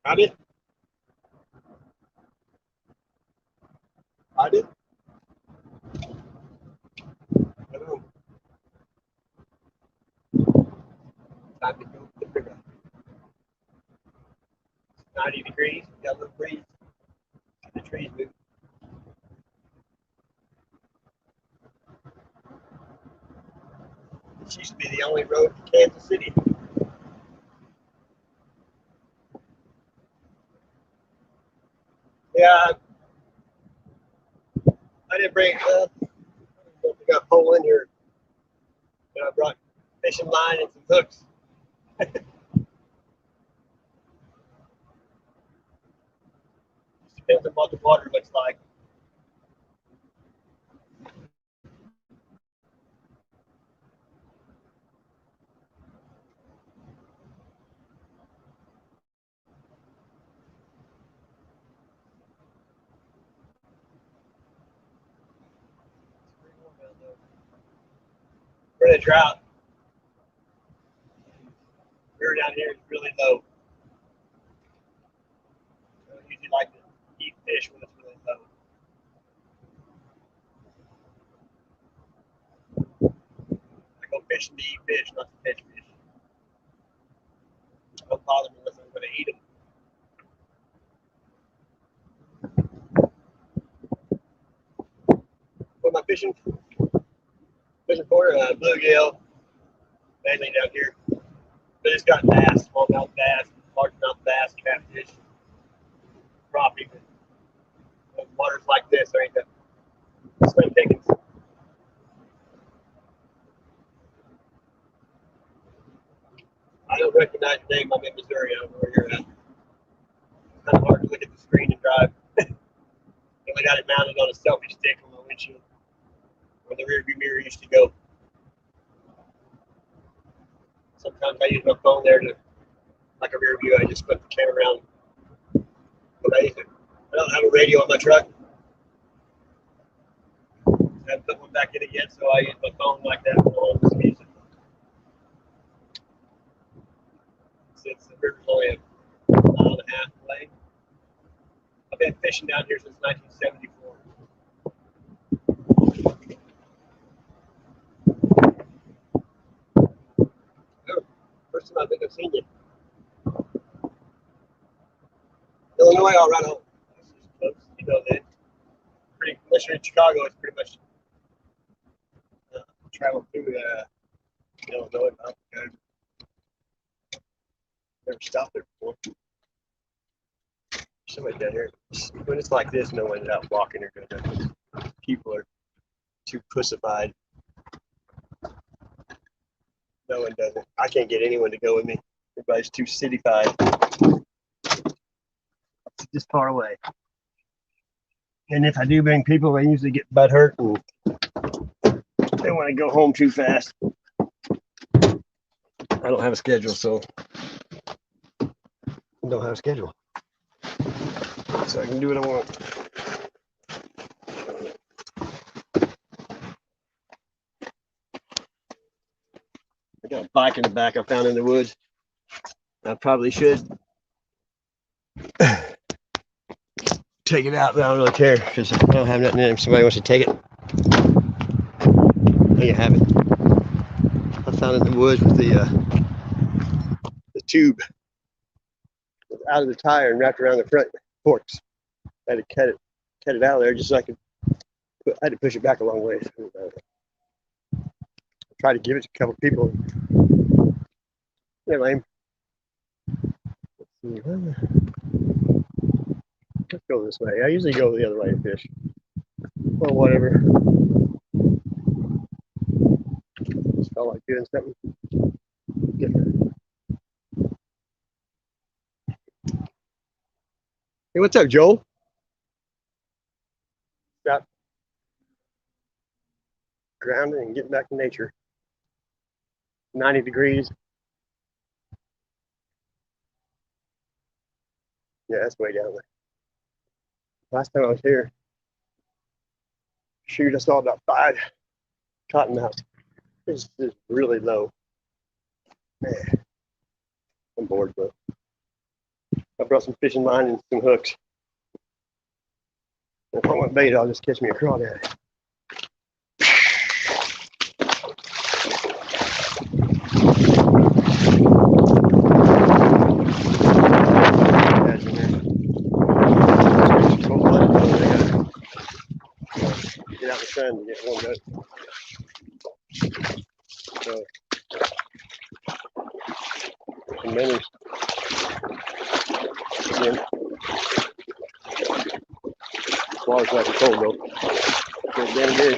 I did. I did. I don't know. Time to go to the river. 90 degrees. Got a little breeze. The trees move. This used to be the only road to Kansas City. Yeah, I didn't bring. We got a pole in here. And I brought fishing line and some hooks. Depends on what the water looks like. For the drought, river down here is really low. I usually like to eat fish when it's really low. I go fishing to eat fish, not to catch fish. Don't bother me unless I'm going to eat them. What am I fishing? Fishing for bluegill, mainly down here. But it's got bass, smallmouth bass, largemouth bass, catfish, crappie. When water's like this, there ain't the slim pickings. I don't recognize the name. I'm in Missouri. I don't know where you're at. It's kind of hard to look at the screen and drive. And we got it mounted on a selfie stick on my windshield where the rear view mirror used to go. Sometimes I use my phone there to, like a rear view, I just put the camera around. But I don't have a radio on my truck. I haven't put one back in it yet, so I use my phone like that when I listen to music. Since the river's only a mile and a half away. I've been fishing down here since 1974. Oh, first time I think I've seen you. Illinois, all right home. This is close. You know that. Pretty, unless you're in Chicago, it's pretty much travel through Illinois. I've never stopped there before. Somebody down here. When it's like this, no one's out walking or doing nothing. People are too pussified. No one doesn't. I can't get anyone to go with me. Everybody's too cityfied. It's just far away. And if I do bring people, they usually get butt hurt and they want to go home too fast. I don't have a schedule, so I don't have a schedule. So I can do what I want. I got a bike in the back I found in the woods. I probably should take it out, but I don't really care because I don't have nothing in it if somebody wants to take it. There you have it. I found it in the woods with the tube out of the tire and wrapped around the front forks. I had to cut it out of there just so I could. I had to push it back a long ways. I tried to give it to a couple people. They're lame. Let's go this way. I usually go the other way to fish. Well, whatever. Just felt like doing something different. Hey, what's up, Joel? Stop grounding and getting back to nature. 90 degrees. Yeah, that's way down there. Last time I was here, shoot, I saw about 5 cottonmouths. This is really low. Man, I'm bored, but I brought some fishing line and some hooks. If I want bait, I'll just catch me a crawdad. Get out in the sun to get warmed up. So, some minnows. Again. This water's nice and cold though. It's damn good.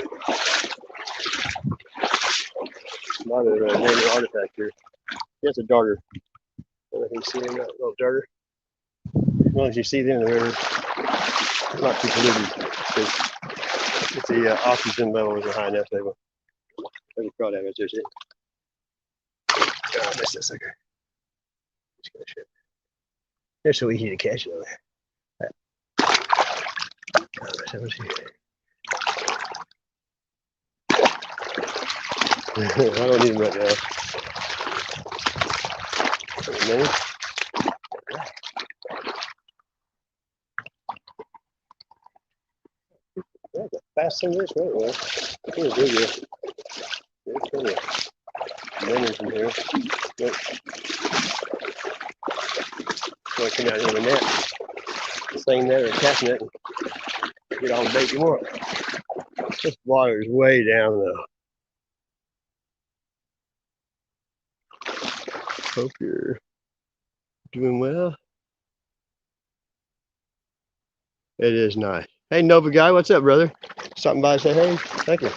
A lot of native artifacts here. That's a darter. I don't know if you can see that little darter. As long as you see them in the river, it's not too polluted. If the oxygen level isn't high enough, they will. There's a crawdad right there, see it? Oh, I missed that sucker. Just gonna shit. They're so easy to catch though. I don't need them right now. That's a fast thing this way. Well, it's a big deal. There's plenty of minnows in here. Look. So I come out here with a net. The same net or a cast net and get all the bait you want. This water is way down though. Hope you're doing well. It is nice. Hey Nova guy, what's up, brother? Stopping by to say hey. Thank you.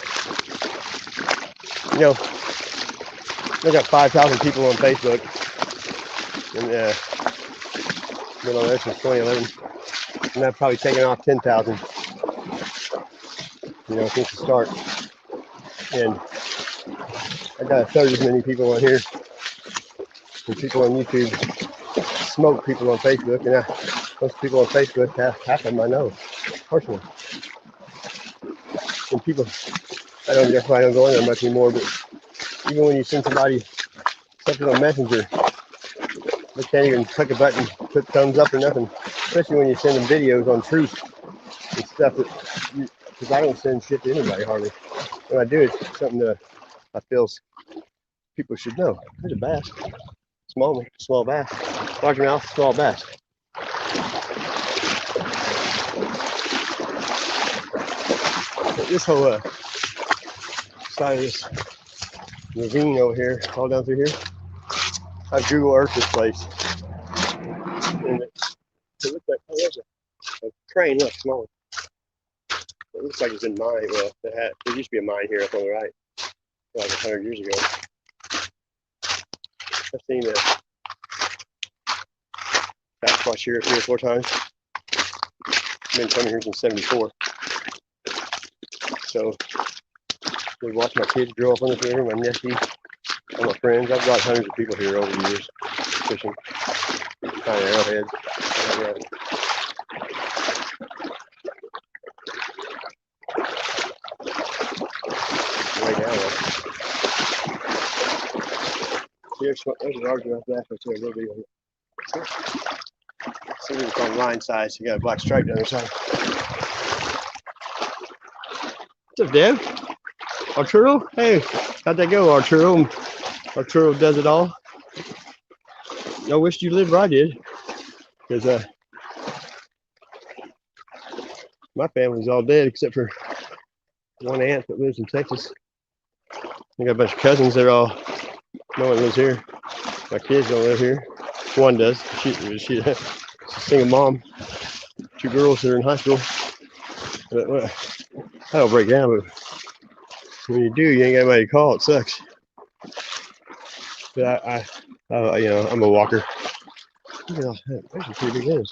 You know, I got 5,000 people on Facebook, and been on there since 2011, and I've probably taken off 10,000. You know, since the start, and I got a third as many people on here, and people on YouTube smoke people on Facebook, and most people on Facebook, half of them I know personally. And people, that's why I don't go on there much anymore, but even when you send somebody something on Messenger, they can't even click a button, put thumbs up or nothing, especially when you send them videos on truth and stuff that, because I don't send shit to anybody hardly. When I do, it's something that I feel people should know. There's a bass, small bass, largemouth, small bass. This whole side of this ravine over here, all down through here, I Google Earth this place, and it looks like, oh, there's a crane, look, small one. It looks like it's in mine. Well, there used to be a mine here up on the right, like 100 years ago. I've seen that Sasquatch here 3 or 4 times. I've been coming here since '74. So, we watch my kids grow up on this river, my nephew, all my friends. I've brought hundreds of people here over the years, fishing, finding arrowheads. Way down there. There's a largemouth bass right there, a little bit on it. See, it's on line size. You got a black stripe down the side. What's up, Deb? Arturo? Hey, how'd that go, Arturo? Arturo does it all. I wish you lived where I did, because my family's all dead except for one aunt that lives in Texas. I got a bunch of cousins. They're all, no one lives here. My kids don't live here. One does. She's a single mom. 2 girls that are in high school. But, well, I don't break down, but when you do, you ain't got anybody to call. It sucks. But you know, I'm a walker. You know, there's some pretty big minnows.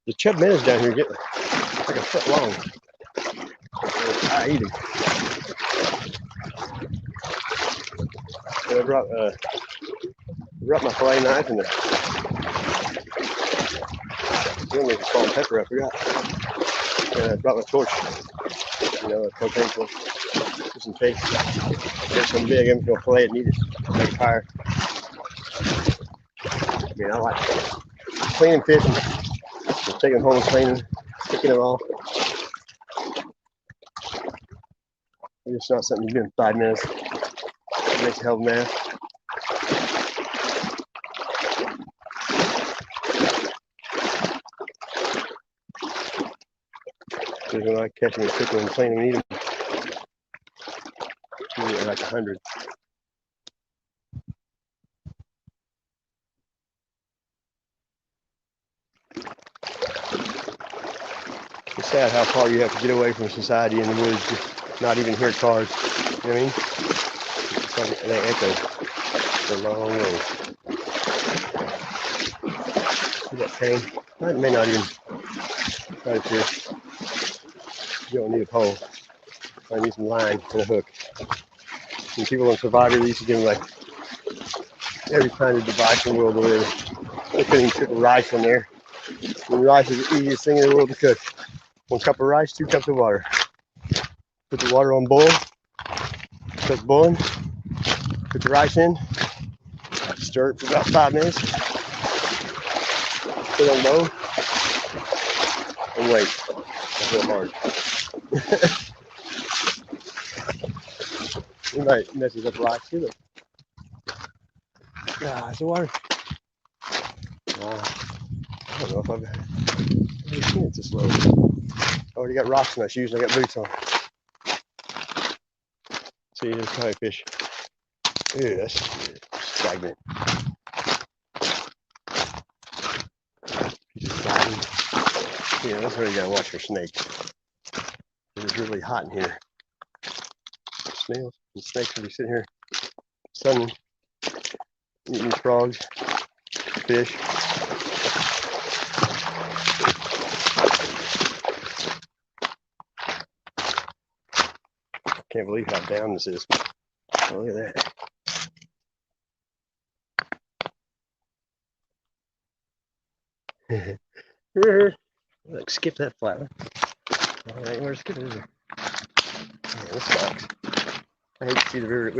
The chub minnows down here get like a foot long. I eat them. And I brought my fillet knife and the salt and pepper. I forgot. And I brought my torch. You know, a propane torch, just in case. Get some big, I'm gonna fillet it and eat it. Make a fire. I mean, I like it. cleaning fish and taking them home and cleaning, picking them off. It's not something you do in 5 minutes. It makes a hell of a mess. Because when I catch them and pick them and clean them and eat them, usually at like 100. It's sad how far you have to get away from society in the woods to not even hear cars. You know what I mean? It's like they echo for a long way. See that pain? That may not even right here. You don't need a pole. I need some line and a hook. And people on Survivor, they used to give them like every kind of device in the world to live. They couldn't even cook rice on there. And rice is the easiest thing in the world to cook. 1 cup of rice, 2 cups of water. Put the water on boil. Start boiling. Put the rice in. Stir it for about 5 minutes. Put it on low. And wait. It's real hard. It might messes up rice too. Ah, it's the water. I don't know if I've ever seen it this low. I already got rocks in my shoes and I got boots on. See, there's probably fish. Ew, that's stagnant. Yeah, that's where you gotta watch for snakes. It's really hot in here. Snails and snakes will be sitting here sunning, eating frogs, fish. Can't believe how down this is. Oh, look at that. Like, skip that flower. All right, where's skip it? Is there? Yeah, this sucks. I hate to see the river.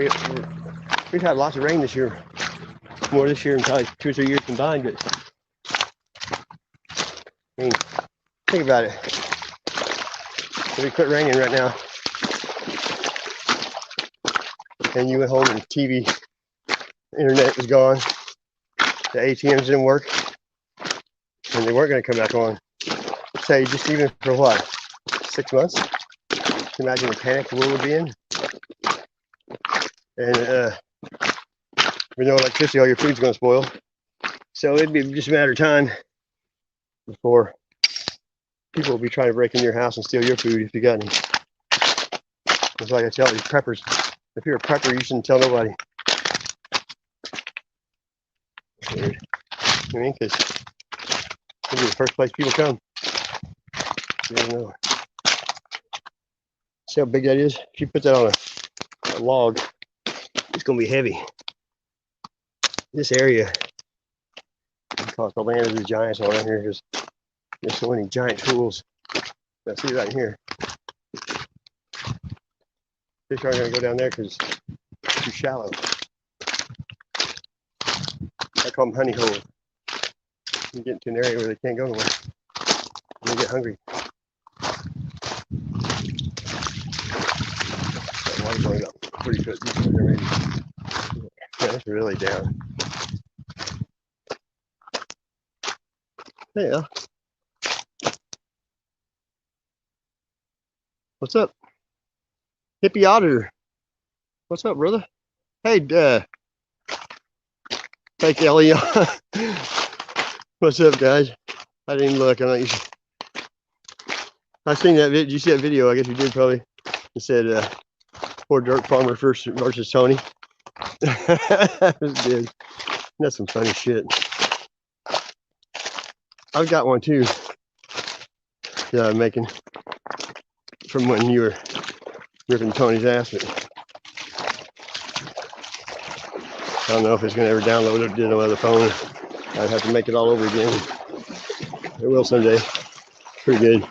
We've had lots of rain this year. More this year than probably 2 or 3 years combined, but I mean, think about it. If we quit raining right now, and you went home and TV, internet was gone, the ATMs didn't work, and they weren't going to come back on. Say just even for what, 6 months? Imagine the panic the world would be in. And with no electricity, all your food's going to spoil. So it'd be just a matter of time before people will be trying to break into your house and steal your food if you got any. It's like I tell these preppers, if you're a prepper, you shouldn't tell nobody. Weird. I mean, because it'll be the first place people come. You never know. See how big that is? If you put that on a log, it's going to be heavy. This area, because the land of the giants around here, there's so many giant tools. Now see right here. Fish aren't going to go down there because it's too shallow. I call them honey holes. You get into an area where they can't go nowhere. They get hungry. That water's going up pretty good. Yeah, it's really down. Yeah. What's up? Hippie Auditor. What's up, brother? Hey, fake Ellie. What's up, guys? I didn't even look. I'm not used. I seen that video. Did you see that video? I guess you did probably. It said, poor dirt farmer versus Tony. That was good. That's some funny shit. I've got one too that I'm making from when you were ripping Tony's ass, but I don't know if it's gonna ever download it to no other phone. I'd have to make it all over again. It will someday. Pretty good.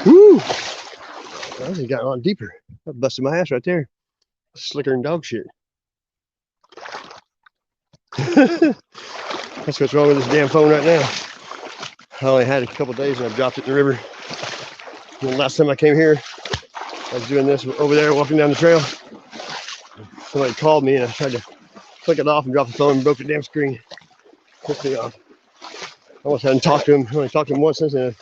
Woo! Well, it got a lot deeper. I busted my ass right there. Slicker than dog shit. That's what's wrong with this damn phone right now. I only had it a couple days and I dropped it in the river. And the last time I came here, I was doing this over there, walking down the trail. Somebody called me and I tried to click it off and drop the phone and broke the damn screen. Pissed me off. I almost hadn't talked to him. I only talked to him once since then.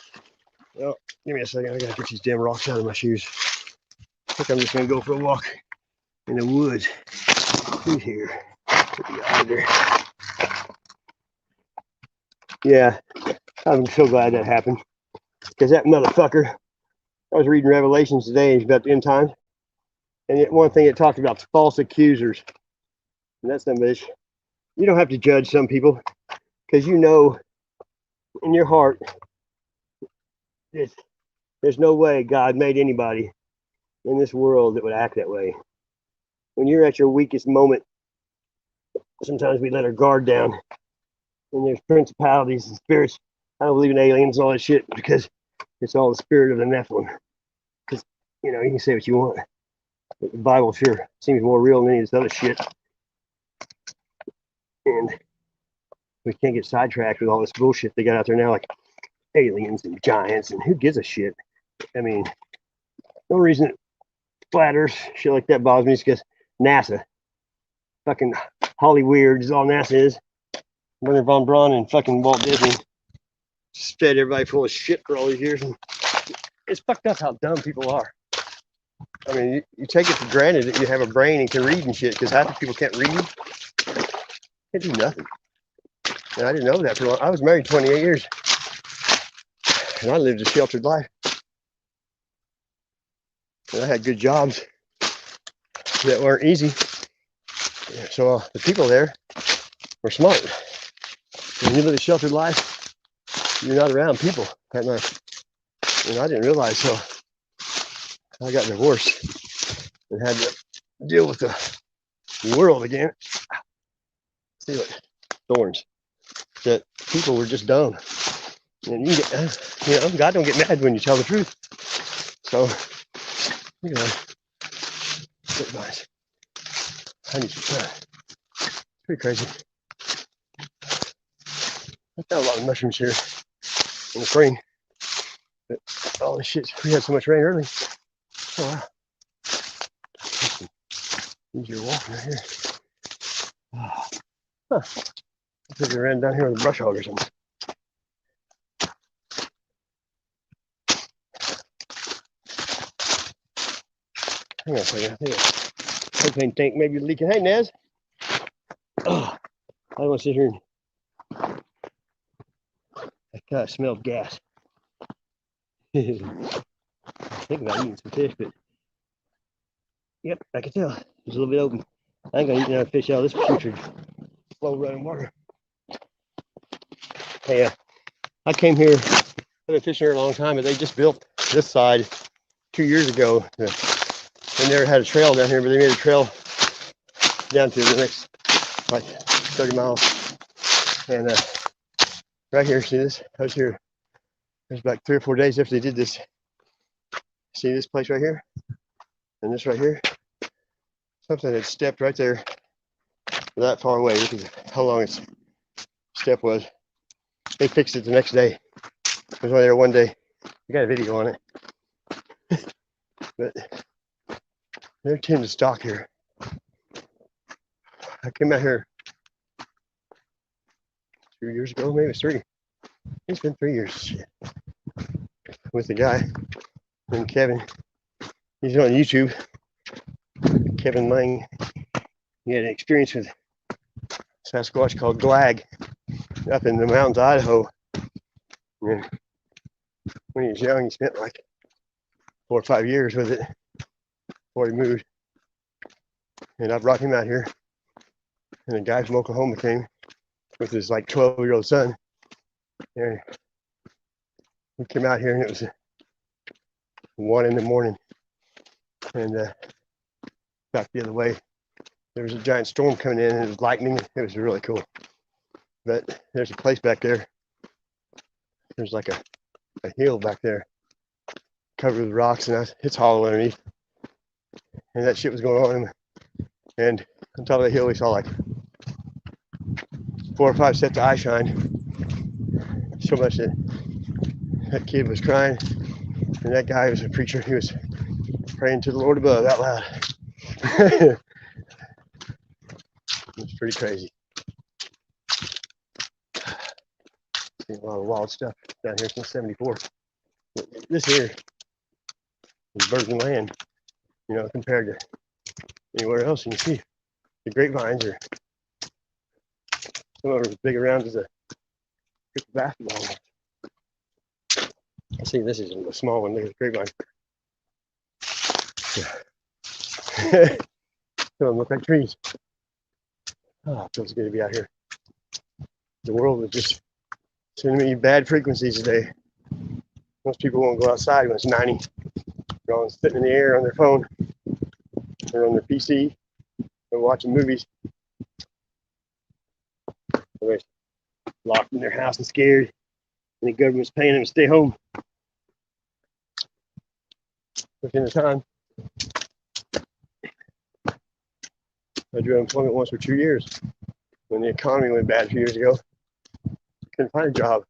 Oh, give me a second. I gotta get these damn rocks out of my shoes. I think I'm just gonna go for a walk in the woods. Who's here? Yeah, I'm so glad that happened. Because that motherfucker, I was reading Revelations today and it's about the end times. And yet one thing it talked about false accusers. And that's that bitch. You don't have to judge some people because you know in your heart there's no way God made anybody in this world that would act that way. When you're at your weakest moment, sometimes we let our guard down. And there's principalities and spirits. I don't believe in aliens and all that shit because it's all the spirit of the Nephilim. Because, you know, you can say what you want. But the Bible sure seems more real than any of this other shit. And we can't get sidetracked with all this bullshit they got out there now, like aliens and giants, and who gives a shit? I mean, no reason flat earth shit like that bothers me is because NASA, fucking Hollyweird is all NASA is. Werner von Braun and fucking Walt Disney just fed everybody full of shit for all these years, and it's fucked up how dumb people are. I mean, you take it for granted that you have a brain and can read and shit, because half the people can't read, can't do nothing. And I didn't know that for long. I was married 28 years, and I lived a sheltered life. And I had good jobs that weren't easy. So the people there were smart. When you live a sheltered life, you're not around people that much. And I didn't realize, so I got divorced and had to deal with the world again. See what thorns. That people were just dumb. And you know, God don't get mad when you tell the truth. So, you know, it's nice. I need some time. It's pretty crazy. I found a lot of mushrooms here in the spring. But all this shit, we had so much rain early. Oh wow. Easier walking right here. Oh. Huh. I think I ran down here with a brush hog or something. Hang on a second. I think propane tank may be leaking. Hey, Nez. Oh, I don't want to sit here and I kind of smelled gas. I think about eating some fish, but yep, I can tell. It's a little bit open. I ain't gonna eat another fish out of this putrid slow running water. Hey, I came here, I've been fishing here a long time, but they just built this side 2 years ago. They never had a trail down here, but they made a trail down to the next like 30 miles. And right here, see this? I was here, it was like 3 or 4 days after they did this. See this place right here? And this right here? Something had stepped right there that far away. Look at how long its step was. They fixed it the next day. It was only there 1 day. I got a video on it. But they're tend to stock here. I came out here 2 years ago, maybe it's 3. It's been 3 years with the guy named Kevin. He's on YouTube. Kevin Lang. He had an experience with Sasquatch called Glag up in the mountains of Idaho. And when he was young, he spent like 4 or 5 years with it before he moved. And I brought him out here. And a guy from Oklahoma came with his like 12-year-old son. And we came out here and it was 1 in the morning. And back the other way, there was a giant storm coming in and it was lightning. It was really cool. But there's a place back there. There's like a hill back there covered with rocks and it's hollow underneath. And that shit was going on. And on top of the hill, we saw like 4 or 5 sets of eye shine. So much that that kid was crying, and that guy was a preacher. He was praying to the Lord above out loud. It's pretty crazy. Seen a lot of wild stuff down here since '74. This here is virgin land, you know, compared to anywhere else. And you see the grapevines are some of them are as big around as a basketball. I see this is a small one. Look at the grapevine. Yeah. Some of them look like trees. Oh, it feels good to be out here. The world is just sending me bad frequencies today. Most people won't go outside when it's 90. They're all sitting in the air on their phone or on their PC. They're watching movies. They're locked in their house and scared. And the government's paying them to stay home. Within the time, I drew unemployment once for 2 years. When the economy went bad a few years ago, couldn't find a job.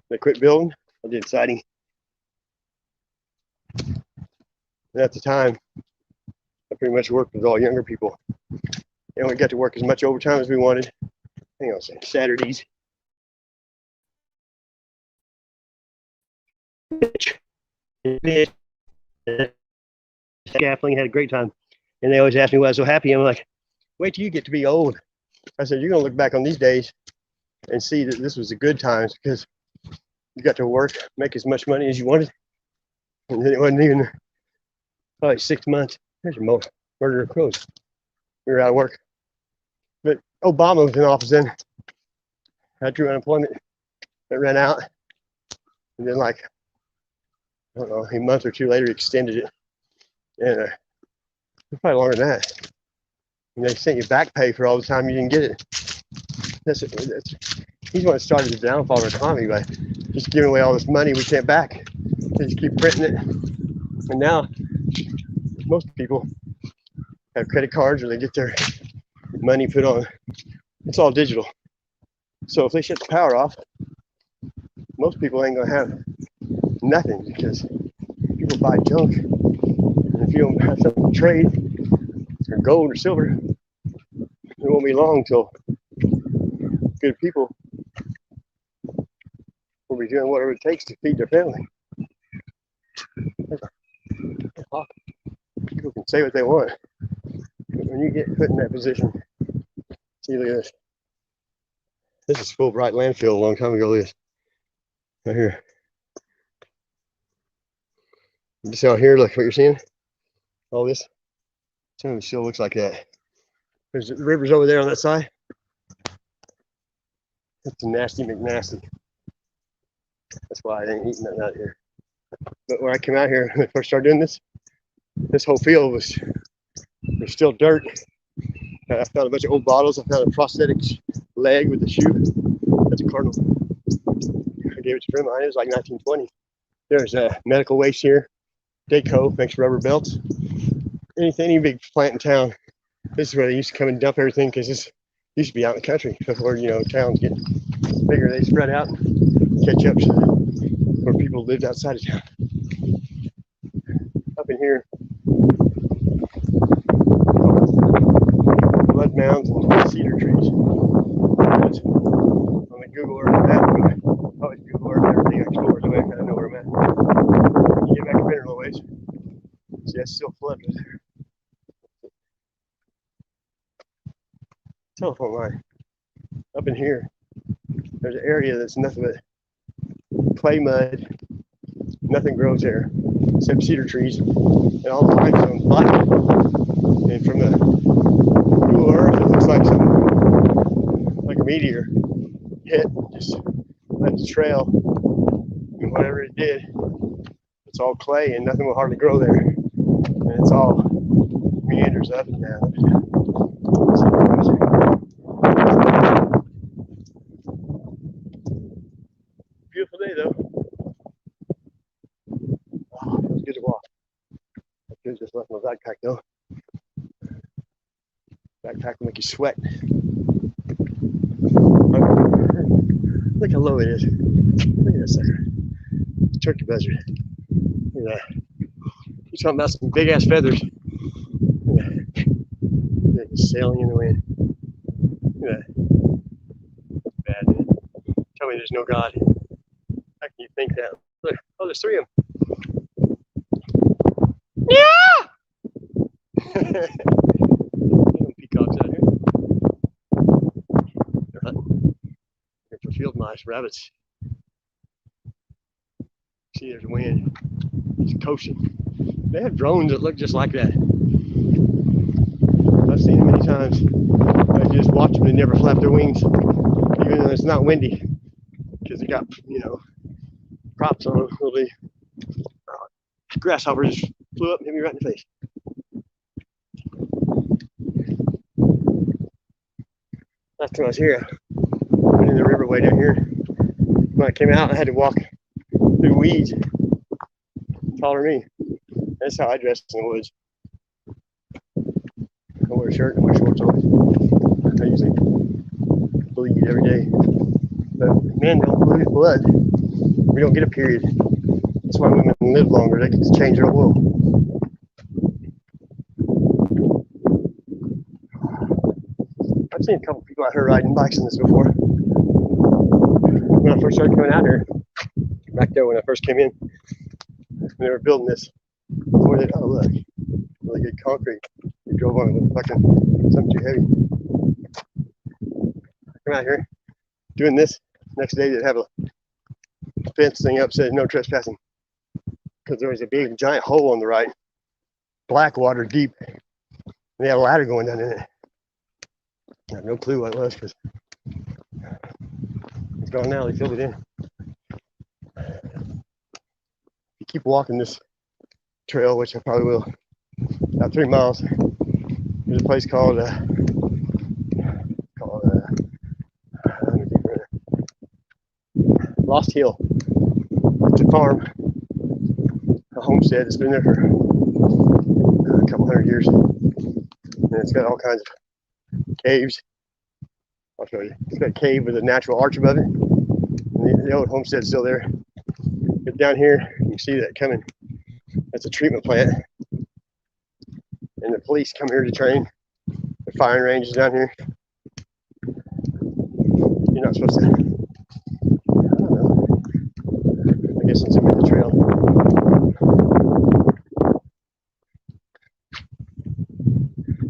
They quit building. I did siding. And at the time, I pretty much worked with all younger people. And we got to work as much overtime as we wanted. Hang on a second. Saturdays. Scaffolding, had a great time. And they always ask me why I was so happy. I'm like, wait till you get to be old. I said, you're going to look back on these days and see that this was the good times because you got to work, make as much money as you wanted. And then it wasn't even probably 6 months. There's your murder of crows. We were out of work. But Obama was in office then. I drew unemployment. It ran out. And then like, I don't know, a month or two later, he extended it. And it's probably longer than that. And they sent you back pay for all the time you didn't get it. He's what started the downfall of our economy by just giving away all this money we can't back. They just keep printing it. And now, most people have credit cards or they get their money put on. It's all digital. So if they shut the power off, most people ain't gonna have nothing because people buy junk. And if you don't have something to trade, or gold or silver, it won't be long till good people will be doing whatever it takes to feed their family. People can say what they want, but when you get put in that position, see, look at this. This is Fulbright landfill a long time ago. This right here. You see out here, look what you're seeing. All this. Some of it still looks like that. There's the river's over there on that side. That's a nasty McNasty. That's why I ain't eating nothing out here. But when I came out here, when I first started doing this, this whole field was still dirt. I found a bunch of old bottles. I found a prosthetic leg with a shoe. That's a cardinal. I gave it to a friend of mine. It was like 1920. There's medical waste here. Daco makes rubber belts. Any big plant in town, this is where they used to come and dump everything because this used to be out in the country before, you know, towns get bigger. They spread out and catch up to where people lived outside of town. Up in here, blood mounds and cedar trees. But on the Google Earth map, I always Google Earth everything I explore, so I kind of know where I'm at. You get back up here a little ways. See, that's still flooded right there. Telephone line. Up in here, there's an area that's nothing but clay mud. Nothing grows there except cedar trees, and all the limestone's black. And from the Google Earth, it looks like like a meteor hit, just left a trail, and whatever it did, it's all clay, and nothing will hardly grow there. And it's all meanders up and down. Beautiful day though. Oh, it was good to walk. I could have just left my backpack though. Backpack will make you sweat. Look how low it is. Look at that sucker. Turkey buzzard. Look at that. He's talking about some big ass feathers. Look at that. Look at it sailing in the wind. Look at that. Bad, man. Tell me there's no God. How can you think that? Look, oh, there's 3 of them. Yeah! Peacocks out here. They're hunting. They're for field mice, rabbits. See, there's wind. It's coasting. They have drones that look just like that. I've seen them many times. I just watch them and never flap their wings, even though it's not windy, because they got, you know, props on them. Grasshopper just flew up and hit me right in the face. Last time I was here, I went in the river way down here. When I came out, I had to walk through weeds taller than me. That's how I dress in the woods. I wear a shirt and I wear shorts always. I usually bleed every day. But men don't lose blood. We don't get a period. That's why women live longer. They can change their oil. I've seen a couple people out here riding bikes in this before. When I first started coming out here, back there when I first came in, when they were building this, before they, oh look, really good concrete. We drove on it with fucking something too heavy. Come out here, doing this. Next day they'd have a fence thing up said no trespassing. Because there was a big giant hole on the right, black water deep. And they had a ladder going down in it. I have no clue what it was because it's gone now, they filled it in. You keep walking this trail, which I probably will, about 3 miles. There's a place called Lost Hill. It's a farm, a homestead. It's been there for a couple hundred years, and it's got all kinds of caves. I'll show you. It's got a cave with a natural arch above it. And the old homestead's still there. Get down here, you can see that coming. That's a treatment plant. And the police come here to train. The firing range is down here. You're not supposed to, I don't know. I guess it's in the trail.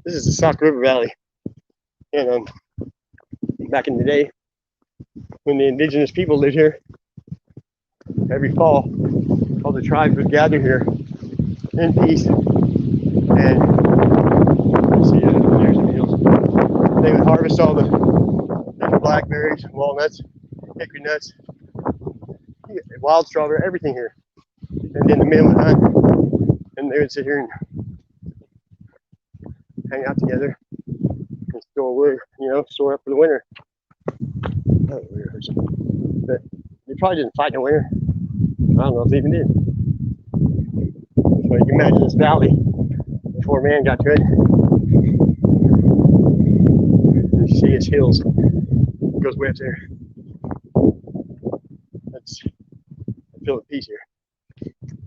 This is the Sauk River Valley. And back in the day, when the indigenous people lived here, every fall, all the tribes would gather here in peace. And see, there's the hills. They would harvest all the blackberries, walnuts, hickory nuts, wild strawberry, everything here. And then the men would hunt, and they would sit here and hang out together and store wood, you know, store up for the winter. Oh, but they probably didn't fight in the winter. I don't know if they even did. So you can imagine this valley before man got to it. And you see its hills. It goes way up there. That's, I feel at peace here.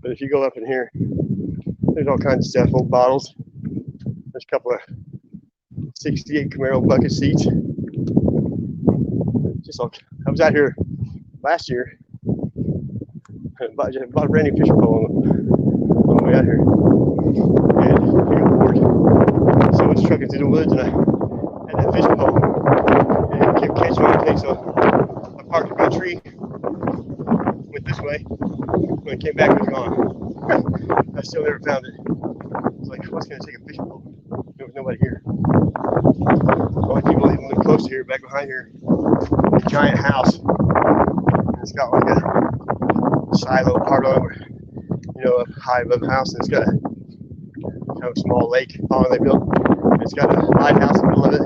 But if you go up in here, there's all kinds of stuff, old bottles. There's a couple of 68 Camaro bucket seats. Just all, I was out here last year. Bought a brand new fishing pole on the way out here. And big old board. So I was trucking through the woods and I had that fishing pole. And it kept catching my thing. So I parked by a tree, went this way. When I came back, it was gone. I still never found it. I was like, what's going to take a fishing pole? There was nobody here. The only people even live close to here, back behind here, a giant house. And it's got like a silo part over, you know, up high above the house, and it's got a kind of a small lake pond they built. And it's got a lighthouse in the middle of it.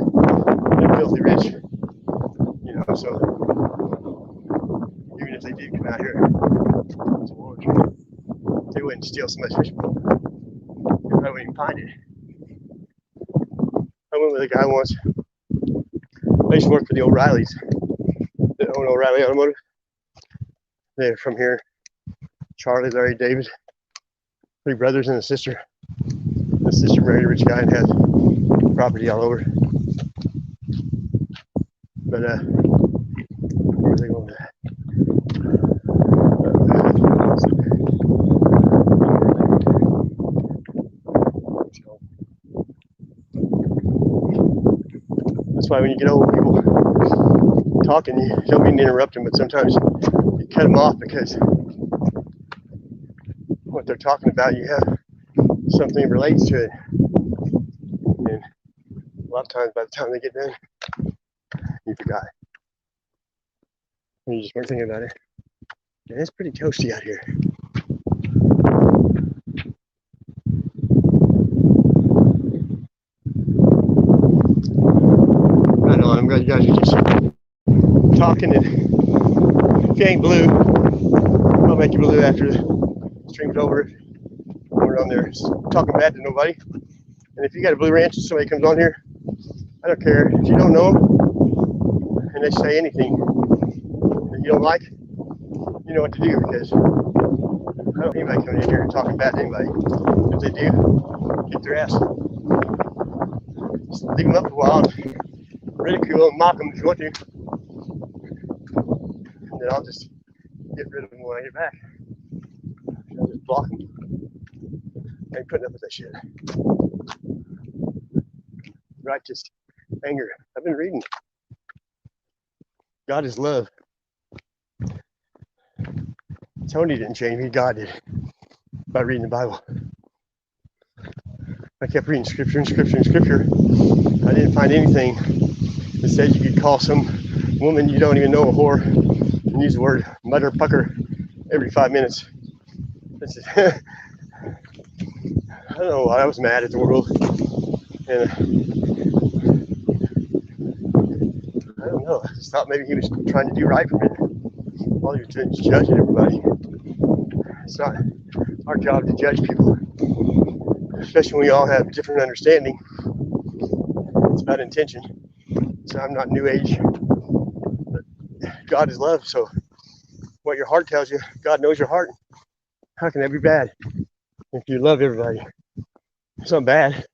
They're filthy rich, you know, so even if they did come out here, they wouldn't steal somebody's fishing pole. They probably wouldn't even find it. I went with a guy once. I used to work for the O'Reillys. The own O'Reilly Automotive. They're from here. Charlie, Larry, David, 3 brothers and a sister. The sister married a rich guy and has property all over. But where are they going to? That's why when you get old people talking, you don't mean to interrupt them, but sometimes you cut them off because what they're talking about, you have something that relates to it. And a lot of times by the time they get done, you forgot. And you just weren't thinking about it. And it's pretty toasty out here. Right on, I'm glad you guys are just talking, and if you ain't blue, I'll make you blue after the stream's over. We're on there talking bad to nobody. And if you got a blue ranch and somebody comes on here, I don't care. If you don't know them and they say anything that you don't like, you know what to do, because I don't want anybody coming in here and talking bad to anybody. If they do, kick their ass. Just leave them up a while, ridicule and mock them if you want to. And then I'll just get rid of them when I get back. I'll just block them. I ain't putting up with that shit. Righteous anger. I've been reading. God is love. Tony didn't change me, God did. By reading the Bible. I kept reading scripture and scripture and scripture. I didn't find anything that said you could call some woman you don't even know a whore and use the word mother pucker every 5 minutes. This is I don't know why I was mad at the world. And I don't know. I just thought maybe he was trying to do right for me. All he was doing is judging everybody. It's not our job to judge people, especially when we all have different understanding. It's about intention. So I'm not new age, but God is love. So what your heart tells you, God knows your heart. How can that be bad? If you love everybody, it's not bad.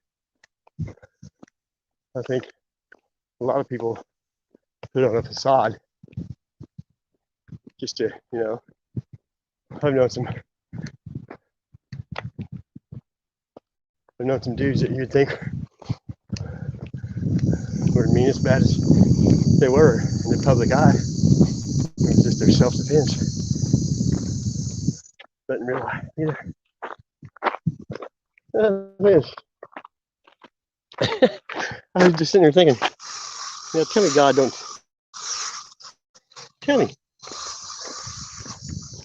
I think a lot of people put on a facade just to, you know, I've known some dudes that you'd think were mean as bad as they were in the public eye. It was just their self-defense. But in real life, either. I was just sitting there thinking, you know, tell me God don't. Tell me.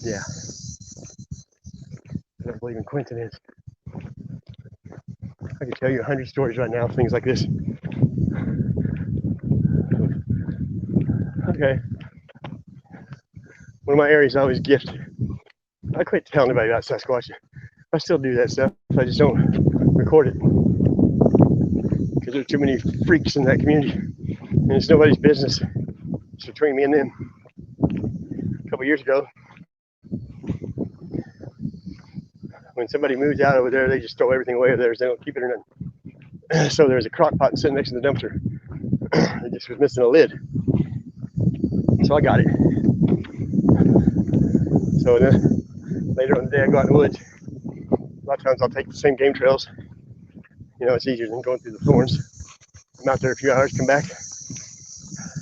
Yeah. I don't believe in coincidence. I could tell you 100 stories right now of things like this. Okay. One of my areas I always gift. I quit telling anybody about Sasquatch. I still do that stuff. I just don't record it. Because there's too many freaks in that community. And it's nobody's business. It's between me and them. A couple years ago, when somebody moves out over there, they just throw everything away over there. They don't keep it or nothing. So there's a crock pot sitting next to the dumpster. It just was missing a lid. So I got it. So then later on the day I go out in the woods. A lot of times I'll take the same game trails. You know, it's easier than going through the thorns. I'm out there a few hours, come back.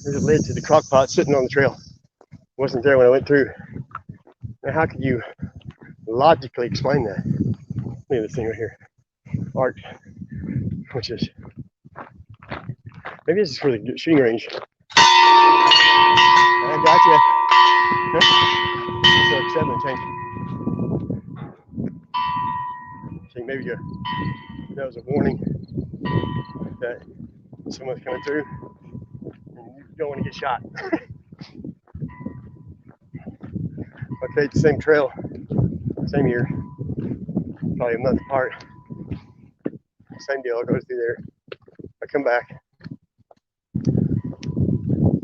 There's a lid to the crock pot sitting on the trail. It wasn't there when I went through. Now how could you logically explain that? Look at this thing right here. Art. Which is, maybe this is for the shooting range. I got you. So it's 7 tank. I think maybe that was a warning that someone's coming through and you don't want to get shot. Okay, it's the same trail, same year, probably a month apart. Same deal, I go through there. I come back.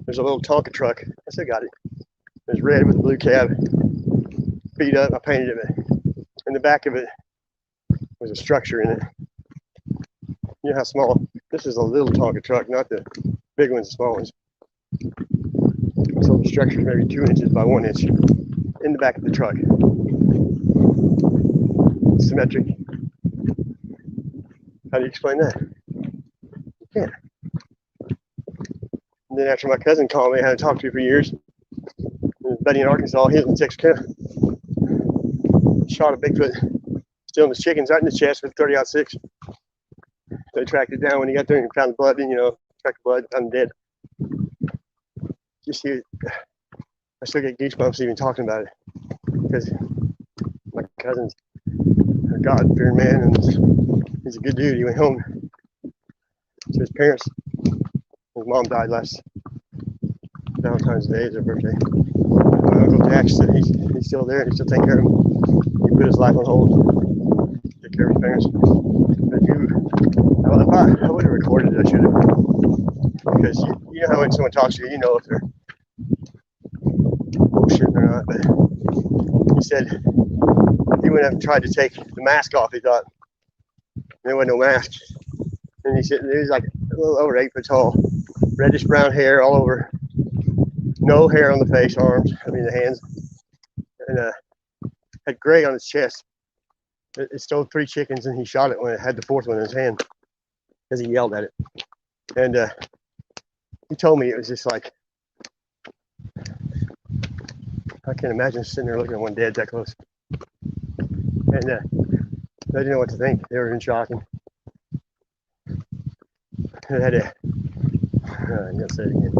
There's a little Tonka truck I still got it. It was red with a blue cab, beat up. I painted it. In the back of it was a structure in it. You know how small? This is a little Tonka truck, not the big ones, the small ones. So the structure is maybe 2 inches by 1 inch in the back of the truck. Symmetric. How do you explain that? You can't. And then after my cousin called me, I hadn't talked to for years. Buddy in Arkansas, he was in Texarkana. Shot a Bigfoot, stealing his chickens right in the chest with 30-06. They tracked it down when he got there and found the blood, and tracked the blood, found him dead. Just I still get goosebumps even talking about it because my cousin's a God-fearing man, and he's a good dude. He went home to his parents. His mom died last Valentine's Day, is her birthday. My Uncle Jack said he's still there. He's still taking care of him. He put his life on hold, take care of his parents. But I would have recorded it, I should have. Because you know how when someone talks to you, you know if they're bullshitting or not. But he said he went up and tried to take the mask off, he thought. There wasn't no mask. And he said he was like a little over 8 foot tall, reddish brown hair all over, no hair on the face, arms, the hands, and had gray on his chest. It stole 3 chickens and he shot it when it had the 4th one in his hand because he yelled at it. And he told me it was just like, I can't imagine sitting there looking at one dead that close. And they didn't know what to think. They were in shock. And it had I'm going to say it again.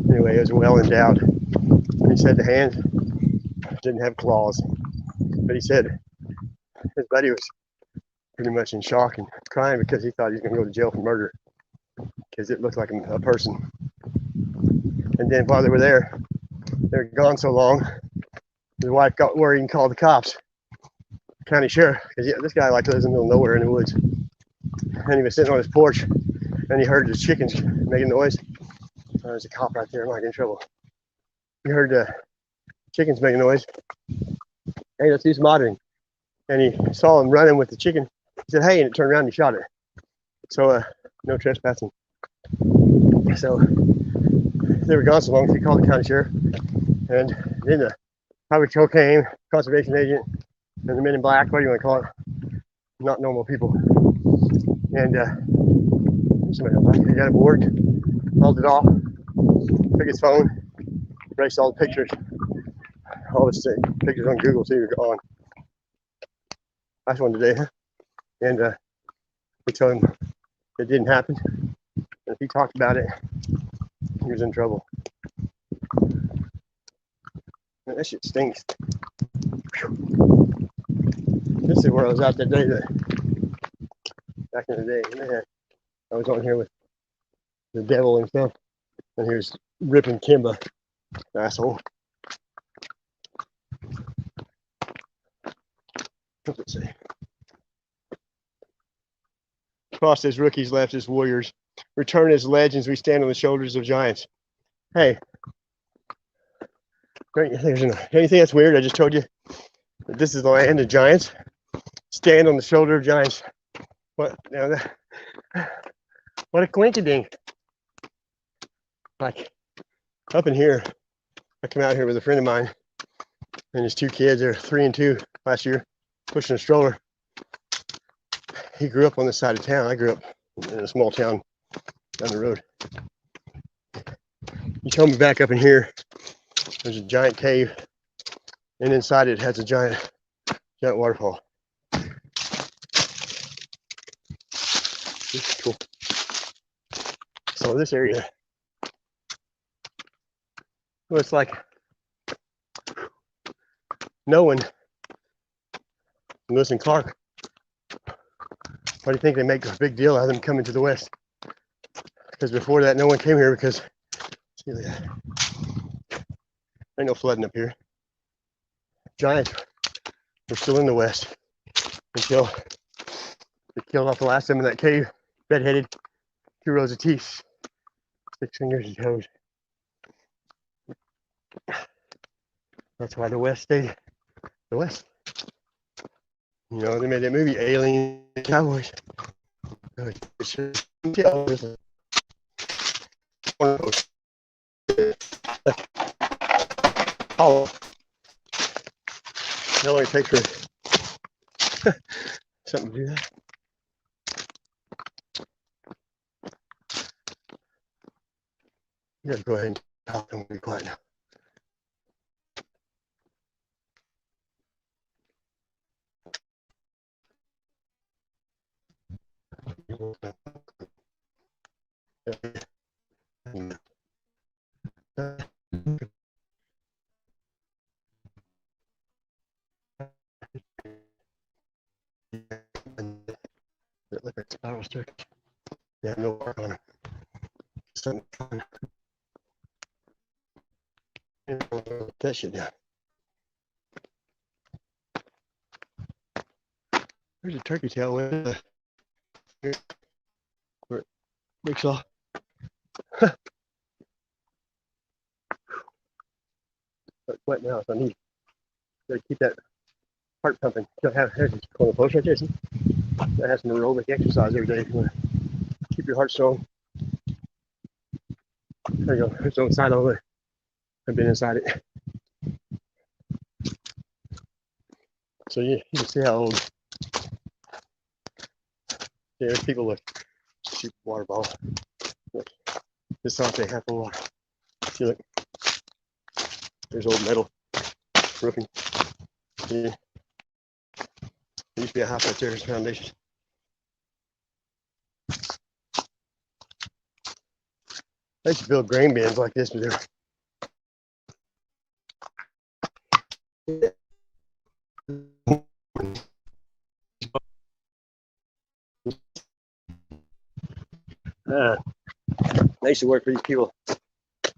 Anyway, it was well endowed. And he said the hand didn't have claws. But he said his buddy was pretty much in shock and crying because he thought he was going to go to jail for murder because it looked like a person. And then while they were there, they were gone so long, his wife got worried and called the cops, county sheriff, because this guy lives in the middle of nowhere in the woods. And he was sitting on his porch and he heard the chickens making noise. There's a cop right there, I might get in trouble. He heard the chickens making noise. Hey, let's do some monitoring. And he saw him running with the chicken. He said, hey, and it turned around and he shot it. So no trespassing. So they were gone so long, so he called the county sheriff. And then the highway patrol came, conservation agent, and the men in black, what do you want to call it? Not normal people. And he got aboard, hauled it off, took his phone, erased all the pictures. All the pictures on Google too are gone. Last one today, huh? And we told him it didn't happen. And if he talked about it, he was in trouble. Man, that shit stinks. This is where I was out that day, back in the day. Man, I was on here with the devil and stuff, and he was ripping Kimba, asshole. What's it say? Crossed as rookies, left as warriors. Return as legends, we stand on the shoulders of giants. Hey, anything that's weird? I just told you that this is the land of giants. Stand on the shoulder of giants. What? What a coinkydink. Like up in here, I come out here with a friend of mine and his 2 kids. They're 3 and 2 last year, pushing a stroller. He grew up on this side of town. I grew up in a small town down the road. He told me back up in here, there's a giant cave, and inside it has a giant waterfall. This is cool. So this area, well, it's like no one. Lewis and Clark. Why do you think they make a big deal out of them coming to the west? Because before that, no one came here because ain't no flooding up here. Giants were still in the west until they killed off the last of them in that cave, red-headed, 2 rows of teeth, 6 fingers and toes. That's why the West stayed the West. You know, they made that movie Alien Cowboys. Oh, how long it takes for something to do that? You gotta go ahead and talk and be quiet now. Like a spiral stick. They have no mark on it. Something fun. That shit down. There's a turkey tail where it breaks off. It's wet now, so I need to keep that heart pumping. Gotta have there's this corner post right there. See? That has some aerobic exercise every day. If you want to keep your heart strong. There you go. There's no side over. I've been inside it. So you can see how old. Yeah, there's people with cheap water bottle. Look, this off they have for water. See, look. There's old metal roofing. Yeah. There used to be a house right there. There's foundations. I used to build grain bins like this, but I used to work for these people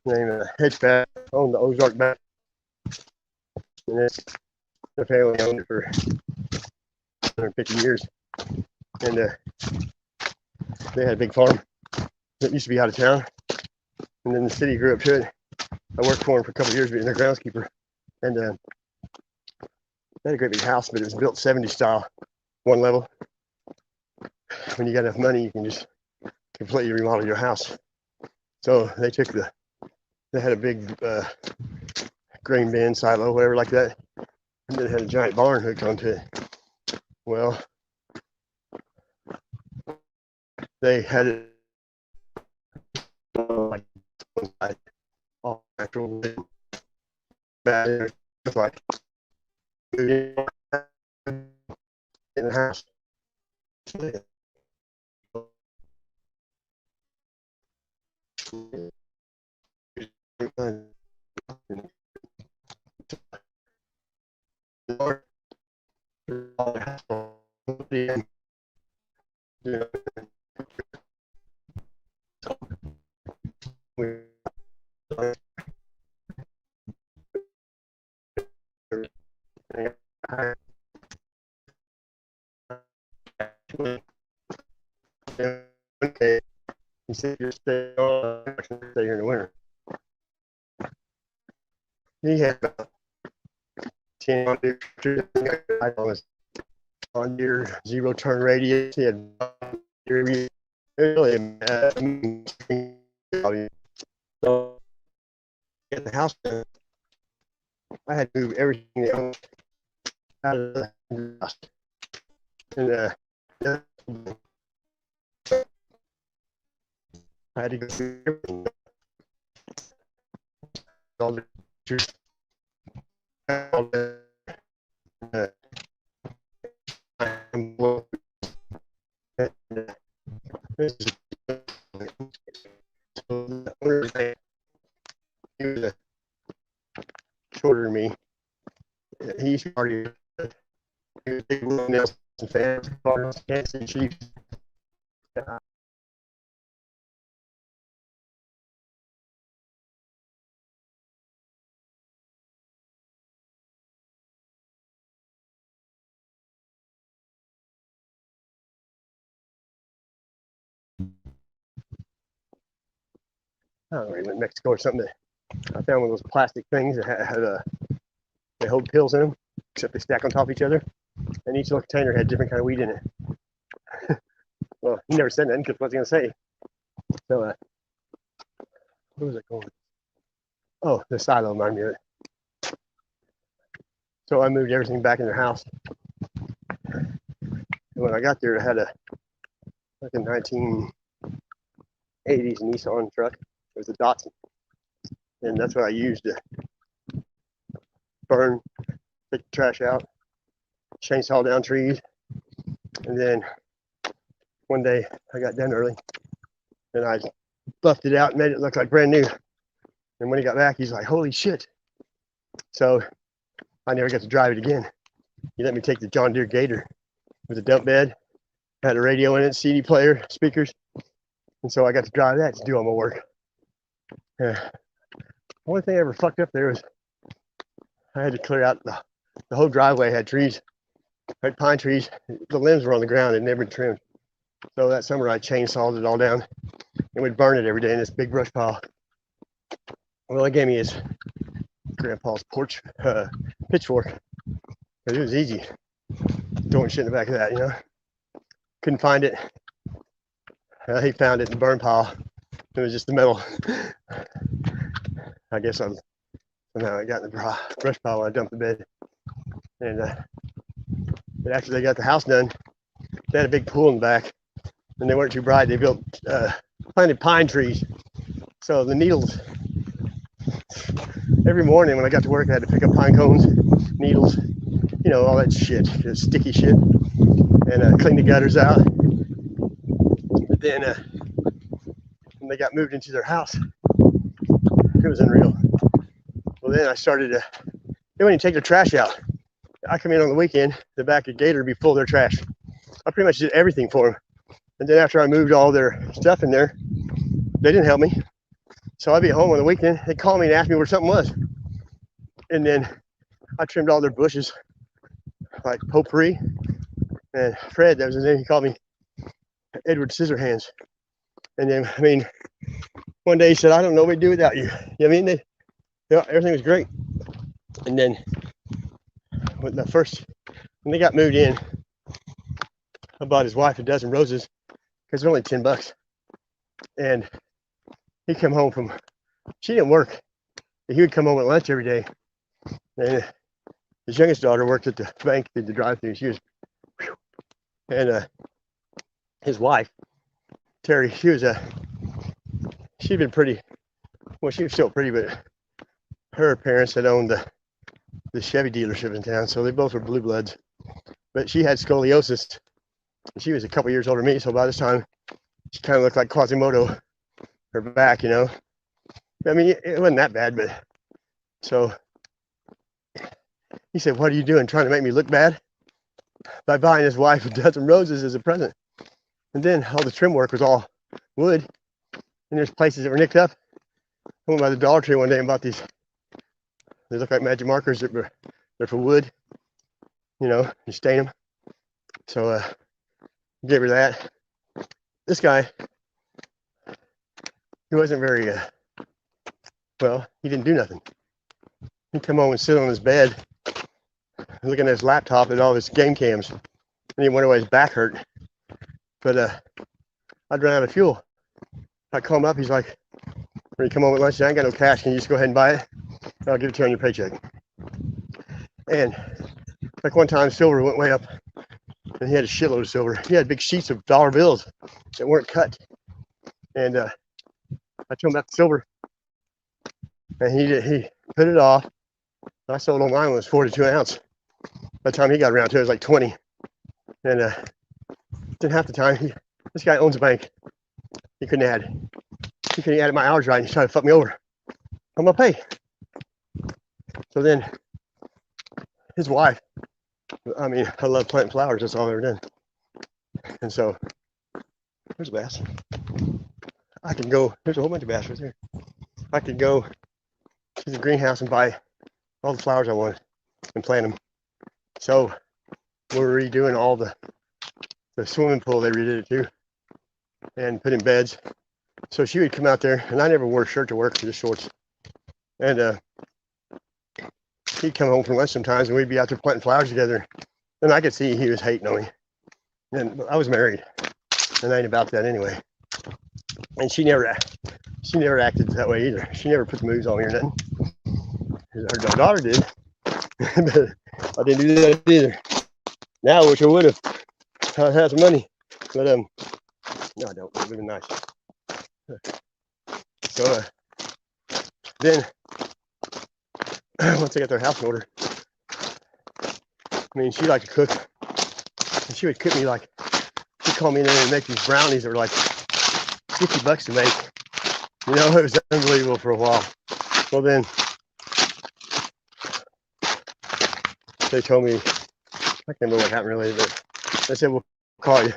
named Hedgepad, owned the Ozark Bank. And the family owned it for 150 years. And they had a big farm that used to be out of town. And then the city grew up to it. I worked for them for a couple of years being their groundskeeper. And they had a great big house, but it was built 70s style, one level. When you got enough money, you can just completely remodel your house. So they had a big grain bin, silo, whatever like that. And then it had a giant barn hooked onto it. Well, they had it like all natural bad like in the house. He said, "You're staying on. I can stay here in the winter." He had about 10 on your zero turn radius. He had really so in the house. I had to move everything out of the house. And I had to go through everything. All the he was shorter than me. He used to party. He was a big Willie Nelson fan. Kansas City Chiefs. I don't know, he went to Mexico or something. I found one of those plastic things that they hold pills in them, except they stack on top of each other, and each little container had different kind of weed in it. Well, he never said nothing because what was he gonna say? So, where was it going? Oh, the silo reminded me of it. So I moved everything back in their house. And when I got there, I had like a 1980s Nissan truck. It was a Datsun. And that's what I used to burn, take the trash out, chainsaw down trees. And then one day I got done early and I buffed it out and made it look like brand new. And when he got back, he's like, holy shit. So I never got to drive it again. He let me take the John Deere Gator with a dump bed, had a radio in it, CD player, speakers. And so I got to drive that to do all my work. The only thing I ever fucked up there was I had to clear out the whole driveway. Had trees, had pine trees. The limbs were on the ground and never been trimmed. So that summer I chainsawed it all down and would burn it every day in this big brush pile. Well, he gave me his grandpa's porch pitchfork because it was easy throwing shit in the back of that, you know. Couldn't find it. He found it in the burn pile. It was just the metal. I guess somehow I got in the brush pile when I dumped the bed. And but after they got the house done, they had a big pool in the back, and they weren't too bright. They built planted pine trees, so the needles. Every morning when I got to work, I had to pick up pine cones, needles, you know, all that shit, just sticky shit, and clean the gutters out. But then when they got moved into their house, it was unreal. Well, then I started to, they wouldn't even take their trash out. I come in on the weekend, the back of Gator would be full of their trash. I pretty much did everything for them. And then after I moved all their stuff in there, they didn't help me. So I'd be at home on the weekend, they'd call me and ask me where something was. And then I trimmed all their bushes, like potpourri. And Fred, that was his name, he called me Edward Scissorhands. And then, I mean, one day he said, I don't know what we'd do without you. You know what I mean? Everything was great. And then when they got moved in, I bought his wife a dozen roses because they're only $10. And he come home from, she didn't work. He would come home at lunch every day. And his youngest daughter worked at the bank, did the drive-thru. She was, and his wife, Terry, she'd been pretty, well, she was still pretty, but her parents had owned the Chevy dealership in town, so they both were blue bloods. But she had scoliosis. She was a couple years older than me, so by this time, she kind of looked like Quasimodo, her back, you know. I mean, it wasn't that bad, but so he said, what are you doing, trying to make me look bad? By buying his wife a dozen roses as a present. And then all the trim work was all wood, and there's places that were nicked up. I went by the Dollar Tree one day and bought these. They look like magic markers. They're for wood, you know, you stain them. So gave her that. This guy, he wasn't very, well, he didn't do nothing. He'd come home and sit on his bed looking at his laptop and all his game cams. And he wondered why his back hurt. But I'd run out of fuel. I'd call him up, he's like, when you come home at lunch, I ain't got no cash, can you just go ahead and buy it? I'll give it to you on your paycheck. And like one time, silver went way up, and he had a shitload of silver. He had big sheets of dollar bills that weren't cut. And I told him about the silver, and he put it off. I sold on mine when it was 42 ounce. By the time he got around to it, it was like 20. And then half the time, this guy owns a bank. He couldn't add my hours right, and he's trying to fuck me over. I'm gonna pay. So then his wife, I mean, I love planting flowers, that's all I've ever done. And so, there's a bass. I can go, there's a whole bunch of bass right there. I could go to the greenhouse and buy all the flowers I wanted and plant them. So, we're redoing all the swimming pool, they redid it too, and put in beds. So she would come out there, and I never wore a shirt to work, just shorts. And he'd come home from lunch sometimes, and we'd be out there planting flowers together. And I could see he was hating on me. And I was married, and I ain't about that anyway. And she never acted that way either. She never put the moves on me or nothing. Her daughter did, but I didn't do that either. Now I wish I would have. I had some money, but no, I don't. I'm living nice. So then, once I got their house in order, I mean, she liked to cook, and she would cook me like, she'd call me in there and make these brownies that were like $50 to make. You know, it was unbelievable for a while. Well, then they told me, I can't remember what happened really, but they said, we'll call you.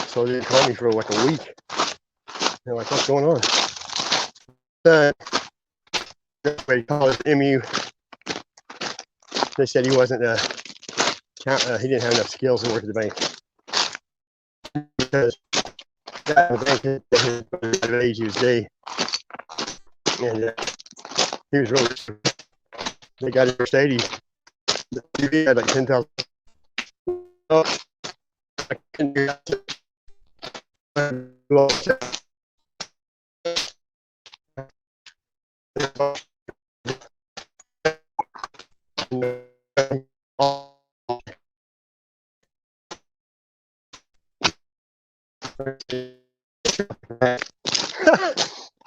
So they didn't call me for like a week. They're like, what's going on? They called it MU. They said he wasn't, he didn't have enough skills to work at the bank. Because the bank at age, he was gay. And he was really, they got him first 80. He had like 10,000. Oh, I couldn't get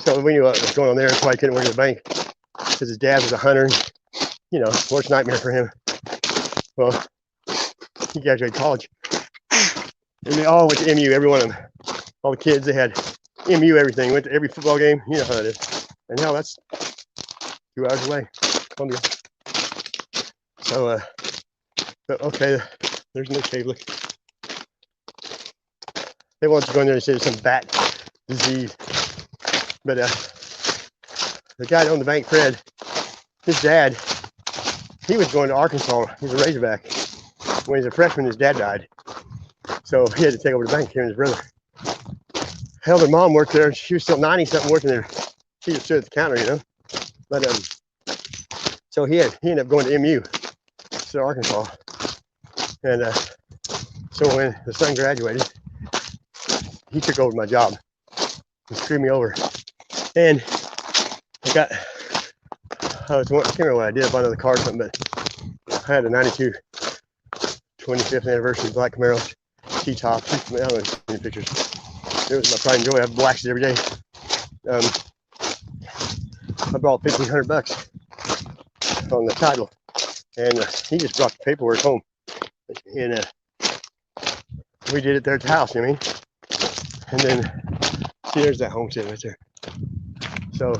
so we knew what was going on there. That's why he couldn't work at the bank, because his dad was a hunter. You know, worst nightmare for him. Well, he graduated college, and they all went to MU. Every one of them, all the kids, they had MU everything. Went to every football game. You know how it is. And hell, that's 2 hours away, Columbia. So, but okay, there's no cave. Look, they wanted to go in there and say there's some bat disease, but the guy that owned the bank, Fred, his dad, he was going to Arkansas. He's a Razorback. When he was a freshman, his dad died, so he had to take over the bank, him and his brother. Hell, their mom worked there. She was still 90-something working there. She just stood at the counter, you know. But so he ended up going to MU, to Arkansas, and so when the son graduated, he took over my job and screwed me over. And I got, I can't remember what I did, I bought another car or something, but I had a 92 25th anniversary black Camaro T-top. I don't know if you see pictures. It was my pride and joy. I blacks it every day. I brought $1,500 on the title, and he just brought the paperwork home, and we did it there at the house, you know what I mean? And then, see, there's that homestead right there. So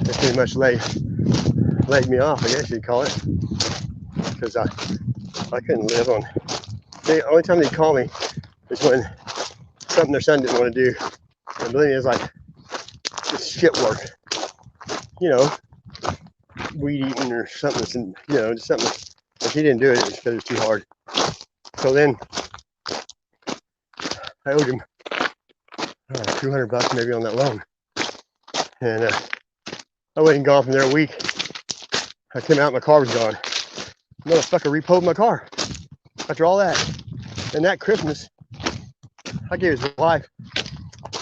they pretty much laid me off, I guess you'd call it, because I couldn't live on. The only time they call me is when something their son didn't want to do, and believe me, it's like it's shit work, you know, weed eating or something, you know, just something. If he didn't do it, it was because it was too hard. So then I owed him $200 maybe on that loan, and I wasn't gone from there a week. I came out, my car was gone. Motherfucker repoed my car after all that. And that Christmas, I gave his wife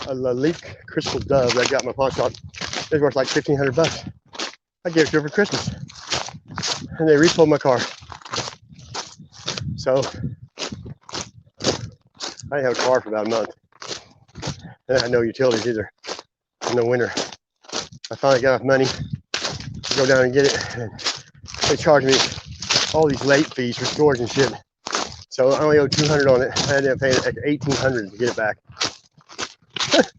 a leaf crystal dove that I got in my pawn shop. It was worth like $1,500. I gave it to her for Christmas, and they repoed my car. So I didn't have a car for about a month, and I had no utilities either in the winter. I finally got enough money to go down and get it, and they charged me all these late fees for storage and shit. So I only owed $200 on it. I ended up paying like $1,800 to get it back. That's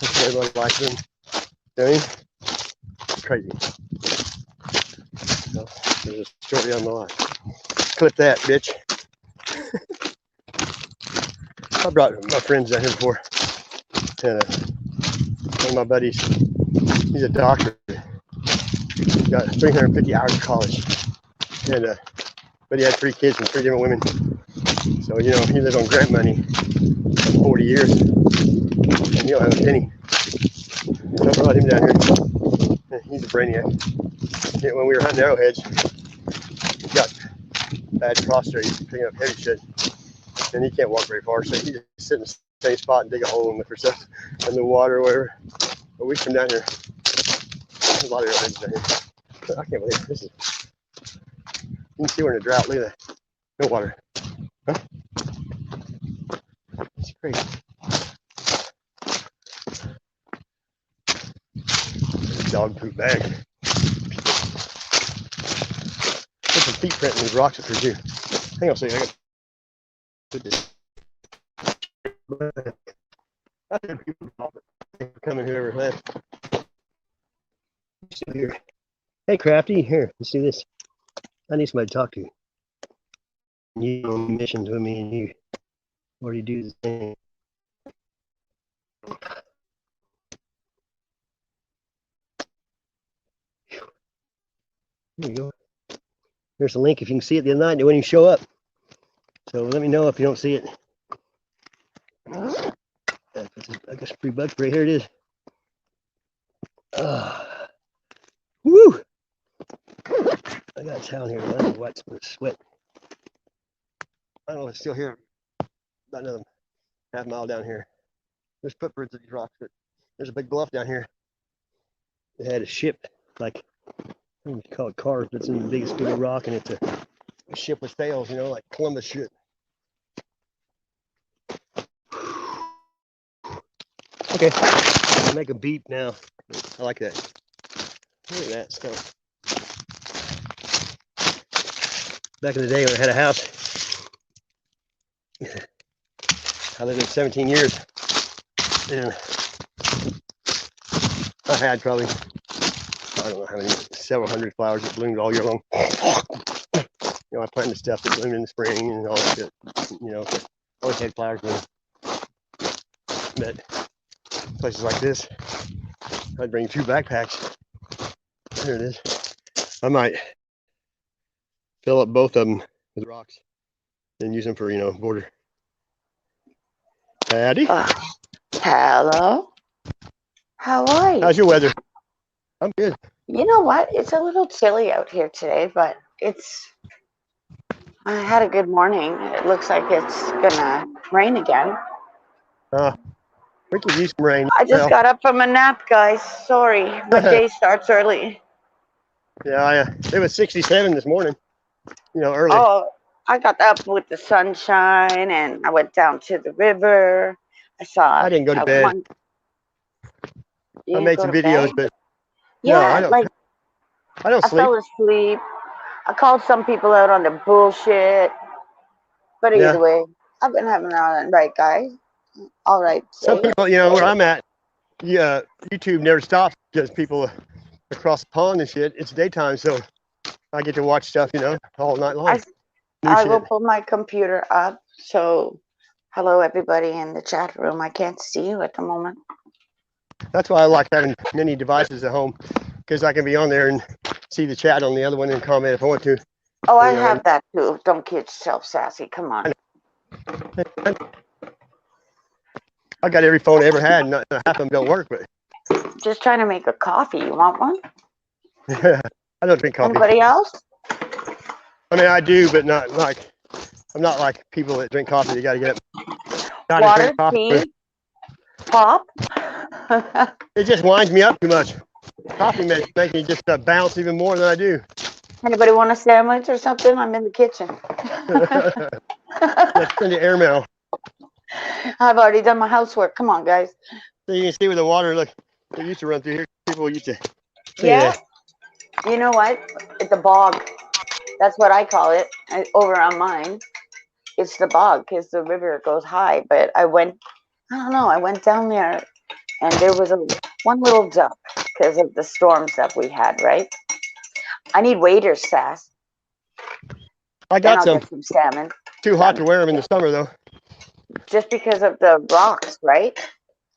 what everybody likes them. You know what I mean? It's crazy. So there's a story on my life. Clip that, bitch. I brought my friends down here before, and one of my buddies, he's a doctor. He's got 350 hours of college, and but he had 3 kids from 3 different women. So, you know, he lived on grant money for 40 years, and he don't have a penny. I brought him down here. He's a brainiac. Yeah, when we were hunting arrowheads, he got bad prostrate, picking up heavy shit, and he can't walk very far, so he just sit in the same spot and dig a hole and look for stuff in the water or whatever. But we come down here. There's a lot of arrowheads down here. I can't believe this is. You can see we're in a drought. Look at that. No water. Huh? It's crazy. Dog poop bag. There's some feet print in these rocks up here too. Hang on a second. I got to put this. I think people coming whoever left. Here. Hey Krafty, here, let's do this. I need somebody to talk to. You on missions with me and you already do the thing. There you go. There's a link if you can see it the other night when you show up. So let me know if you don't see it. I got some free bug spray. Here it is. Woo! I got a towel here. I don't know what's sweat. I don't know if it's still here. About another half mile down here. There's footprints of these rocks, but there's a big bluff down here. It had a ship, like, I don't know what you call it, cars, but it's in the biggest big rock, and it's a ship with sails, you know, like Columbus shit. Okay, I'll make a beat now. I like that. Look at that stuff. Back in the day when I had a house, I lived in 17 years, and I had probably, I don't know how many, several hundred flowers that bloomed all year long. You know, I planted stuff that bloomed in the spring and all that shit. You know, always had flowers bloom. But places like this, I'd bring 2 backpacks. There it is. I might fill up both of them with rocks and use them for, you know, border. Patty? Hello. How are you? How's your weather? I'm good. You know what? It's a little chilly out here today, but I had a good morning. It looks like it's gonna rain again. We could use some rain. I just got up from a nap, guys. Sorry, my day starts early. Yeah, it was 67 this morning. You know, early. Oh, I got up with the sunshine, and I went down to the river. I didn't go to bed. I made some videos, but yeah, no, I don't. like I don't I sleep. fell asleep. I called some people out on the bullshit, but either way, I've been having an right, guys. All right. Some people, you know, where I'm at, YouTube never stops because people across the pond and shit. It's daytime, so I get to watch stuff, you know, all night long. I will pull my computer up. So, hello everybody in the chat room. I can't see you at the moment. That's why I like having many devices at home, because I can be on there and see the chat on the other one and comment if I want to. Oh, I have that too. Don't get yourself sassy. Come on. I got every phone I ever had, and half of them don't work, but just trying to make a coffee. You want one? I don't drink coffee. Anybody else? I mean, I do, but not like, I'm not like people that drink coffee. You got to get up. Water, tea, pop. It just winds me up too much. Coffee makes me just bounce even more than I do. Anybody want a sandwich or something? I'm in the kitchen. Let's send the airmail. I've already done my housework. Come on, guys. So you can see where the water, look, it used to run through here. People used to. Yeah. You know what? It's a bog. That's what I call it. Over on mine, it's the bog because the river goes high. But I went down there and there was one little duck because of the storms that we had, right? I need waders, Sass. I got some. Get some salmon. Too hot to wear them in the summer, though. Just because of the rocks, right?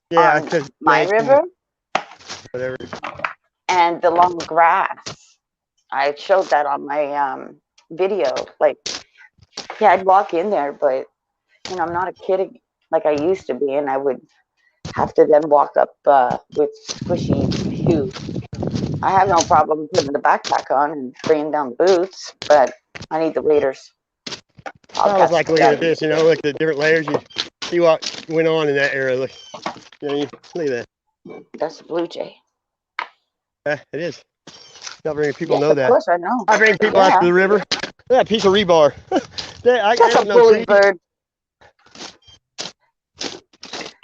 Yeah, because my river. Whatever. And the long grass. I showed that on my video. Like, yeah, I'd walk in there, but you know, I'm not a kid like I used to be, and I would have to then walk up with squishy shoes. I have no problem putting the backpack on and bringing down the boots, but I need the waders. I was like looking at this, you know, look at the different layers. You see what went on in that era. Look, you know, look at that. That's a blue jay. It is. Not very many people Yes, know of that. course I know. I bring people out to the river. Look at that piece of rebar. That's a bully bird.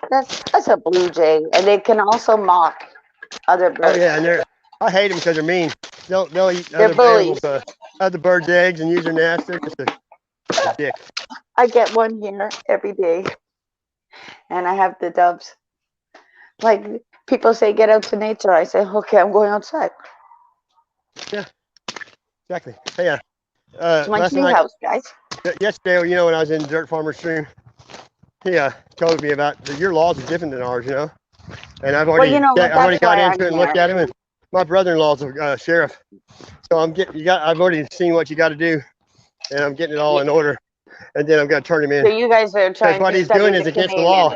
That's a blue jay, and they can also mock other birds. Oh yeah, and I hate them because they're mean. They'll eat They're other bullies. animals, other birds' eggs and use their nest. They're just a dick. I get one here every day, and I have the doves. Like people say, get out to nature. I say, okay, I'm going outside. Yeah, exactly. Hey, It's my last tree night, house, guys. yesterday, you know, when I was in Dirt Farmer's Stream, he told me about your laws are different than ours, you know. And I've already, I've already got into it and looked at him. And my brother-in-law's a sheriff, so I've already seen what you got to do, and I'm getting it all in order. And then I'm going to turn him in. So you guys are trying to what he's doing is against the law.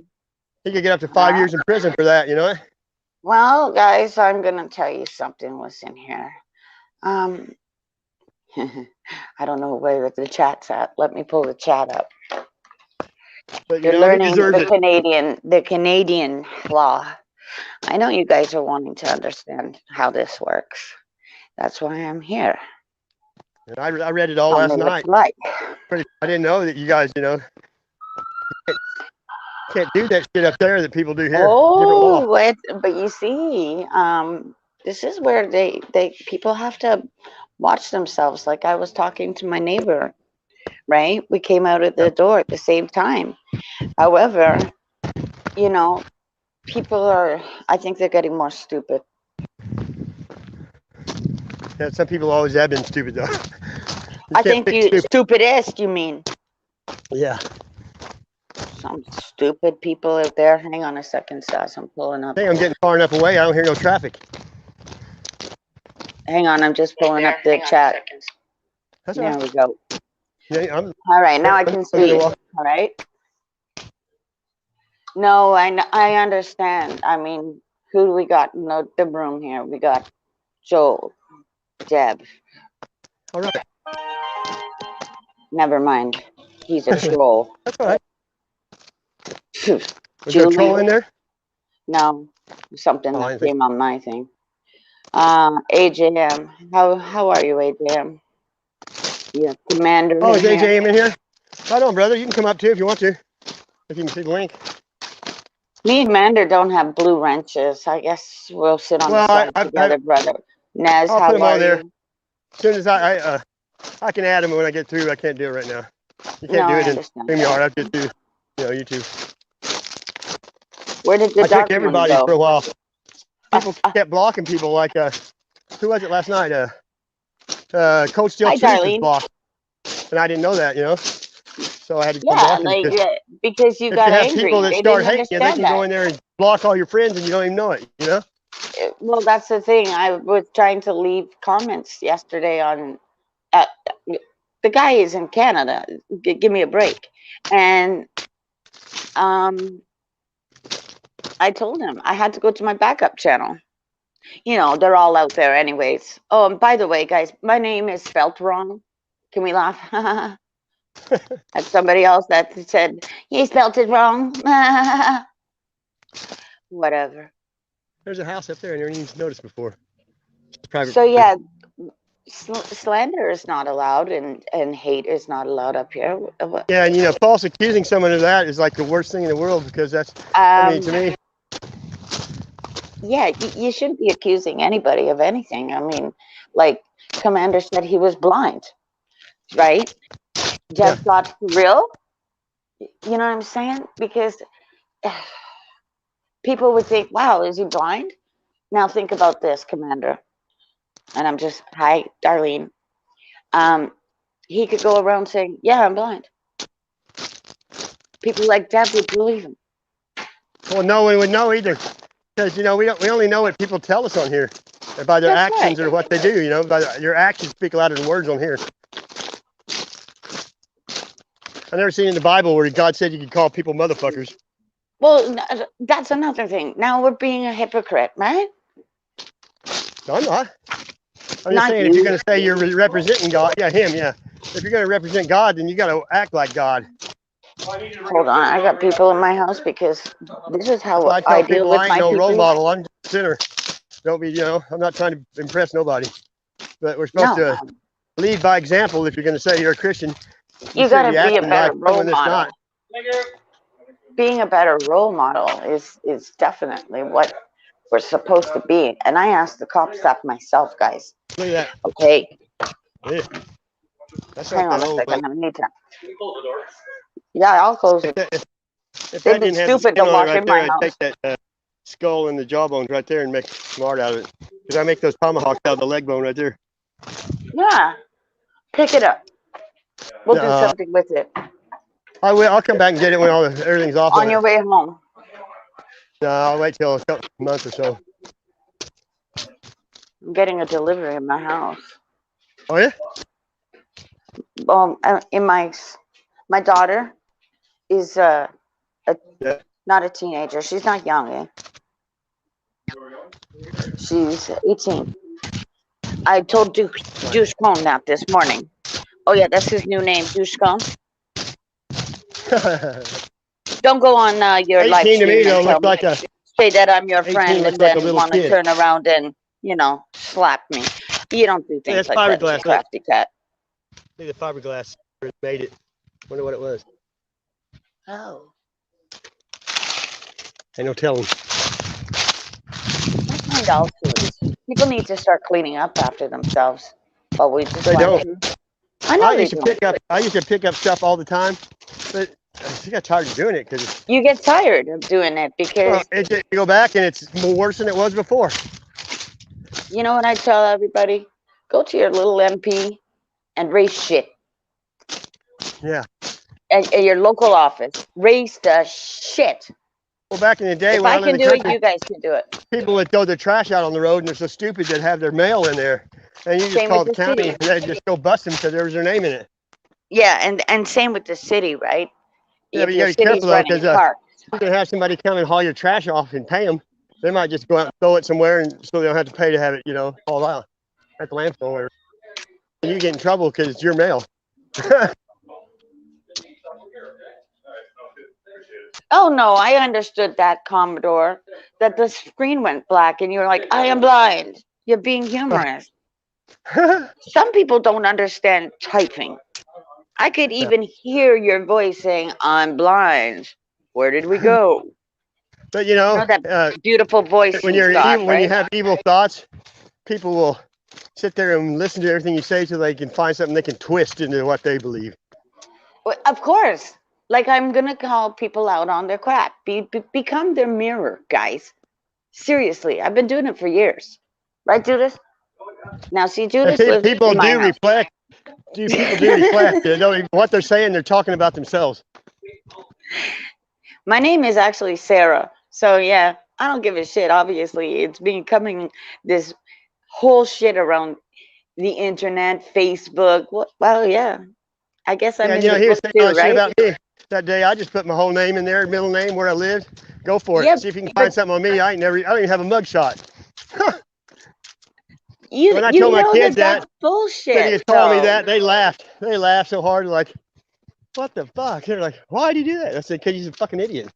He could get up to 5 years in prison for that, you know? Well, guys, I'm going to tell you something. Listen here. I don't know where the chat's at. Let me pull the chat up. But, you're learning the Canadian law. I know you guys are wanting to understand how this works. That's why I'm here. And I read it all last night. I didn't know that you guys, you know, can't do that shit up there that people do here. Oh, but you see, this is where people have to watch themselves. Like I was talking to my neighbor, right? We came out of the door at the same time. However, you know, I think they're getting more stupid. Yeah, some people always have been stupid though. I think stupidest, you mean? Yeah. Some stupid people out there. Hang on a second, Sass. I'm pulling up. Hey, I'm getting far enough away. I don't hear no traffic. Hang on, I'm just pulling up the chat. There we go. Yeah, all right, now I can speak. All right. No, I understand. I mean, who do we got in the room here? We got Joel, Deb. All right. Never mind. He's a troll. That's all right. Was there a troll in there? No, something that came on my thing. AJM. How are you, AJM? Yeah, Commander. Oh, is AJM in here? Right on, brother. You can come up too if you want to. If you can see the link. Me and Commander don't have blue wrenches. I guess we'll sit on the side together, brother. Nez, I'll how put them are on there. you? As soon as I can add them when I get through. I can't do it right now. You can't do it in StreamYard. I have to do, YouTube. Where did the I took everybody for a while. People kept blocking people. Like who was it last night? Coach Steel Truth was blocked, and I didn't know that. You know, so I had to come block them because you got angry. If you have people that start hating you, they can go in there and block all your friends, and you don't even know it. You know. Well, that's the thing. I was trying to leave comments yesterday on. The guy is in Canada. Give me a break, and I told him I had to go to my backup channel. You know, they're all out there anyways. Oh, and by the way, guys, my name is spelt wrong. Can we laugh? That's somebody else that said, he spelt it wrong. Whatever. There's a house up there I never even noticed before. So yeah, slander is not allowed and hate is not allowed up here. Yeah, and you know, false accusing someone of that is like the worst thing in the world because that's, I mean, to me. Yeah, you shouldn't be accusing anybody of anything. I mean, like Commander said, he was blind, right? Just thought for real. You know what I'm saying? Because people would think, wow, is he blind? Now think about this, Commander. And I'm just, hi, Darlene. He could go around saying, yeah, I'm blind. People like Deb would believe him. Well, no one would know either. Because, you know, we only know what people tell us on here. By their actions or what they do, you know. Your actions speak louder than words on here. I never seen in the Bible where God said you could call people motherfuckers. Well, that's another thing. Now we're being a hypocrite, right? No, I'm not. I'm just Not saying, if you're you. going to say you're representing God, yeah, him, yeah. If you're going to represent God, then you got to act like God. Hold on, I got people in my house because this is That's how why I I tell deal people I with ain't my no role people. model. I'm just a sinner. Don't be, I'm not trying to impress nobody. But we're supposed No, to lead by example. If you're going to say you're a Christian, you you shouldn't got be to be a acting better like role someone that's model. not. Being a better role model is definitely what we're supposed to be. And I asked the cops that myself, guys. Look at Okay, that. Yeah, that's not hang on that a old, second. but I need to. Yeah, I'll close if it. if They've that been didn't have the stupid to skin on it walk right in there, my I'd take house. that skull and the jawbones right there and make smart out of it. Because I make those tomahawks out of the leg bone right there. Yeah, pick it up. We'll do something with it I will. I'll come back and get it when everything's off of on your it. way home. No, I'll wait till a couple months or so. I'm getting a delivery in my house. Oh yeah. In my daughter is Yeah. not a teenager. She's not young. She's 18. I told Douche Cone that this morning. Oh yeah, that's his new name, Douche Cone. Don't go on your live 18 to me stream and though tell looks me, like a say that I'm your 18 friend looks and like a then little want to kid. turn around and slap me. You don't do Yeah, things it's like that, fiberglass. Look, KraftyKat. see the fiberglass made it. Wonder what it was. Oh, Ain't no telling. I find also people need to start cleaning up after themselves. But we just They went don't. through. I know they don't. I used to pick up stuff all the time, but I just got tired of doing it because You get tired of doing it because you go back and it's more worse than it was before. you know what I tell everybody? Go to your little MP and raise shit Yeah. at your local office. Raise the shit. Well, back in the day If when I I lived can in the do it, country, you guys can do it. people would throw their trash out on the road, and they're so stupid they'd have their mail in there, and you just Same with call the the county, city. and they'd just go bust them because there was their name in it. Yeah, and same with the city, right? Yeah, but If you your got to be city's careful though, running because parks. you can have somebody come and haul your trash off and pay them. They might just go out and throw it somewhere, and so they don't have to pay to have it, hauled out at the landfill or whatever. And you get in trouble because it's your mail. Oh no, I understood that, Commodore. That the screen went black and you're like, I am blind. You're being humorous. Some people don't understand typing. I could even hear your voice saying, I'm blind. Where did we go? But You know that beautiful voice when he's you're got, evil, when you right? have evil thoughts, people will sit there and listen to everything you say so they can find something they can twist into what they believe. Well, of course. Like I'm gonna call people out on their crap. Become their mirror, guys. Seriously, I've been doing it for years. Right, Judas? Now, see, And Judas lives people in my do house. reflect. People do reflect. They don't, what they're saying, they're talking about themselves. My name is actually Sarah. So, yeah, I don't give a shit. Obviously, it's becoming this whole shit around the internet, Facebook. Well, yeah, I guess I'm Yeah, in the he was book saying all too, that shit right? about me that day. I just put my whole name in there, middle name, where I lived. Go for it. Yeah, See if you can but find something on me. I don't even have a mug shot. you When I you told my know kids that that, that's that he bullshit, was calling me though. that, they laughed. They laughed so hard, like, what the fuck? They're like, why do you do that? I said, because he's a fucking idiot.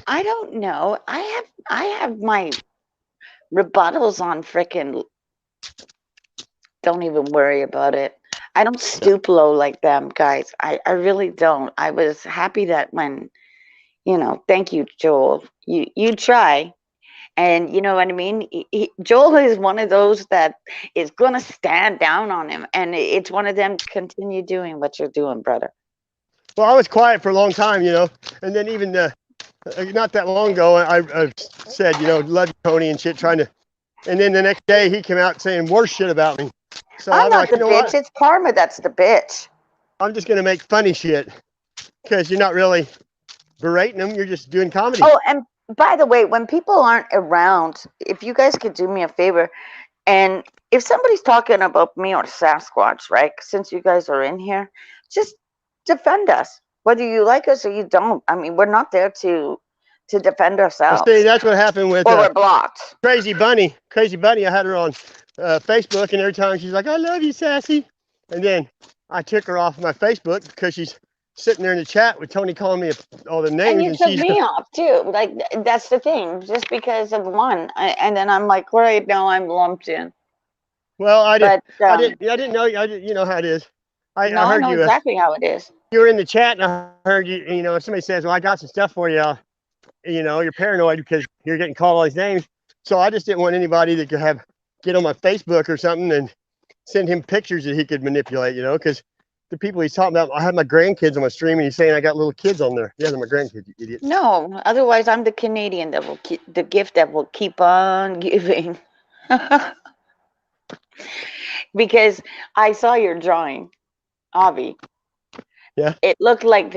I don't know. I have my rebuttals on frickin'. Don't even worry about it. I don't stoop low like them, guys. I really don't. I was happy that when, thank you, Joel. You try. And you know what I mean? Joel is one of those that is going to stand down on him. And it's one of them, continue doing what you're doing, brother. Well, I was quiet for a long time, and then even not that long ago, I said, love you, Tony, and shit, and then the next day he came out saying worse shit about me. So I'm I'm not like, the you know bitch. what? It's karma that's the bitch. I'm just gonna make funny shit because you're not really berating them. You're just doing comedy. Oh, and by the way, when people aren't around, if you guys could do me a favor, and if somebody's talking about me or Sasquatch, right? Since you guys are in here, just defend us, whether you like us or you don't. I mean, we're not there to to defend Well, ourselves. see, that's what happened with Or we're blocked. Crazy Bunny. Crazy Bunny, I had her on Facebook, and every time she's like, I love you, Sassy. And then I took her off my Facebook because she's sitting there in the chat with Tony calling me all the names. And you And took she's me off too. Like that's the thing. Just because of one, and then I'm like, right now I'm lumped in. well, I But didn't know. You know how it is. I no, I heard know you. exactly how it is. You were in the chat, and I heard you. You know, if somebody says, "Well, I got some stuff for you," you know, you're paranoid because you're getting called all these names. So I just didn't want anybody that could get on my Facebook or something and send him pictures that he could manipulate. You know, because the people he's talking about, I have my grandkids on my stream, and he's saying I got little kids on there. Yeah, they're my grandkids, you idiot. No, otherwise I'm the Canadian that will keep the gift that will keep on giving. Because I saw your drawing, Avi. Yeah. It looked like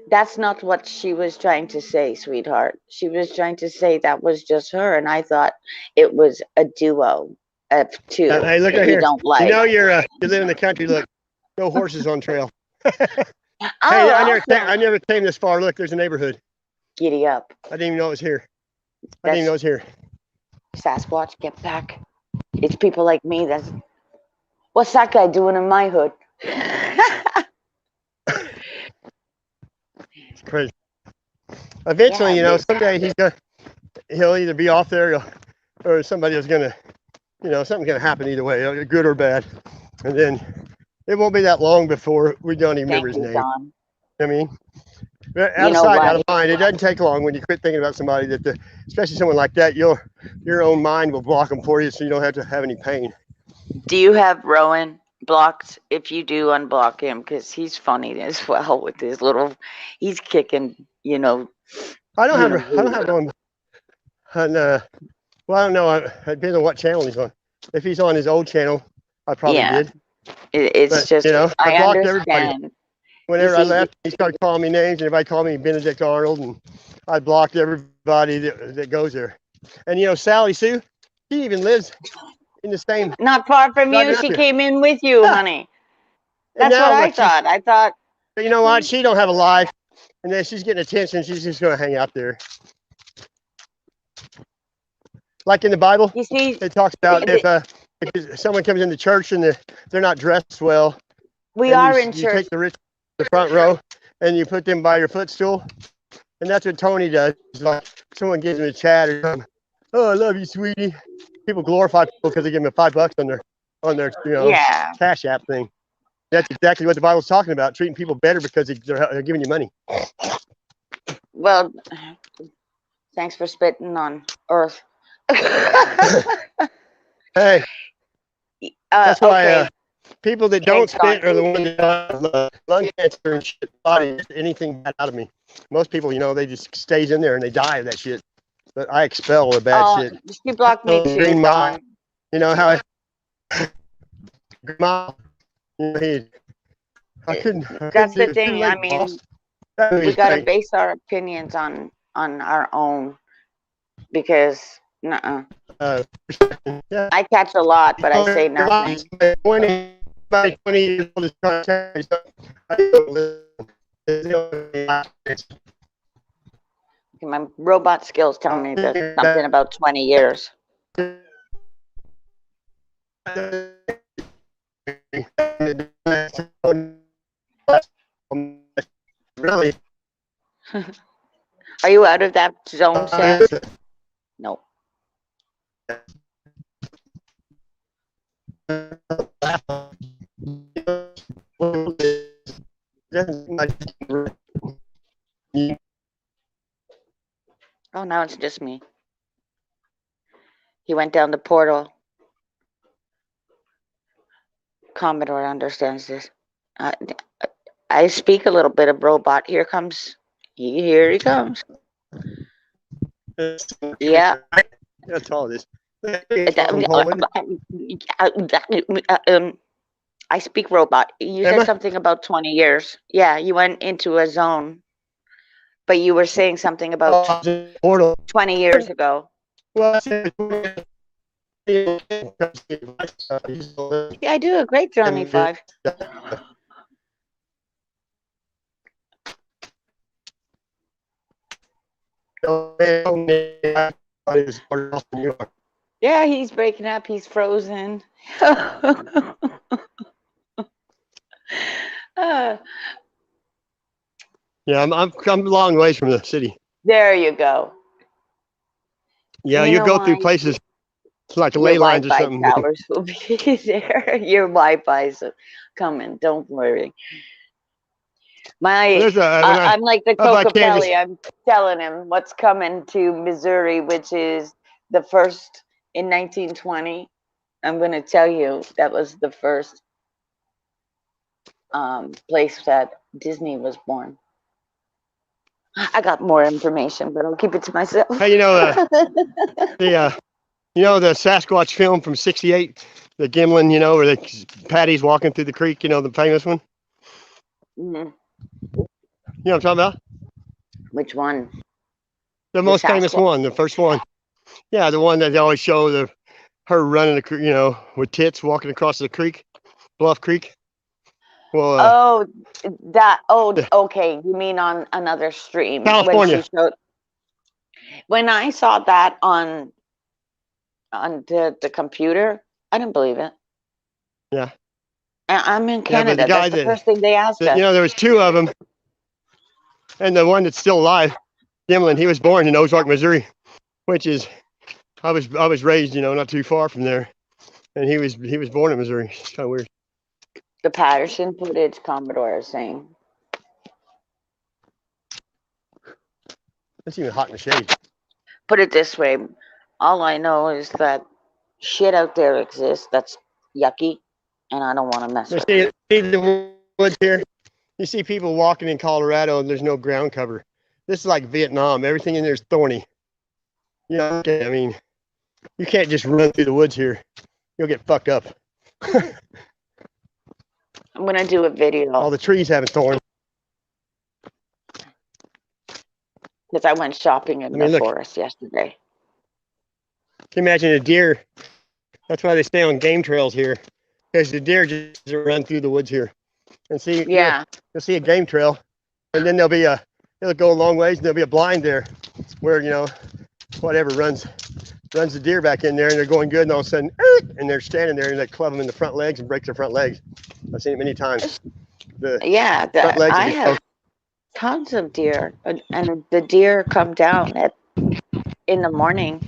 that's not what she was trying to say, sweetheart. She was trying to say that was just her, and I thought it was a duo of two. Hey, look that right you here. don't like. You know you live in the country. Look, no horses on trail. Oh, Hey, awesome. I never came this far. Look, there's a neighborhood. Giddy up. I didn't even know it was here. I didn't even know it was here. Sasquatch, get back. It's people like me that's, what's that guy doing in my hood? It's crazy. Eventually, Yeah, you know, but- someday he'll either be off there or somebody is gonna, you know, something's gonna happen either way, good or bad. And then it won't be that long before we don't even remember his name. Don. I mean, out You of know sight, what? out of mind. It doesn't take long when you quit thinking about somebody especially someone like that. Your own mind will block them for you, so you don't have to have any pain. Do you have Rowan blocked? If you do, unblock him because he's funny as well with his little. He's kicking, you know. I don't have one. On, well, I don't know. It depends on what channel he's on. If he's on his old channel, I probably Yeah. did. It's But, just, you know, I I blocked understand. everybody. Whenever I left, he started calling me names, and everybody called me Benedict Arnold, and I blocked everybody that goes there. And you know, Sally Sue, she even lives in the same. Not far from Right you. up She here. came in with you, Yeah. honey. And That's now what I thought. I thought, But you know what? She don't have a life, and then she's getting attention. She's just gonna hang out there. Like in the Bible, you see, it talks about if someone comes into church and they're not dressed well, we and are you in church. take the rich the front row and you put them by your footstool, and that's what Tony does. Like someone gives him a chat or something. Oh, I love you, sweetie. People glorify people because they give them $5 on their Yeah. Cash App thing. That's exactly what the Bible's talking about, treating people better because they're giving you money. Well, thanks for spitting on Earth. Hey, that's why okay. people that don't Thanks, spit Don. are the ones that have lung cancer and shit, body, anything bad out of me. Most people, you know, they just stays in there and they die of that shit. But I expel the bad shit. She blocked me too, Green Mile, Don. you know how Green Mile, you know, That's the thing. I mean, we gotta base our opinions on our own because yeah. I catch a lot, but I say nothing. 20 years old is trying to tell you something. I don't listen. My robot skills tell me that something about 20 years. Really? Are you out of that zone, Sam? No. Oh, now it's just me. He went down the portal. Commodore understands this. I speak a little bit of robot. Here he comes. Yeah. That's all it is. I speak robot. You said something about 20 years. Yeah, you went into a zone, but you were saying something about 20 years ago. Well, Yeah, I do a great Johnny 5. Yeah, he's breaking up. He's frozen. Uh, Yeah, I'm a long ways from the city. there you go. Yeah, You you know go through why? places like Your ley lines or Wi-Fi something. towers will be there. Your Wi-Fi's coming. Don't worry. There's I'm like the up by Kansas. Cocopelli. I'm telling him what's coming to Missouri, which is the first in 1920. I'm going to tell you that was the first place that Disney was born. I got more information, but I'll keep it to myself. Hey, the Sasquatch film from '68, the Gimlin, where Patty's walking through the creek, the famous one. Mhm. You know what I'm talking about? Which one? The most famous Sasquatch? one, the first one. Yeah, the one that they always show her running the creek, with tits walking across the creek, Bluff Creek. Well, okay. You mean on another stream when she California. showed? When I saw that on the computer, I didn't believe it. Yeah. I'm in Yeah, but Canada. the guy That's the first thing they asked us. there was two of them, and the one that's still alive, Gimlin, he was born in Ozark, Missouri, which is I was raised, not too far from there, and he was born in Missouri. It's kind of weird. The Patterson footage, Commodore is saying. It's even hot in the shade. Put it this way, all I know is that shit out there exists that's yucky, and I don't want to mess with it. See the woods here? You see people walking in Colorado, and there's no ground cover. This is like Vietnam. Everything in there is thorny. I mean, you can't just run through the woods here. You'll get fucked up. I'm gonna do a video. All the trees having thorns. Because I went shopping in the forest yesterday. Can you imagine a deer? That's why they stay on game trails here, because the deer just run through the woods here. And see, yeah, you'll see a game trail, and then it'll go a long ways, and there'll be a blind there, where whatever runs the deer back in there, and they're going good, and all of a sudden, and they're standing there, and they club them in the front legs and break their front legs. I've seen it many times. I have tons of deer, and the deer come down in the morning.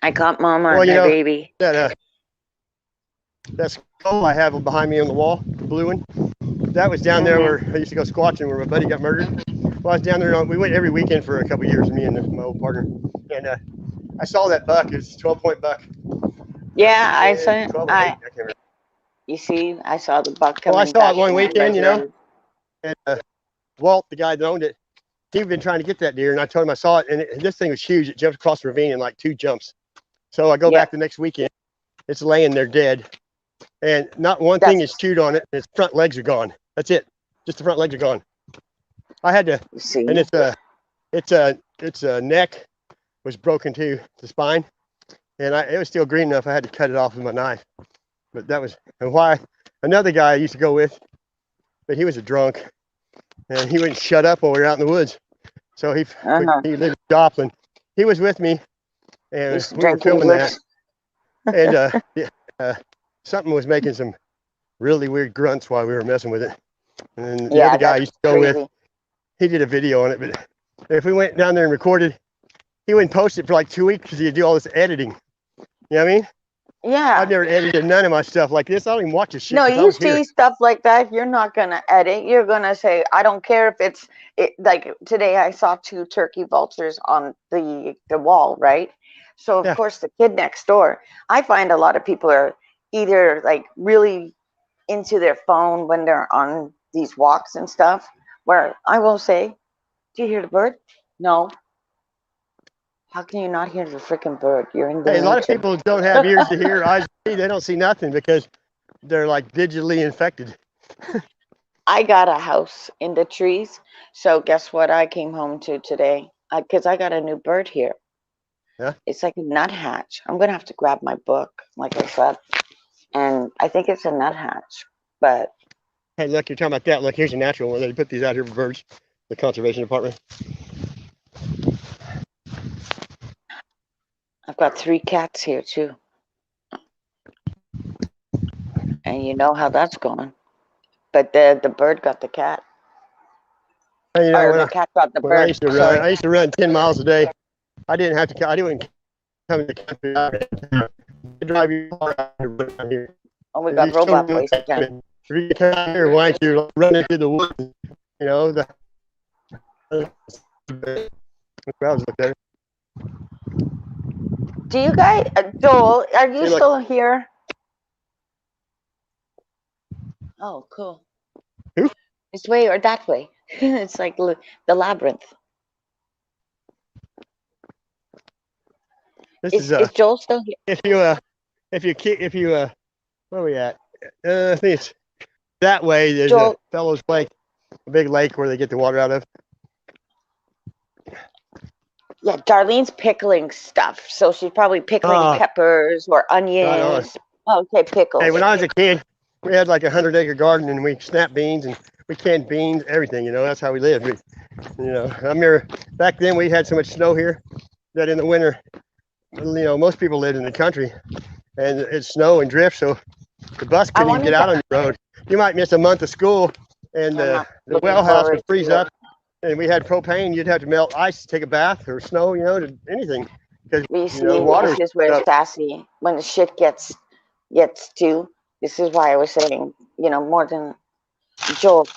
I caught Mama and my baby. That skull I have behind me on the wall, the blue one, that was down there where I used to go squatching where my buddy got murdered. Well, I was down there. We went every weekend for a couple of years, me and my old partner, and I saw that buck. It's a 12-point buck. Yeah, I saw it. 12 or 8, I can't remember. You see, I saw the buck coming. Well, I saw it one weekend, and Walt, the guy that owned it, he'd been trying to get that deer, and I told him I saw it, and this thing was huge. It jumped across the ravine in like 2 jumps. So I go back the next weekend. It's laying there dead, and not one thing is chewed on it. Its front legs are gone. That's it. Just the front legs are gone. I had to, and its neck was broken too, the spine, and it was still green enough. I had to cut it off with my knife. But that was, and why another guy I used to go with, but he was a drunk, and he wouldn't shut up while we were out in the woods. So he lived in Joplin. He was with me, and we were filming that. And something was making some really weird grunts while we were messing with it. And the other guy I used to go with, he did a video on it. But if we went down there and recorded, he wouldn't post it for like 2 weeks because he'd do all this editing. You know what I mean? Yeah. I've never edited none of my stuff like this. I don't even watch this shit. No, you see stuff like that, you're not going to edit. You're going to say, I don't care if it's like today I saw 2 turkey vultures on the wall, right? So, of course, the kid next door, I find a lot of people are either like really into their phone when they're on these walks and stuff, where I will say, do you hear the bird? No. How can you not hear the freaking bird? You're in the a lot of people don't have ears to hear, eyes to see. They don't see nothing because they're like digitally infected. I got a house in the trees. So guess what I came home to today? Because I got a new bird here. Yeah. It's like a nuthatch. I'm going to have to grab my book, like I said. And I think it's a nuthatch. But hey, look, you're talking about that. Look, here's a natural one. They put these out here for birds, the conservation department. I've got 3 cats here too. And you know how that's going. But the bird got the cat. And, you know, Or the cat got the when I bird. used to run, Sorry. I used to run 10 miles a day. I didn't have to. I didn't come to the country. I drive your car out here. Oh, we If got you still robot do voice it, again. if you come out here, why don't you run into the woods? You know, the crowds look there. Do you guys, Joel, are you Seem like, still here? Oh, cool. Who? This way or that way? It's like the labyrinth. this Is Joel still here? if you where are we at? I think it's that way. There's Joel, a Fellows Lake, a big lake where they get the water out of. yeah, Darlene's pickling stuff. So she's probably pickling peppers or Right on. onions. Okay, pickles. Hey, when I was a kid, we had like a 100-acre garden, and we snapped beans and we canned beans, everything. You know, that's how we lived. You know, I remember back then we had so much snow here that in the winter, you know, most people lived in the country, and it's snow and drift, so the bus couldn't even get out on the road. You might miss a month of school, and the well house would freeze up, and we had propane. You'd have to melt ice to take a bath or snow, you know, to anything, because you know, water. This is where sassy, when the shit gets to. This is why I was saying, you know, more than Joel.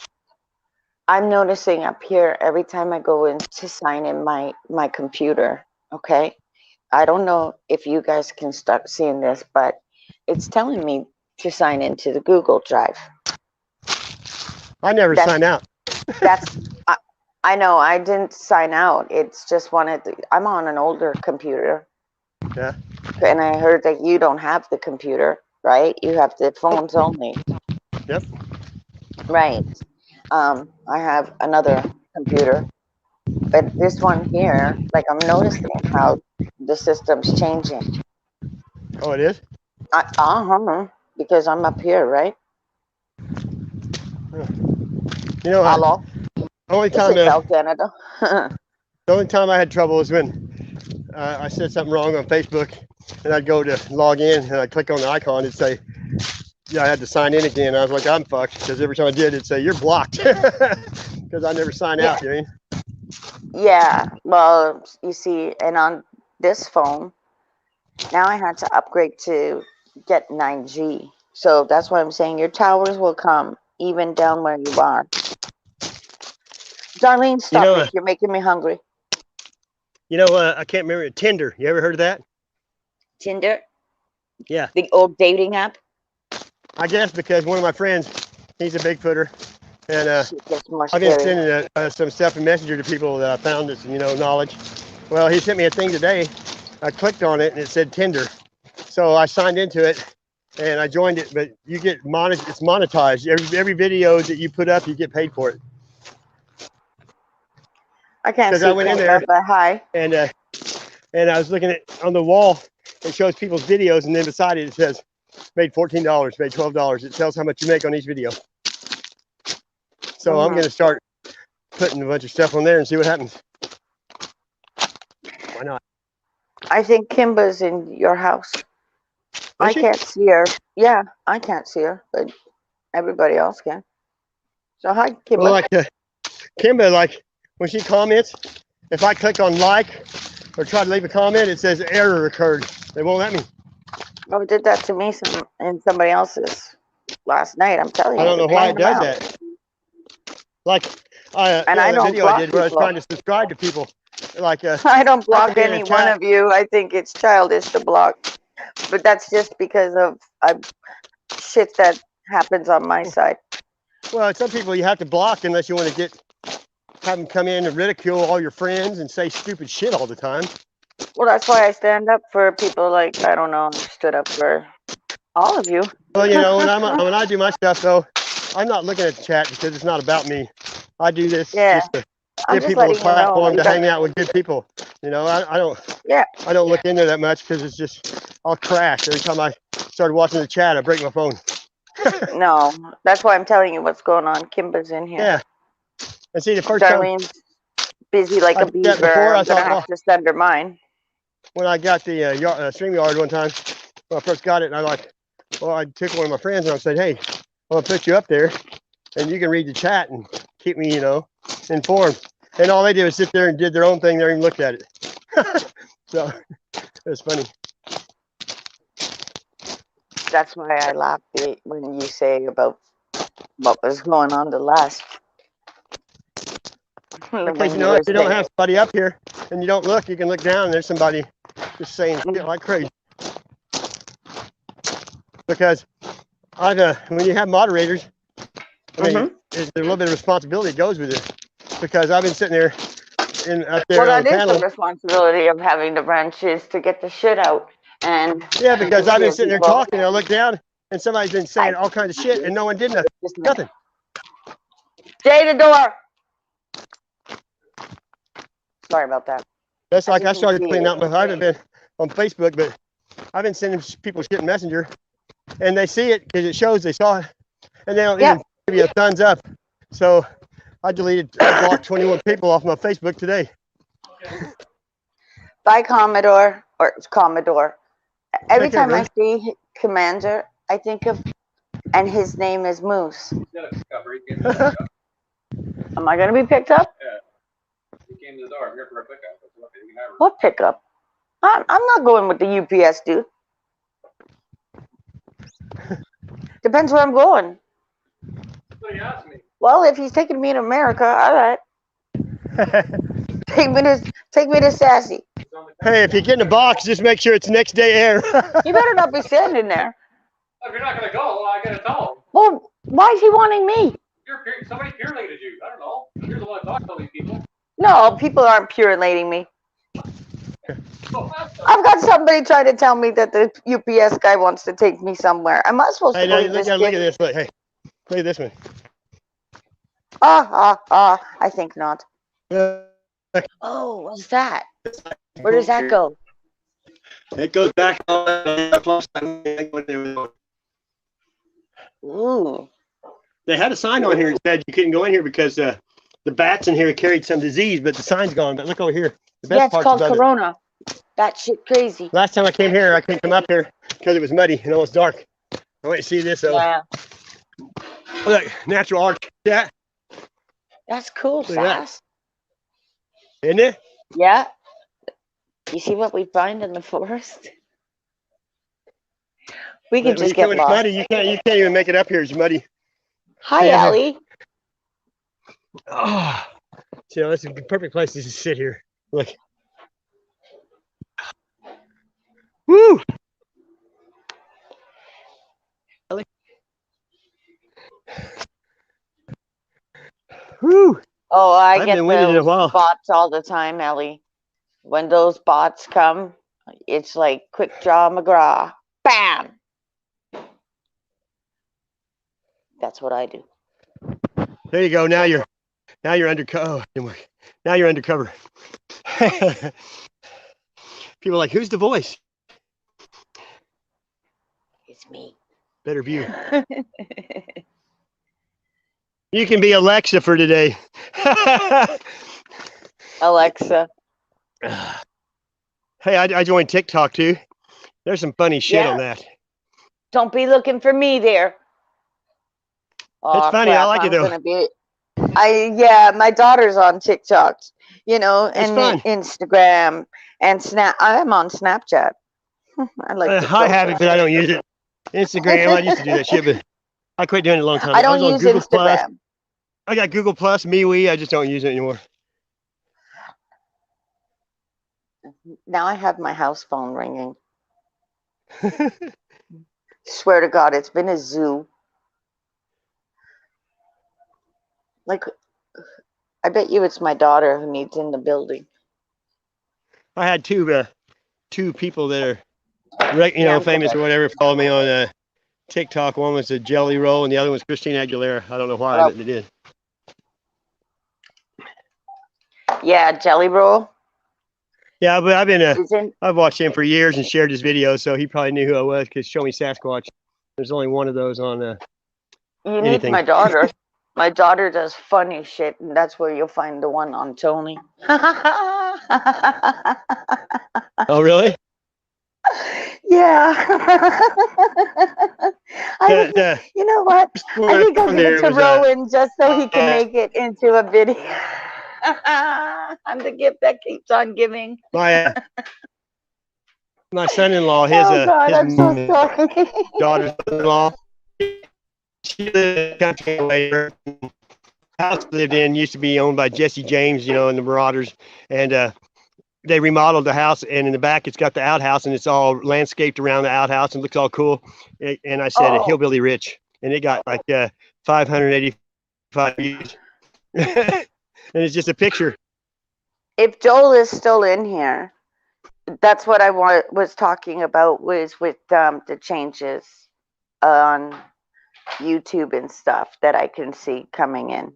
I'm noticing up here every time I go in to sign in my computer. Okay, I don't know if you guys can start seeing this, but it's telling me to sign into the Google Drive. I never sign out. That's I know I didn't sign out. It's just I'm on an older computer. Yeah. And I heard that you don't have the computer, right? You have the phones only. Yep. Right. I have another computer, but this one here, like I'm noticing how the system's changing. Oh, it is? Because I'm up here, right? You know, Hello? Only time Canada. the only time I had trouble was when I said something wrong on Facebook, and I'd go to log in, and I'd click on the icon, it'd say, yeah, I had to sign in again. I was like, I'm fucked, because every time I did, it'd say, you're blocked, because I never sign out, you mean? Yeah, well, you see, and on this phone, now I had to upgrade to get 9G. So that's why I'm saying your towers will come even down where you are. Darlene, stop it. You're making me hungry. You know, I can't remember. Tinder. You ever heard of that? Tinder? Yeah. The old dating app? I guess because one of my friends, he's a Bigfooter, and I've been sending some stuff in Messenger to people that I found that's, you know, knowledge. Well, he sent me a thing today. I clicked on it and it said Tinder. So I signed into it and I joined it, but you get it's monetized. Every video that you put up, you get paid for it. I can't see. I went in there, but hi. And I was looking at on the wall. It shows people's videos, and then beside it, it says made $14, made $12. It tells how much you make on each video. So I'm going to start putting a bunch of stuff on there and see what happens. Why not? I think Kimba's in your house. I can't see her. Yeah, I can't see her, but everybody else can. So hi, Kimba. Well, like Kimba, like when she comments, if I click on like or try to leave a comment, it says error occurred. They won't let me. Oh, it did that to me and somebody else's last night. I'm telling you. I don't know why it does that. Like, and I don't video I did where I was trying to subscribe to people. Like, I don't block any one of you. I think it's childish to block, but that's just because of shit that happens on my side. Well, some people you have to block unless you want to have them come in and ridicule all your friends and say stupid shit all the time. Well, that's why I stand up for people like, I don't know, stood up for all of you. Well, you know, when I do my stuff though, I'm not looking at the chat because it's not about me. I do this just to give people a platform to hang out with good people. You know, I don't look into that much because it's just I'll crash every time I start watching the chat. I break my phone. No, that's why I'm telling you what's going on. Kimba's in here. Yeah. And see, the first Darlene's busy like a beaver. I'm gonna have to send her mine. when I got the StreamYard one time, when I first got it, and I took one of my friends and I said, hey, I'm gonna put you up there and you can read the chat and keep me, informed. And all they did was sit there and did their own thing. They didn't even looked at it. So it was funny. That's why I laughed when you say about what was going on the last. Because if you don't have somebody up here and you don't look, you can look down and there's somebody just saying shit like crazy. Because when you have moderators, I mean, there's a little bit of responsibility that goes with it. Because I've been sitting there up there on the panel. That is the responsibility of having the branches to get the shit out. And yeah, because I've been sitting there talking and I look down and somebody's been saying all kinds of shit and no one did nothing. Nothing. Jay, the door. Sorry about that. That's like I started cleaning out I haven't been on Facebook, but I've been sending people shit in Messenger and they see it because it shows they saw it and they don't even give you a thumbs up. So I blocked 21 people off my Facebook today. Bye, Commodore, or Commodore. Every time I see Commander, I think of, and his name is Moose. Am I going to be picked up? Yeah. He came to the door. I'm here for a pickup. What pickup? I'm not going with the UPS, dude. Depends where I'm going. So he asked me. Well, if he's taking me to America, all right. Take me to Sassy. Hey, if you get in a box, just make sure it's next day air. You better not be standing there. If you're not going to go, I got to tell him. Well, why is he wanting me? Somebody pure-lated you. I don't know. You're the one that talks to all these people. No, people aren't pure-lating me. I've got somebody trying to tell me that the UPS guy wants to take me somewhere. Am I supposed to believe this? Look at this. Look, hey, look at this one. I think not. Oh, what's that? Where does that go? It goes back on. Ooh. They had a sign on here that said you couldn't go in here because the bats in here carried some disease, but the sign's gone. But look over here. The best it's called Corona. That shit crazy. Last time I came here, I couldn't come up here because it was muddy and almost dark. I went to see this. Yeah. Look, natural art. Yeah. That's cool, Sass. Isn't it? Yeah. You see what we find in the forest? We can just get lost. Muddy, you can't even make it up here. It's muddy. Hi, Allie. Oh, this is the perfect place to just sit here. Look. Woo! Woo! Oh, I get those bots all the time, Ellie. When those bots come, it's like quick draw McGraw. Bam! That's what I do. There you go. Now you're undercover. Oh, now you're undercover. People are like, who's the voice? It's me. Better view. You can be Alexa for today. Alexa. Hey, I joined TikTok too. There's some funny shit on that. Don't be looking for me there. Oh, it's funny. Crap. I like it though. My daughter's on TikTok, and Instagram and Snap. I'm on Snapchat. I like. I have it, but I don't use it. Instagram. I used to do that shit, but I quit doing it a long time ago. I don't use Google Instagram. Plus. I got Google Plus, MeWe. I just don't use it anymore. Now I have my house phone ringing. Swear to God, it's been a zoo. Like, I bet you it's my daughter who needs in the building. I had two people that are, famous or whatever, followed me on TikTok. One was a Jelly Roll, and the other was Christina Aguilera. I don't know why, but they did. Yeah, Jelly Roll. Yeah, but I've watched him for years and shared his videos, so he probably knew who I was because Show Me Sasquatch. There's only one of those on You need my daughter. My daughter does funny shit, and that's where you'll find the one on Tony. Oh, really? Yeah. You know what? I think I'll give it to Rowan just so he can make it into a video. I'm the gift that keeps on giving. My son-in-law, Oh God, I'm so sorry. daughter-in-law, she lived in the country later. House lived in used to be owned by Jesse James, and the Marauders, and they remodeled the house, and in the back it's got the outhouse, and it's all landscaped around the outhouse and looks all cool. And I said, hillbilly rich, and it got like 585 views, and it's just a picture. If Joel is still in here, that's what I was talking about, was with the changes on YouTube and stuff that I can see coming in.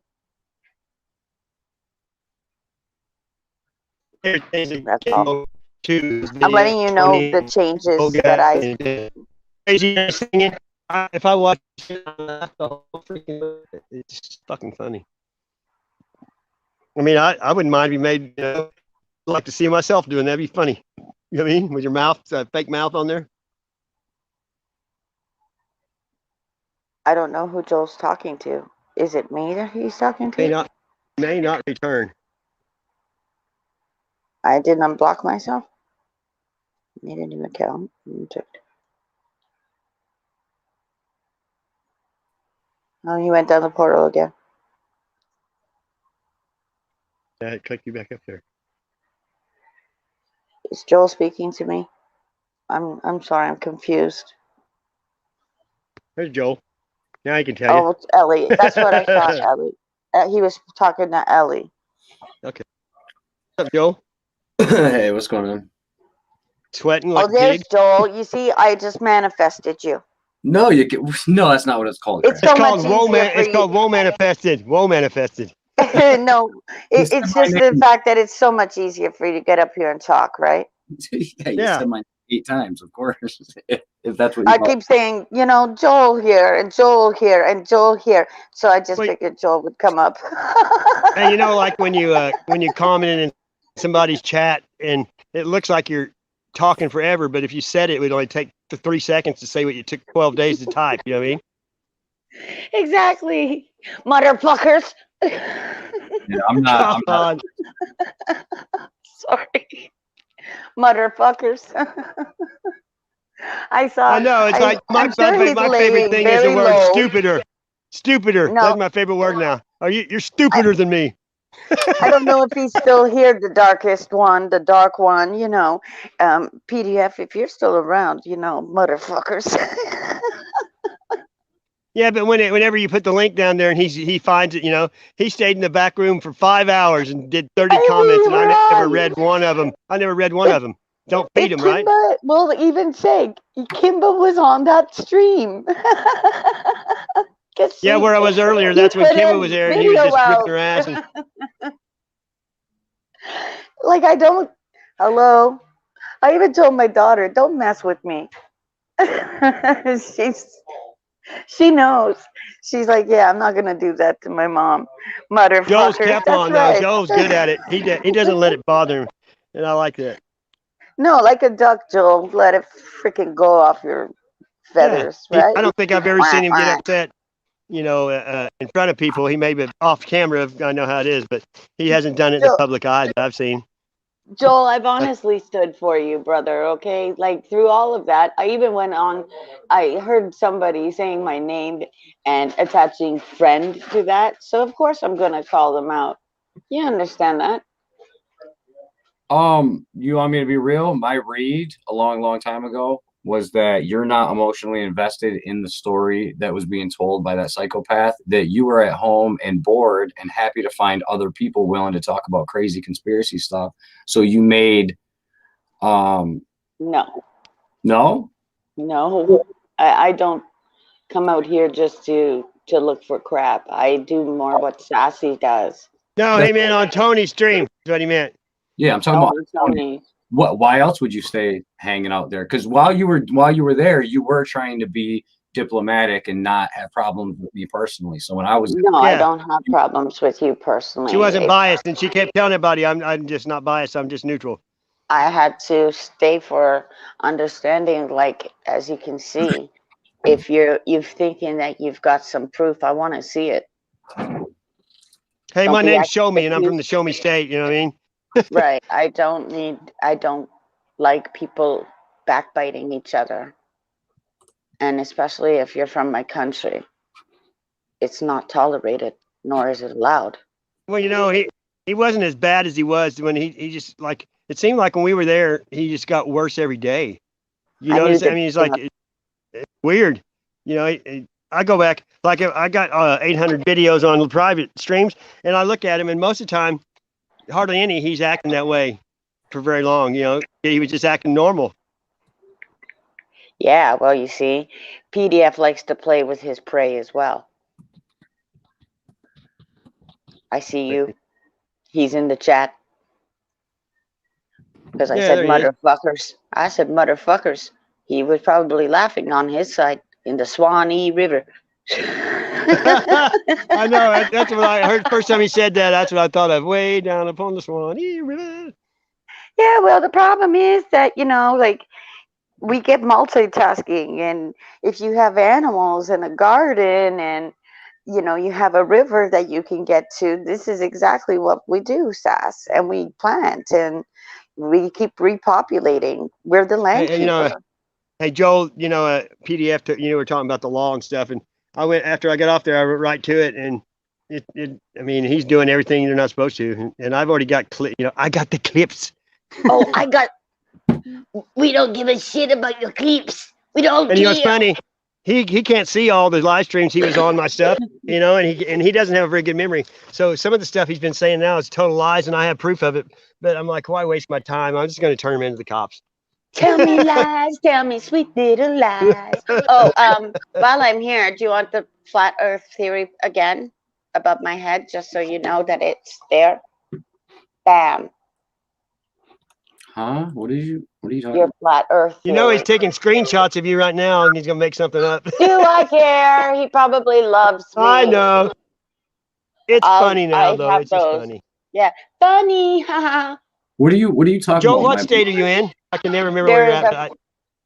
That's all. I'm letting you know the changes that I. If I watch it, it's fucking funny. I mean, I wouldn't mind being made. Like to see myself doing that'd be funny. You know what I mean? With your mouth, fake mouth on there. I don't know who Joel's talking to. Is it me that he's talking to? May not return. I didn't unblock myself. Need a new account. Oh, he went down the portal again. Yeah, it clicked you back up there. Is Joel speaking to me? I'm sorry, I'm confused. There's Joel. Now I can tell you. Oh, it's Ellie. That's what I thought, Ellie. He was talking to Ellie. Okay. What's up, Joel? Hey, what's going on? Sweating like there's pig? Joel. You see, I just manifested you. No, no, that's not what it's called. It's so much easier for you. It's called woe manifested. Woe manifested. No, it's just the fact that it's so much easier for you to get up here and talk, right? Yeah, you said mine 8 times, of course. If that's what I keep saying, Joel here and Joel here and Joel here. So I just figured Joel would come up. And like when you comment in somebody's chat and it looks like you're talking forever, but if you said it would only take 3 seconds to say what you took 12 days to type. You know what I mean? Exactly, motherfuckers. Yeah, I'm not. Sorry, motherfuckers. I know it's like my favorite thing is the word stupider. Stupider. No. That's my favorite word now. You're stupider than me. I don't know if he's still here, the dark one, PDF, if you're still around, motherfuckers. Yeah, but whenever you put the link down there and he finds it, he stayed in the back room for 5 hours and did 30 comments, and I never read one of them. Don't feed him, right? Well, even say Kimba was on that stream. Yeah, where I was earlier, that's when Kimba was there, and he was just ripping her ass. Like, hello? I even told my daughter, don't mess with me. She knows. She's like, yeah, I'm not going to do that to my mom. Motherfucker. Joel's Teflon, though. Joel's good at it. He doesn't let it bother him, and I like that. No, like a duck, Joel. Let it freaking go off your feathers, right? I don't think I've ever seen him get upset, in front of people. He may be off camera. I know how it is, but he hasn't done it in the public eye that I've seen. Joel, I've honestly stood for you, brother, okay? Like, through all of that, I even went on, I heard somebody saying my name and attaching friend to that. So, of course, I'm going to call them out. You understand that? You want me to be real? My read a long time ago was that you're not emotionally invested in the story that was being told by that psychopath, that you were at home and bored and happy to find other people willing to talk about crazy conspiracy stuff. So you made No. I don't come out here just to look for crap. I do more what Sassy does. No, he meant on Tony's stream. That's what he meant. Yeah, I'm talking about Tony. Why else would you stay hanging out there? Because while you were there, you were trying to be diplomatic and not have problems with me personally. So when I was No, I Yeah. don't have problems with you personally. She wasn't It- biased, and she kept telling everybody, I'm just not biased. I'm just neutral. I had to stay for understanding. Like as you can see, if you're thinking that you've got some proof, I want to see it. Hey, Don't my be name's acting Show Me, and I'm from the accused. Show Me state. You know what I mean? Right. I don't like people backbiting each other. And especially if you're from my country, it's not tolerated, nor is it allowed. Well, he wasn't as bad as he was when he just like it seemed like when we were there, he just got worse every day. You I knew notice? I that. mean, it's like it's weird. I go back like I got 800 videos on private streams, and I look at him, and most of the time, hardly any he's acting that way for very long. He was just acting normal. Yeah, well, you see, PDF likes to play with his prey as well. I see you. He's in the chat because I Yeah, said there he is. motherfuckers. I said motherfuckers. He was probably laughing on his side in the Swanee River. I know. That's what I heard first time he said that. That's what I thought of. Way down upon the Swanee River. Yeah, well, the problem is that, like we get multitasking, and if you have animals and a garden and you have a river that you can get to, this is exactly what we do, Sass, and we plant and we keep repopulating. We're the land Hey, keepers. hey, Joel. PDF. We're talking about the law and stuff, and I went after I got off there. I went right to it, and I mean, he's doing everything they're not supposed to, and I've already got I got the clips. Oh, we don't give a shit about your clips. We don't And care. it's funny. He can't see all the live streams he was on my stuff, and he doesn't have a very good memory. So some of the stuff he's been saying now is total lies, and I have proof of it. But I'm like, why waste my time? I'm just going to turn him into the cops. Tell me lies, tell me sweet little lies. Oh, while I'm here, do you want the flat earth theory again above my head, just so you know that it's there? Bam. Huh? What are you talking Your about? flat earth theory. He's taking screenshots of you right now, and he's going to make something up. Do I care? He probably loves me. I know. It's funny now, I though. have It's just those. funny. Yeah, funny. Haha. What are you talking Joe, about? what state are you in? I can never remember There where is you're at.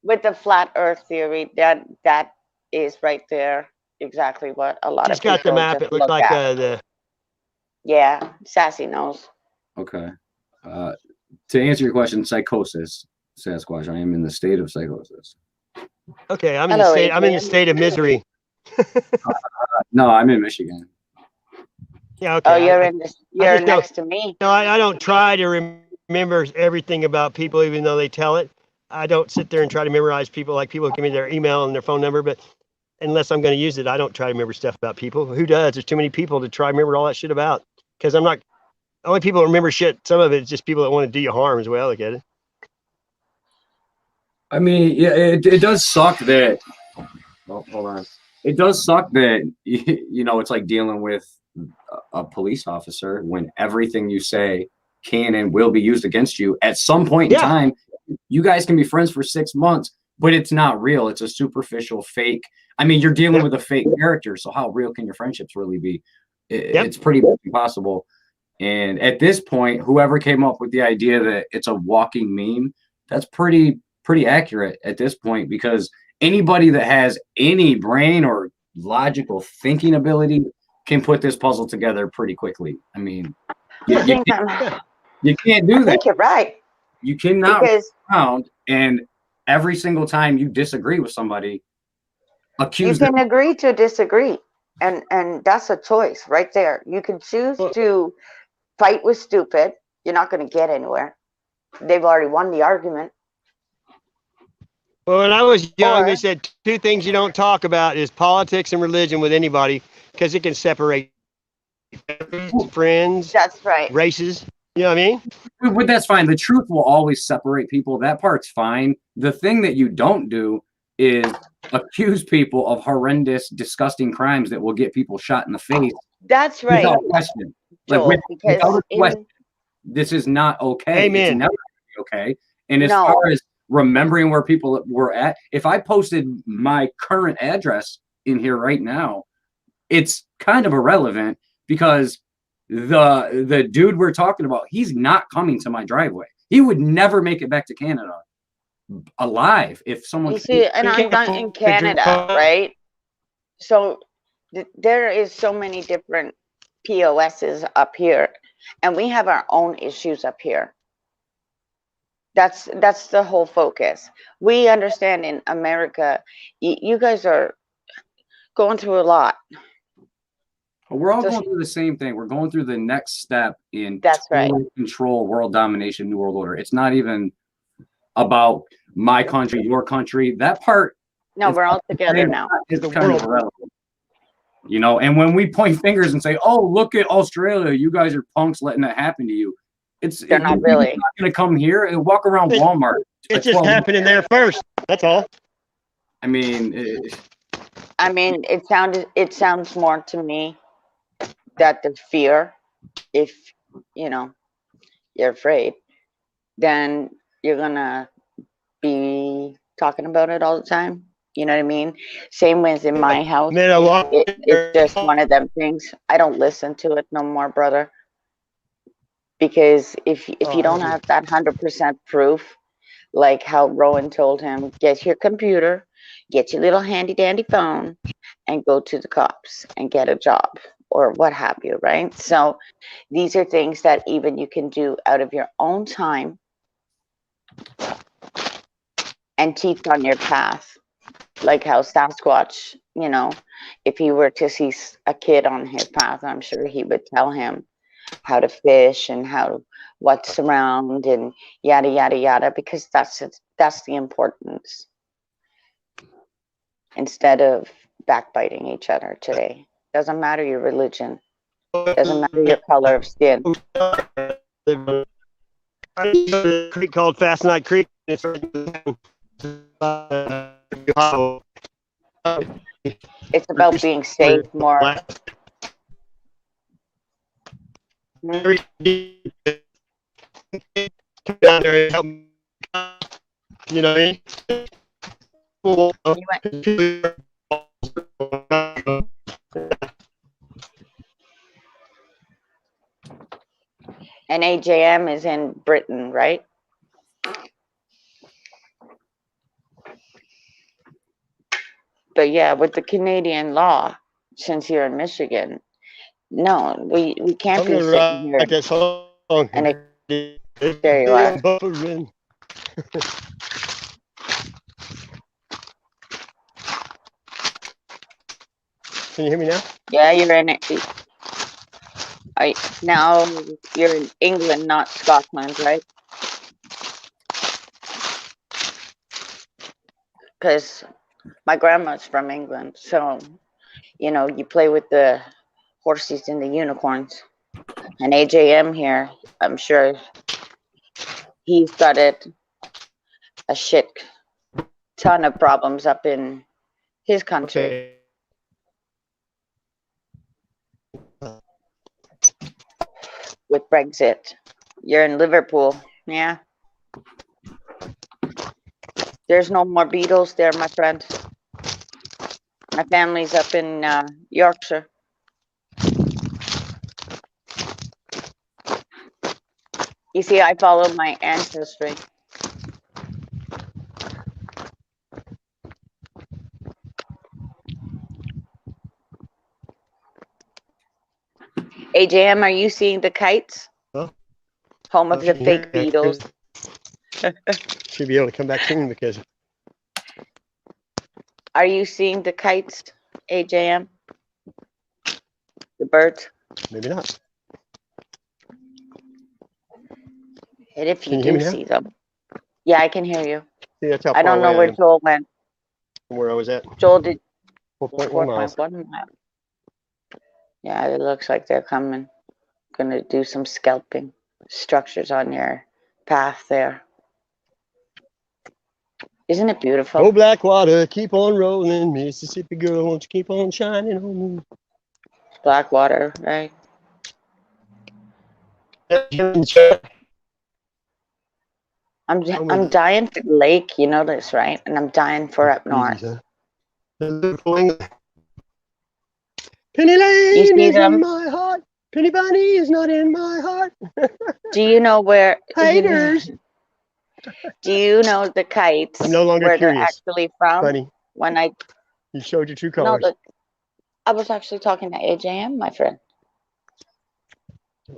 with the flat earth theory, that is right there. Exactly what a lot of Just people got the map. just It looked look like at. Yeah, Sassy knows. Okay. To answer your question, psychosis, Sasquatch. I am in the state of psychosis. Okay, I'm in Hello, the state. I'm in the Adrian. state of misery. No, I'm in Michigan. Yeah. Okay. Oh, you're you're just don't- next to me. No, I don't try to remember everything about people, even though they tell it. I don't sit there and try to memorize people. Like people give me their email and their phone number, but unless I'm going to use it, I don't try to remember stuff about people. Who does? There's too many people to try to remember all that shit about. Because I'm not. Only people that remember shit. Some of it's just people that want to do you harm as well. Look at it. I mean, yeah, it does suck that. Oh, hold on. It does suck that it's like dealing with a police officer when everything you say can and will be used against you at some point in time. You guys can be friends for 6 months, but it's not real. It's a superficial fake. I mean, you're dealing with a fake character, so how real can your friendships really be? It's pretty much impossible. And at this point, whoever came up with the idea that it's a walking meme, that's pretty accurate at this point, because anybody that has any brain or logical thinking ability can put this puzzle together pretty quickly. I mean, you can't do that. I think you're right. You cannot run around and every single time you disagree with somebody, accuse them. You can agree to disagree, and that's a choice right there. You can choose to fight with stupid. You're not going to get anywhere. They've already won the argument. Well, when I was young, they said 2 things you don't talk about is politics and religion with anybody, because it can separate friends. That's right. Races. You know what I mean? But that's fine. The truth will always separate people. That part's fine. The thing that you don't do is accuse people of horrendous, disgusting crimes that will get people shot in the face. That's right. Without question. Joel, without question. This is not okay. Amen. It's never okay. And as far as remembering where people were at. If I posted my current address in here right now, it's kind of irrelevant because the dude we're talking about, he's not coming to my driveway. He would never make it back to Canada alive if someone. You see, and I'm not in Canada, right? So there is so many different POSs up here, and we have our own issues up here. That's the whole focus. We understand in America, you guys are going through a lot. We're all going through the same thing. We're going through the next step in That's right. Control, world domination, new world order. It's not even about my country, your country. That part. No, we're all together now. It's kind of irrelevant. You know, and when we point fingers and say, "Oh, look at Australia, you guys are punks letting that happen to you," they're not really going to come here and walk around Walmart. It's just happening there first. That's all. I mean, it sounds more to me that the fear, if you know you're afraid, then you're gonna be talking about it all the time. You know what I mean? Same as in my house. It's just one of them things. I don't listen to it no more, brother. Because if you don't have that 100% proof, like how Rowan told him, get your computer, get your little handy dandy phone, and go to the cops and get a job or what have you, right? So these are things that even you can do out of your own time and teach on your path. Like how Sasquatch, you know, if he were to see a kid on his path, I'm sure he would tell him how to fish and what's around and yada yada yada, because that's the importance, instead of backbiting each other today. Doesn't matter your religion, doesn't matter your color of skin. A creek called Fast Night Creek. It's about being safe more. Come down there and help me. You know what I mean? And AJM is in Britain, right? But yeah, with the Canadian law, since you're in Michigan, no, we can't be sitting here. That song. And there you are. Can you hear me now? Yeah, you're in it. Now you're in England, not Scotland, right? Because my grandma's from England, so you know, you play with the horses and the unicorns. And AJM here, I'm sure he's got a shit ton of problems up in his country. Okay. With Brexit. You're in Liverpool, yeah. There's no more Beatles there, my friend. My family's up in Yorkshire. You see, I follow my ancestry. AJM, are you seeing the kites? Huh? Home of the fake Beatles. Should be able to come back soon because. Are you seeing the kites, AJM? The birds? Maybe not. And if you do see them. Yeah, I can hear you. See, that's how I don't know where Joel went. From where I was at. Joel did 4.1 miles. 4.1 miles. Yeah, it looks like they're coming. Gonna do some scalping structures on your path there. Isn't it beautiful? Oh, Blackwater, keep on rolling. Mississippi girl, won't you keep on shining on me? Blackwater, right? I'm dying for the lake. You know this, right? And I'm dying for up north. Easy, son. Penny Lane You see is them? in my heart. Penny Bunny is not in my heart. Do you know where? Haters. Do you know the kites? I'm no longer where curious. they're actually from? Funny. When I You showed your true no, colors. I was actually talking to AJM, my friend.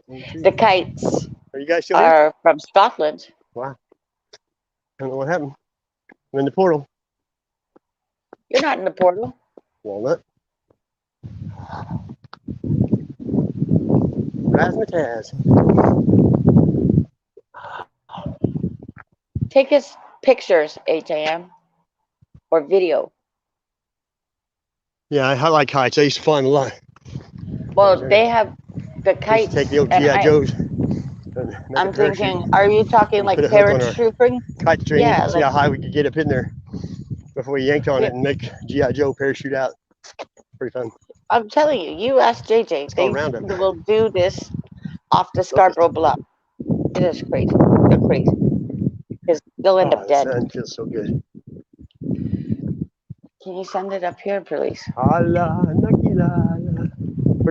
The kites Are you guys still here? are from Scotland. Wow. I don't know what happened. I'm in the portal. You're not in the portal. Walnut. Razzmatazz. Take us pictures, AJM, or video. Yeah, I like kites. I used to fly them a lot. Well, they have the I used kites. to take the old and G.I. Joes. I'm thinking, are you talking like put a hook on our paratrooping? kite string Yeah, and see how high we could get up in there before we yanked on Yeah. it and make G.I. Joe parachute out. Pretty fun. I'm telling you, you ask JJ. They called Roundup. will do this off the Scarborough Bluff. It is crazy. They're crazy. Because they'll end up The dead. sun feels so good. Can you send it up here, please? Where'd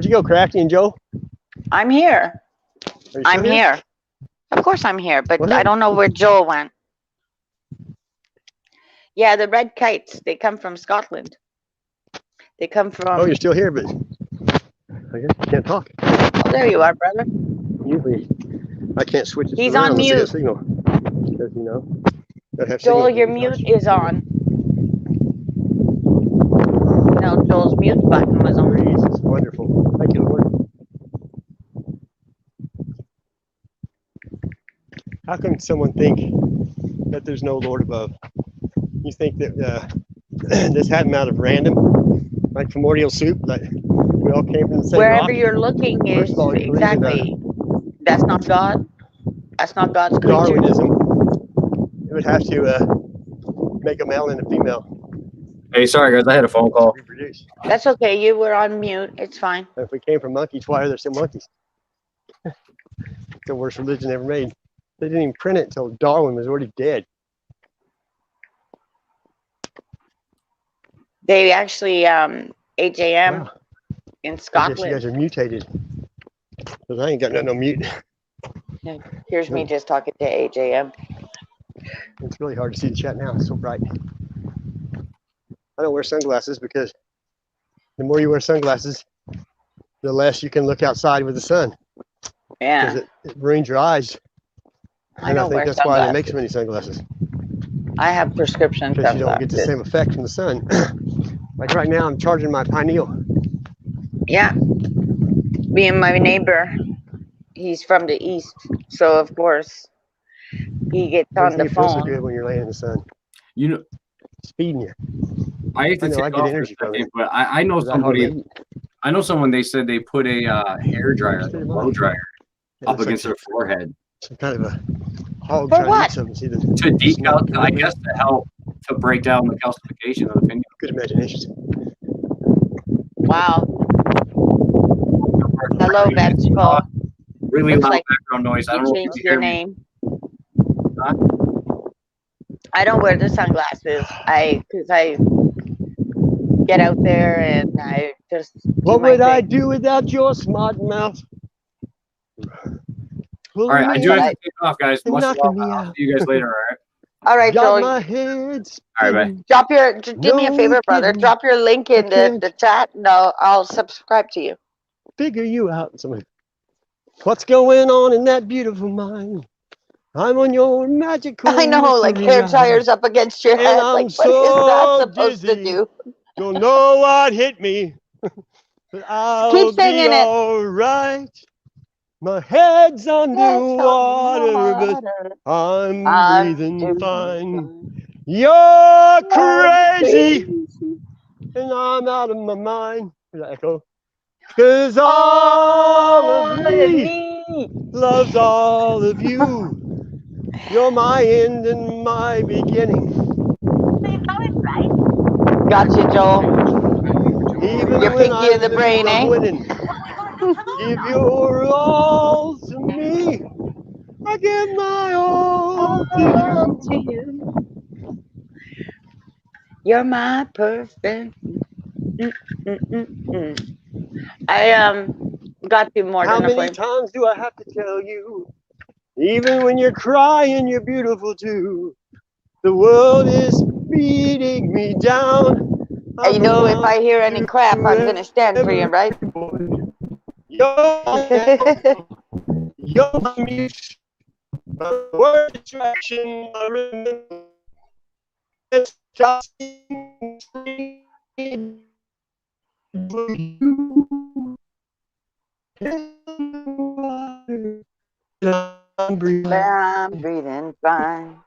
you go, Krafty and Joe? I'm here. Are you still I'm here. Of course I'm here, but I don't know where Joel went. Yeah, the red kites, they come from Scotland. They come from... Oh, you're still here, but I guess you can't talk. Oh, there you are, brother. Usually, I can't switch it He's around on unless I get mute. signal. Because, you know, I have Joel, signal. your mute is on. No, Joel's mute button was on. Jesus, wonderful. Thank you, Lord. How can someone think that there's no Lord above? You think that this happened out of random, like primordial soup, that we all came from the same Wherever rock? you're looking is First of all, you believe in, exactly. That's not God. That's not God's creature. Darwinism. It would have to make a male and a female Hey, sorry guys, I had a phone call. reproduce. That's okay. You were on mute. It's fine. If we came from monkeys, why are there still monkeys? It's the worst religion ever made. They didn't even print it until Darwin was already dead. They actually, AJM Wow. in I guess you Scotland. guys are mutated. Because I ain't got nothing on mute. Here's me just talking to AJM. It's really hard to see the chat now. It's so bright. I don't wear sunglasses because the more you wear sunglasses, the less you can look outside with the sun. Yeah. Because it ruins your eyes. I And I don't think wear that's why they make sunglasses. so many sunglasses. I have prescription Because you don't get the sunglasses. same effect from the sun. Like right now, I'm charging my pineal. Yeah. Me and my neighbor, he's from the east, so of course he gets What on do the you think it feels so phone. good when you're laying in the sun? You know, Speeding you. I hate to I know I take get off for a energy from second, it. but I know 'Cause I hardly somebody. eat. I know someone. They said they put a hair dryer, like a blow dryer, It up looks against like their forehead some kind of a hog For trying what? to eat something. See the to smoke decal. coming I over guess it? to help to break down the calcification of the pineal. Good imagination. Wow. Hello, vegetable. Really Looks loud like background noise. I you don't know if you changed can your hear me. name. Huh? I don't wear the sunglasses. Because I get out there and I just do What my would I thing. do without your smart mouth? All right, I do have to take off, guys. and Much love. knocking me I'll out. see you guys later. All right. All right, Got Joel. my head All right, bye. Drop your. Do me a No favor, brother. kidding. Drop your link in the chat, and I'll subscribe to you. Figure you out. Somebody. What's going on in that beautiful mind? I'm on your magical I know, like mystery hair ride. tires up against your And head. I'm Like, what is that so supposed to dizzy. do? Don't know what hit me. But I'll Keep be singing it. all right. My head's underwater, but I'm breathing fine. You're crazy, and I'm out of my mind. Is that echo? 'Cause all of me loves all of you. You're my end and my beginning. Gotcha, Joel. Even You're when pinky I in the lose, brain, I'm eh? winning. Give your all to me. I give my all to you. You're my perfect. I got you more How than a many flame. times do I have to tell you? Even when you're crying, you're beautiful too. The world is beating me down. And you know, if I hear any crap, I'm gonna stand for you, right? You're my muse, my word attraction, my remembrance. Just I'm breathing. I'm breathing fine.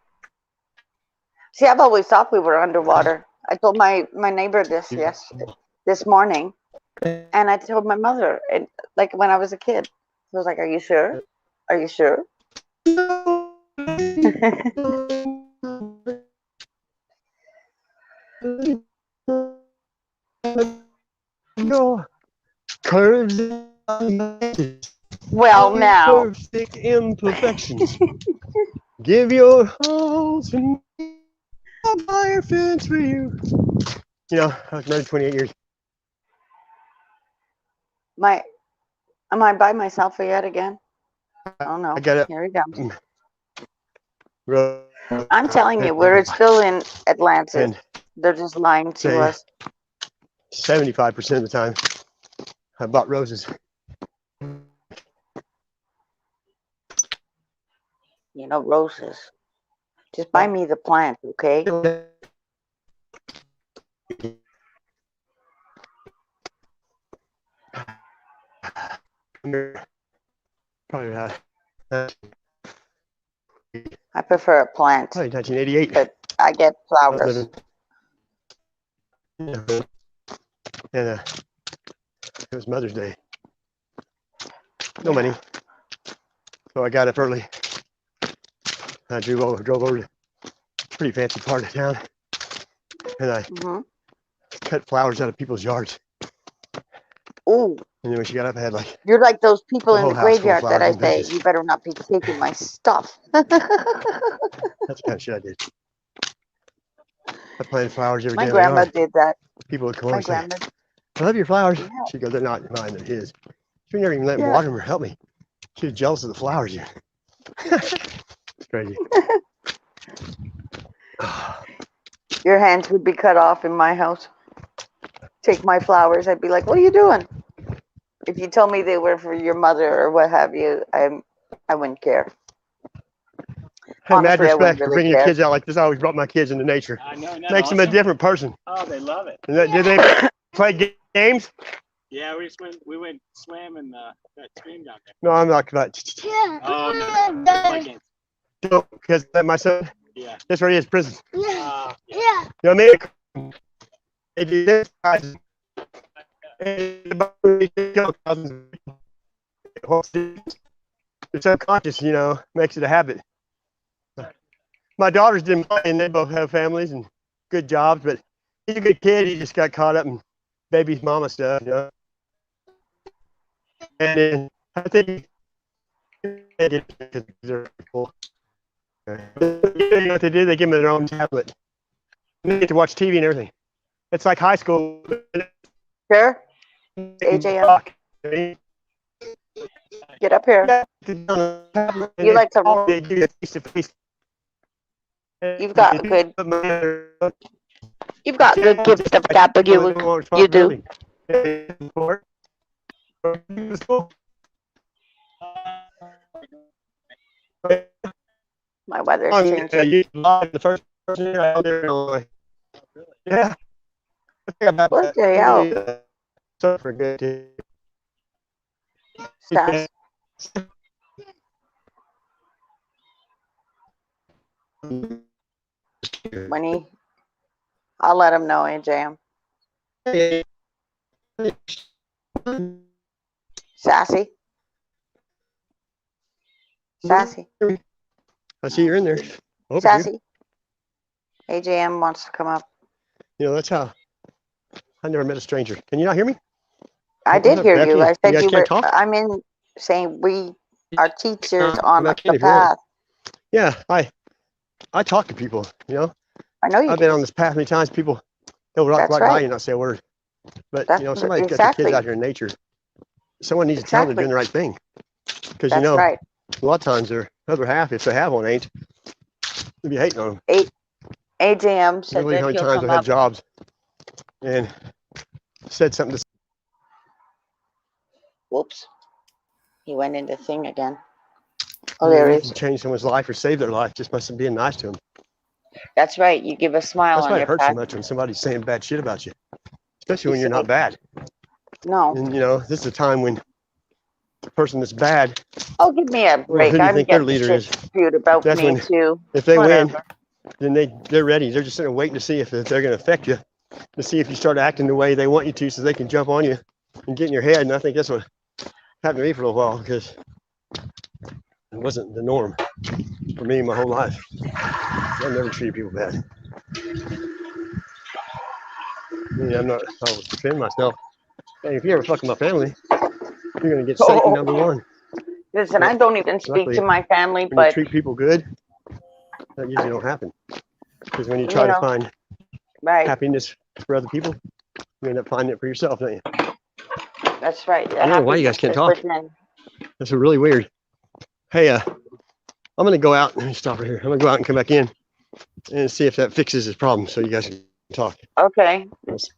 See, I've always thought we were underwater. I told my neighbor this morning, and I told my mother, and like when I was a kid, I was like, "Are you sure? Are you sure?" Your curves, Well, now, perfect imperfections. Give your all to me. I'll buy a fence for you. You know, I was married 28 years. am I by myself yet again? Oh no, I got it. here we go. I'm telling you, where it's still in Atlantis, And they're just lying to say us. 75% of the time, I bought roses. You know, roses. Just buy me the plant, okay? Probably I prefer a plant, 1988. but I get I was flowers. living, and it was Mother's Day. No money, so I got up early. I drove over to a pretty fancy part of town, and I cut flowers out of people's yards. Ooh, And then when she got up, I had like you're like those people the in whole the house full of graveyard that flowers I and say, vases. you better not be taking my stuff. That's the kind of shit I did. I planted flowers every My day in my grandma yard. did that. People would come over My and say, grandma, I love your flowers. yeah. She goes, they're not mine, they're his. She never even let me Yeah. water them or help me. She was jealous of the flowers. It's crazy. Your hands would be cut off in my house. Take my flowers. I'd be like, what are you doing? If you told me they were for your mother or what have you, I wouldn't care. I have mad Honestly, I wouldn't respect for really bringing your care. kids out like this. I always brought my kids into nature. I know, not Makes them a awesome? different person. Oh, they love it. And did they play games? Yeah, we went swim in that stream down there. No, I'm not about. Oh, no. They play games. Because my son, Yeah. this right here is prison. Yeah. You know what I mean? They do this. It's subconscious, you know, makes it a habit. My daughters didn't play, and they both have families and good jobs, but he's a good kid. He just got caught up in baby's mama stuff, you know. And then I think they're cool. You know what they do? They give them their own tablet. And they get to watch TV and everything. It's like high school. Sure. AJM. Get up here. You like to. You've got good. You've got good gift of gap, but you do. My weather's changing. Yeah. Look, day out. Stas. When I'll let him know, AJM. Sassy. Sassy. I see you're in there. Sassy. AJM wants to come up. You know, that's how I never met a stranger. Can you not hear me? I did hear you. I said guys you can't were. talk? I'm in saying we our teachers on back in the if you want. path. Yeah, I talk to people, you know. I know you I've been do. on this path many times. People, they'll walk That's right by right. you and not say a word. But, That's you know, somebody's got the exactly. kids out here in nature. Someone needs to tell them they're Exactly. doing the right thing. Because, you That's know, right. a lot of times their other half, if they have one, ain't. They'll be hating on them. AJM I said believe that how many he'll times come I've had up. jobs and said something to Whoops. He went into thing again. Oh, there they he can is. change someone's life or save their life just by being nice to them. That's right. You give a smile That's on why it your hurts so path. much when somebody's saying bad shit about you, especially You when you're say, not bad. no. And, you know, this is a time when the person that's bad, Oh, give me a well, break. who do you I'm think their getting leader shit is? spewed about That's me when, too. if they win, Whatever. then they're ready. They're just sitting there waiting to see if they're going to affect you, to see if you start acting the way they want you to, so they can jump on you and get in your head. And I think that's what happened to me for a while, because it wasn't the norm for me my whole life. I've never treated people bad. I mean, I'm not, I would defend myself. Hey, if you ever fuck with my family, you're going to get Satan number one. Listen, But I don't even speak luckily, to my family, when you but treat people good, that usually don't happen. Because when you you try to know, find right. happiness for other people, you end up finding it for yourself, don't you? That's right. I don't know why you guys can't talk. Within. That's really weird. Hey, I'm going to go out. Let me stop right here. I'm going to go out and come back in and see if that fixes his problem so you guys can talk. Okay.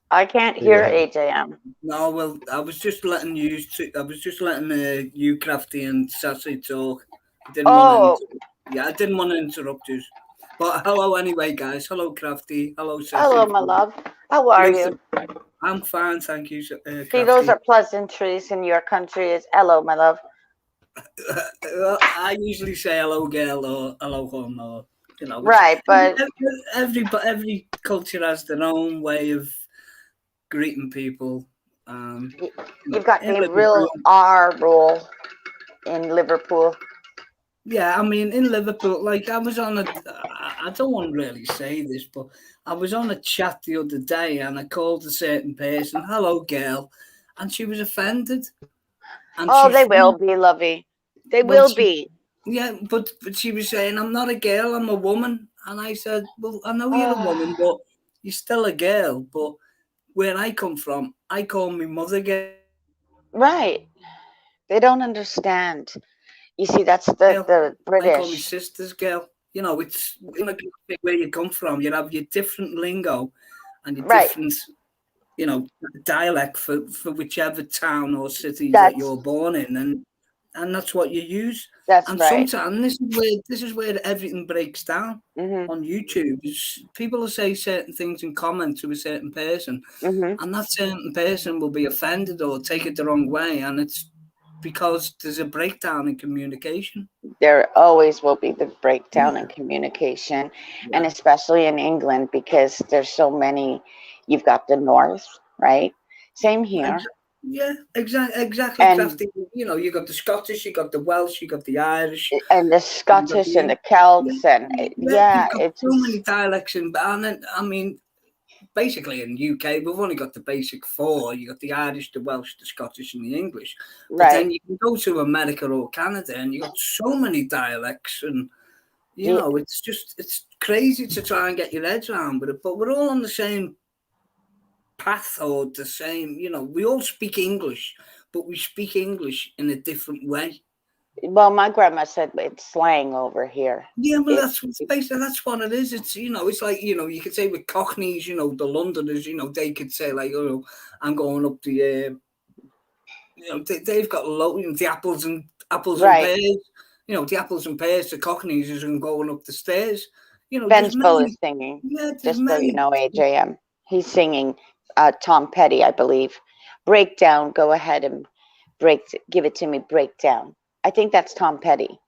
I can't See what hear happens. AJM. No, well, I was just letting you. I was just letting you, Krafty, and Sassy talk. I didn't want to. Yeah, I didn't want to interrupt you. But hello, anyway, guys. Hello, Krafty. Hello, Sassy. Hello, my love. How are you? I'm fine, thank you, See, Krafty. those are pleasantries in your country. Is hello, my love. I usually say hello, girl, or hello, home, or you know. Right, but every culture has their own way of greeting people. you've got in the real Liverpool, R rule in Liverpool. yeah, I mean, in Liverpool, like I was on I don't want to really say this, but I was on a chat the other day and I called a certain person, hello, girl, and she was offended. And Oh, they will be, lovey. They will be. Yeah, but she was saying, I'm not a girl, I'm a woman. And I said, well, I know you're a woman, but you're still a girl. But where I come from, I call my mother girl. Right. They don't understand. You see, that's the British. I call my sister's girl. You know, it's where you come from. You have your different lingo and your different, you know, dialect for whichever town or city that you're born in, and that's what you use. That's and right. Sometimes this is where everything breaks down on YouTube. People will say certain things in comment to a certain person, and that certain person will be offended or take it the wrong way, and it's because there's a breakdown in communication. There always will be the breakdown in communication, and especially in England, because there's so many. You've got the North, right? Same here. Yeah, exactly, Krafty. You know, you got the Scottish, you got the Welsh, you got the Irish, and the Scottish and the Celts, and you've got so many dialects and I mean, basically in the UK we've only got the basic four. You got the Irish, the Welsh, the Scottish, and the English. But then you can go to America or Canada, and you got so many dialects, and you know, it's crazy to try and get your head around with it. But we're all on the same path or the same, you know, we all speak English, but we speak English in a different way. Well, my grandma said it's slang over here. Yeah, well, that's basically that's what it is. It's, you know, it's like, you know, you could say with Cockneys, you know, the Londoners, you know, they could say like, oh, I'm going up the, you know, they've got the apples and pears. You know, the apples and pears, the Cockneys is going up the stairs. You know, Ben's Bill is singing. Yeah, just so you know, AJM. He's singing Tom Petty, I believe. Breakdown, go ahead and give it to me, breakdown. I think that's Tom Petty.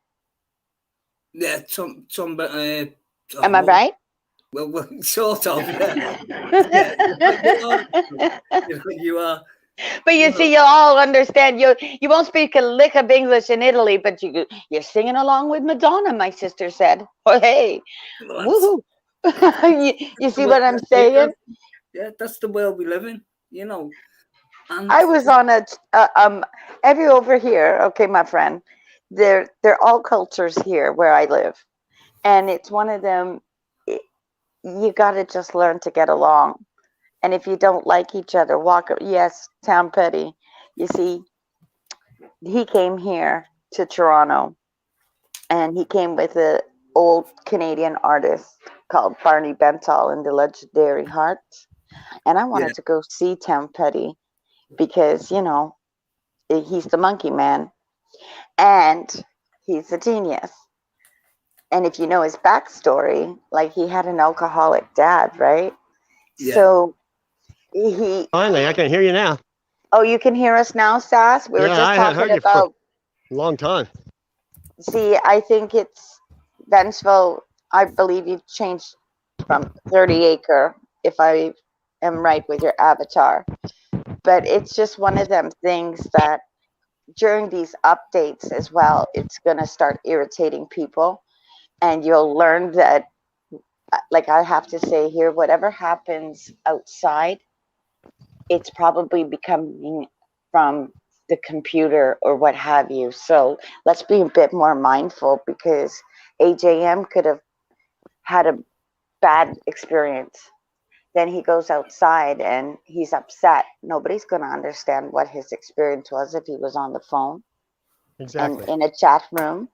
Yeah, Tom am I right? Well, sort of, yeah. You are. But you see, you all understand. You won't speak a lick of English in Italy, but you're singing along with Madonna, my sister said. Oh, hey, woohoo! you see what I'm saying? Yeah, that's the world we live in, you know. And I was on every over here, okay, my friend. they're all cultures here where I live, and it's one of them. You got to just learn to get along, and if you don't like each other, walk. Yes, Tom Petty. You see, he came here to Toronto, and he came with an old Canadian artist called Barney Bentall and the Legendary Hearts, and I wanted to go see Tom Petty because he's the Monkey Man, and he's a genius. And if you know his backstory, like he had an alcoholic dad, right? Yeah. So he. Finally, I can hear you now. Oh, you can hear us now, Sass? We were just I haven't heard talking you for about. a long time. See, I think it's vengeful. I believe you've changed from 30 Acre, if I am right with your avatar. But it's just one of them things that during these updates as well, it's going to start irritating people. And you'll learn that, like I have to say here, whatever happens outside, it's probably becoming from the computer or what have you. So let's be a bit more mindful, because AJM could have had a bad experience. Then he goes outside and he's upset. Nobody's going to understand what his experience was if he was on the phone Exactly. and in a chat room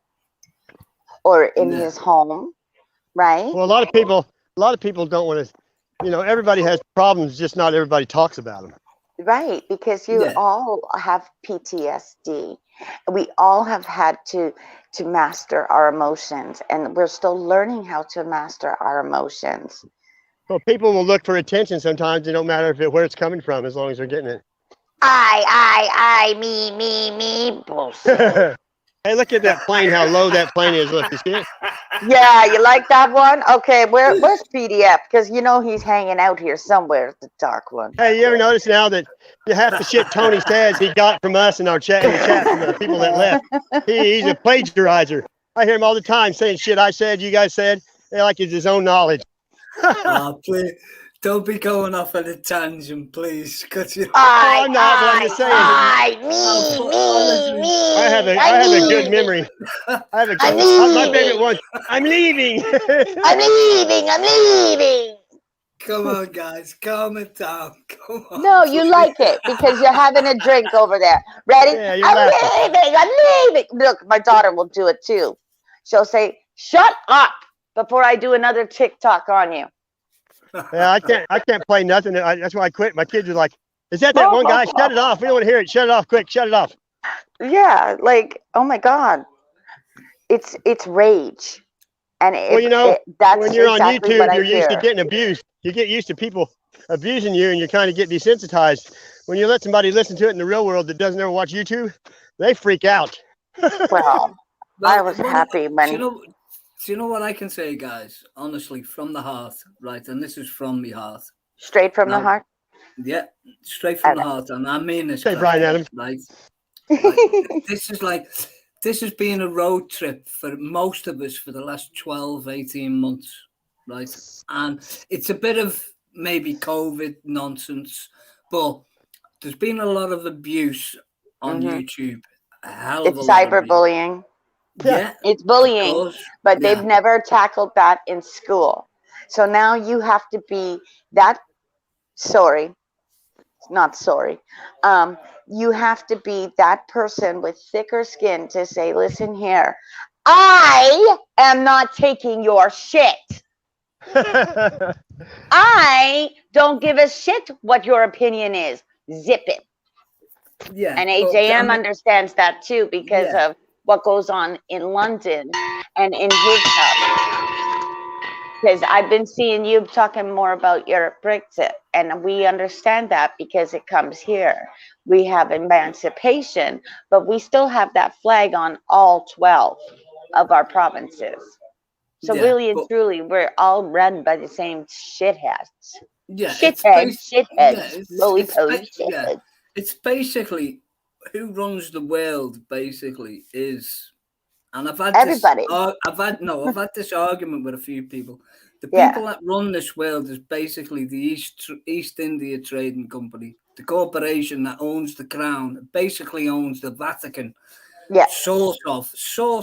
or in his home, right? Well, a lot of people don't want to. Everybody has problems, just not everybody talks about them. Right, because you all have PTSD. We all have had to master our emotions, and we're still learning how to master our emotions. Well, people will look for attention sometimes. It don't matter where it's coming from, as long as they're getting it. I, me, bullshit. Hey, look at that plane, how low that plane is. Look, you see it? Yeah, you like that one? Okay, where's PDF? Because he's hanging out here somewhere, the dark one. Hey, you ever notice now that half the shit Tony says he got from us in the chat from the people that left? He's a plagiarizer. I hear him all the time saying shit I said, you guys said. Like it's his own knowledge. Oh, please. Don't be going off on a tangent, please. I'm not, but I'm just saying. Me. I have a good memory. My favorite one. I'm leaving. I'm leaving. Come on, guys. Calm it down. Come on. No, you like it because you're having a drink over there. Ready? Yeah, I'm leaving. Look, my daughter will do it too. She'll say, "Shut up," before I do another TikTok on you. Yeah, I can't play nothing. That's why I quit. My kids are like, "Is that one guy? Shut it off. We don't want to hear it. Shut it off quick. Shut it off." Yeah, like, oh my God, it's rage, and that's when you're exactly on YouTube, you're used to getting abused. You get used to people abusing you, and you kind of get desensitized. When you let somebody listen to it in the real world that doesn't ever watch YouTube, they freak out. Well, I was happy when. Do you know what I can say, guys? Honestly, from the heart, right? And this is from the heart. Straight from the heart? Yeah, straight from the heart. And I mean this. Hey, Brian Adams. Right? This has been a road trip for most of us for the last 12, 18 months, right? And it's a bit of maybe COVID nonsense, but there's been a lot of abuse on YouTube. A hell of a lot. It's cyberbullying. Yeah, it's bullying, but they've never tackled that in school. So now you have to be that. You have to be that person with thicker skin to say, "Listen here, I am not taking your shit. I don't give a shit what your opinion is. Zip it." Yeah, and AJM understands that too because of what goes on in London and in his hub. Because I've been seeing you talking more about your Brexit, and we understand that because it comes here. We have emancipation, but we still have that flag on all 12 of our provinces. So really and truly, we're all run by the same shitheads. Yeah, shitheads, lollipop shitheads. It's basically who runs the world. Basically, is. And I've had everybody. I've had this argument with a few people. The people that run this world is basically the East India Trading Company, the corporation that owns the crown, basically owns the Vatican. Yeah. sort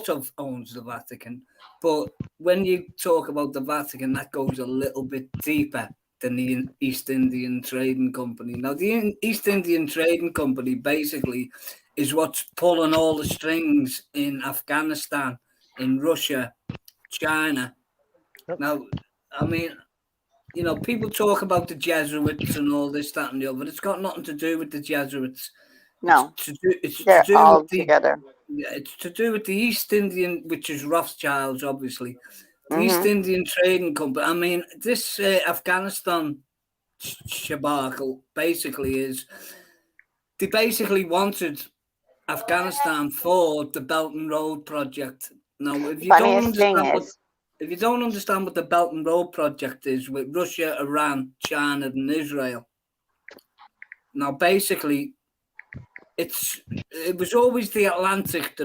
of owns the Vatican. But when you talk about the Vatican, that goes a little bit deeper than the East Indian Trading Company. Now, the East Indian Trading Company basically is what's pulling all the strings in Afghanistan, in Russia, China. Yep. Now, I mean, you know, people talk about the Jesuits and all this, that, and the other. It's got nothing to do with the Jesuits. No, It's to they're do all with the together. it's to do with the East Indian, which is Rothschilds, obviously. The East Mm-hmm. Indian Trading Company. I mean, this Afghanistan shabarkle basically is. They basically wanted Afghanistan for the Belt and Road project. Now, if you don't Funniest thing understand what is, if you don't understand what the Belt and Road project is with Russia, Iran, China, and Israel, now basically it was always the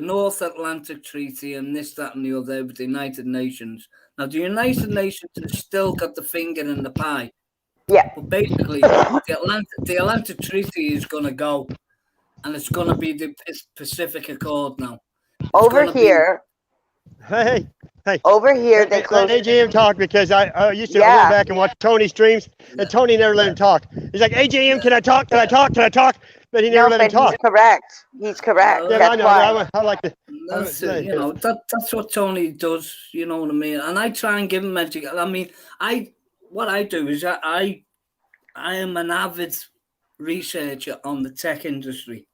North Atlantic Treaty, and this, that, and the other with the United Nations. Now, the United Nations has still got the finger in the pie, yeah, but basically, the Atlantic Treaty is going to go, and it's going to be the Pacific Accord now. It's over going to be. here, Hey, over here, they let closed. AJM talk, because I used to Yeah. go back and watch Tony's streams, and Tony never let him talk. He's like, AJM, can I talk? Can I talk? Can I talk? But he never No, let him but he's talk. correct. He's correct. Yeah, Yeah, That's I know. why. I like to. That's it, you know, that's what Tony does, you know what I mean? And I try and give him education. I mean, what I do is I am an avid researcher on the tech industry.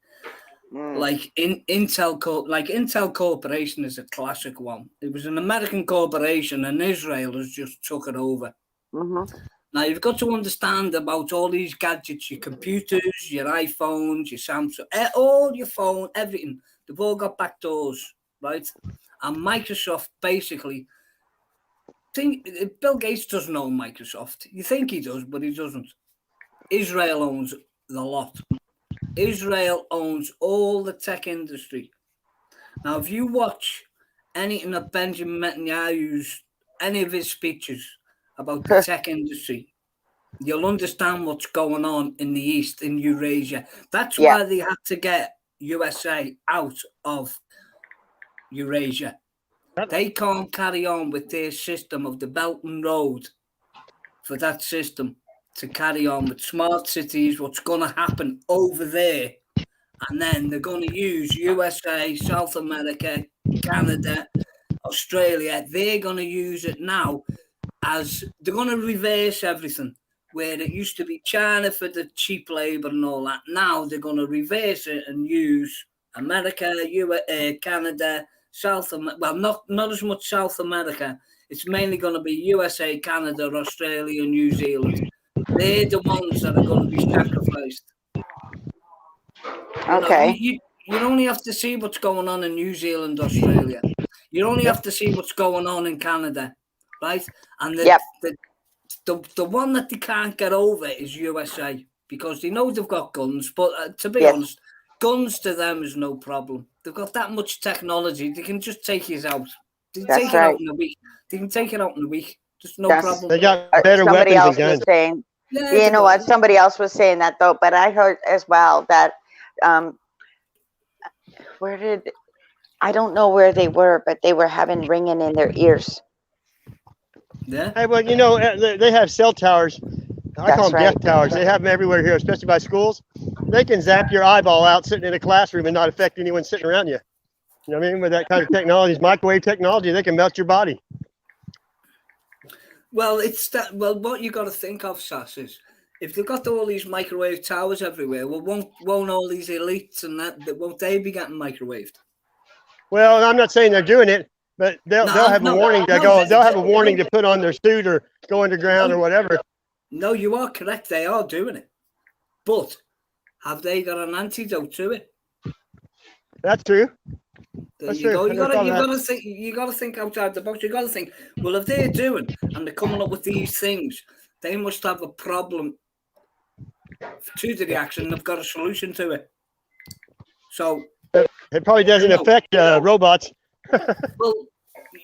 Like Intel Corporation is a classic one. It was an American corporation, and Israel has just took it over. Mm-hmm. Now you've got to understand about all these gadgets, your computers, your iPhones, your Samsung, all your phone, everything. They've all got back doors, right? And Microsoft basically Bill Gates doesn't own Microsoft. You think he does, but he doesn't. Israel owns the lot. Israel owns all the tech industry. Now, if you watch anything of Benjamin Netanyahu's, any of his speeches about the tech industry, you'll understand what's going on in the East, in Eurasia. That's Yeah. why they had to get USA out of Eurasia. They can't carry on with their system of the Belt and Road for that system to carry on with smart cities, what's going to happen over there. And then they're going to use USA, South America, Canada, Australia. They're going to use it now as they're going to reverse everything. Where it used to be China for the cheap labor and all that. Now they're going to reverse it and use America, Canada, South America. Well, not as much South America. It's mainly going to be USA, Canada, Australia, and New Zealand. They're the ones that are going to be sacrificed. Okay. You only have to see what's going on in New Zealand, Australia. You only have to see what's going on in Canada, right? And the one that they can't get over is USA, because they know they've got guns. But to be honest, guns to them is no problem. They've got that much technology. They can just take you out. They can take it out in a week. They can take it out in a week. Just no problem. They got better somebody weapons else and was guns. saying, Yeah, you know what? Somebody else was saying that though, but I heard as well that I don't know where they were, but they were having ringing in their ears. Yeah. Hey, well, you know, they have cell towers. I call them death towers. They have them everywhere here, especially by schools. They can zap your eyeball out sitting in a classroom and not affect anyone sitting around you. You know what I mean? With that kind of technology, microwave technology, they can melt your body. Well, it's that. Well, what you got to think of, Sass, is if they've got all these microwave towers everywhere, well, won't all these elites and that won't they be getting microwaved? Well, I'm not saying they're doing it, but they'll have a warning to go. They'll have a warning to put on their suit or go underground or whatever. No, you are correct. They are doing it, but have they got an antidote to it? That's true. There you go. You got to think. You got to think outside the box. You got to think. Well, if they're doing and they're coming up with these things, they must have a problem to the reaction. They've got a solution to it. So it probably doesn't affect robots. Well,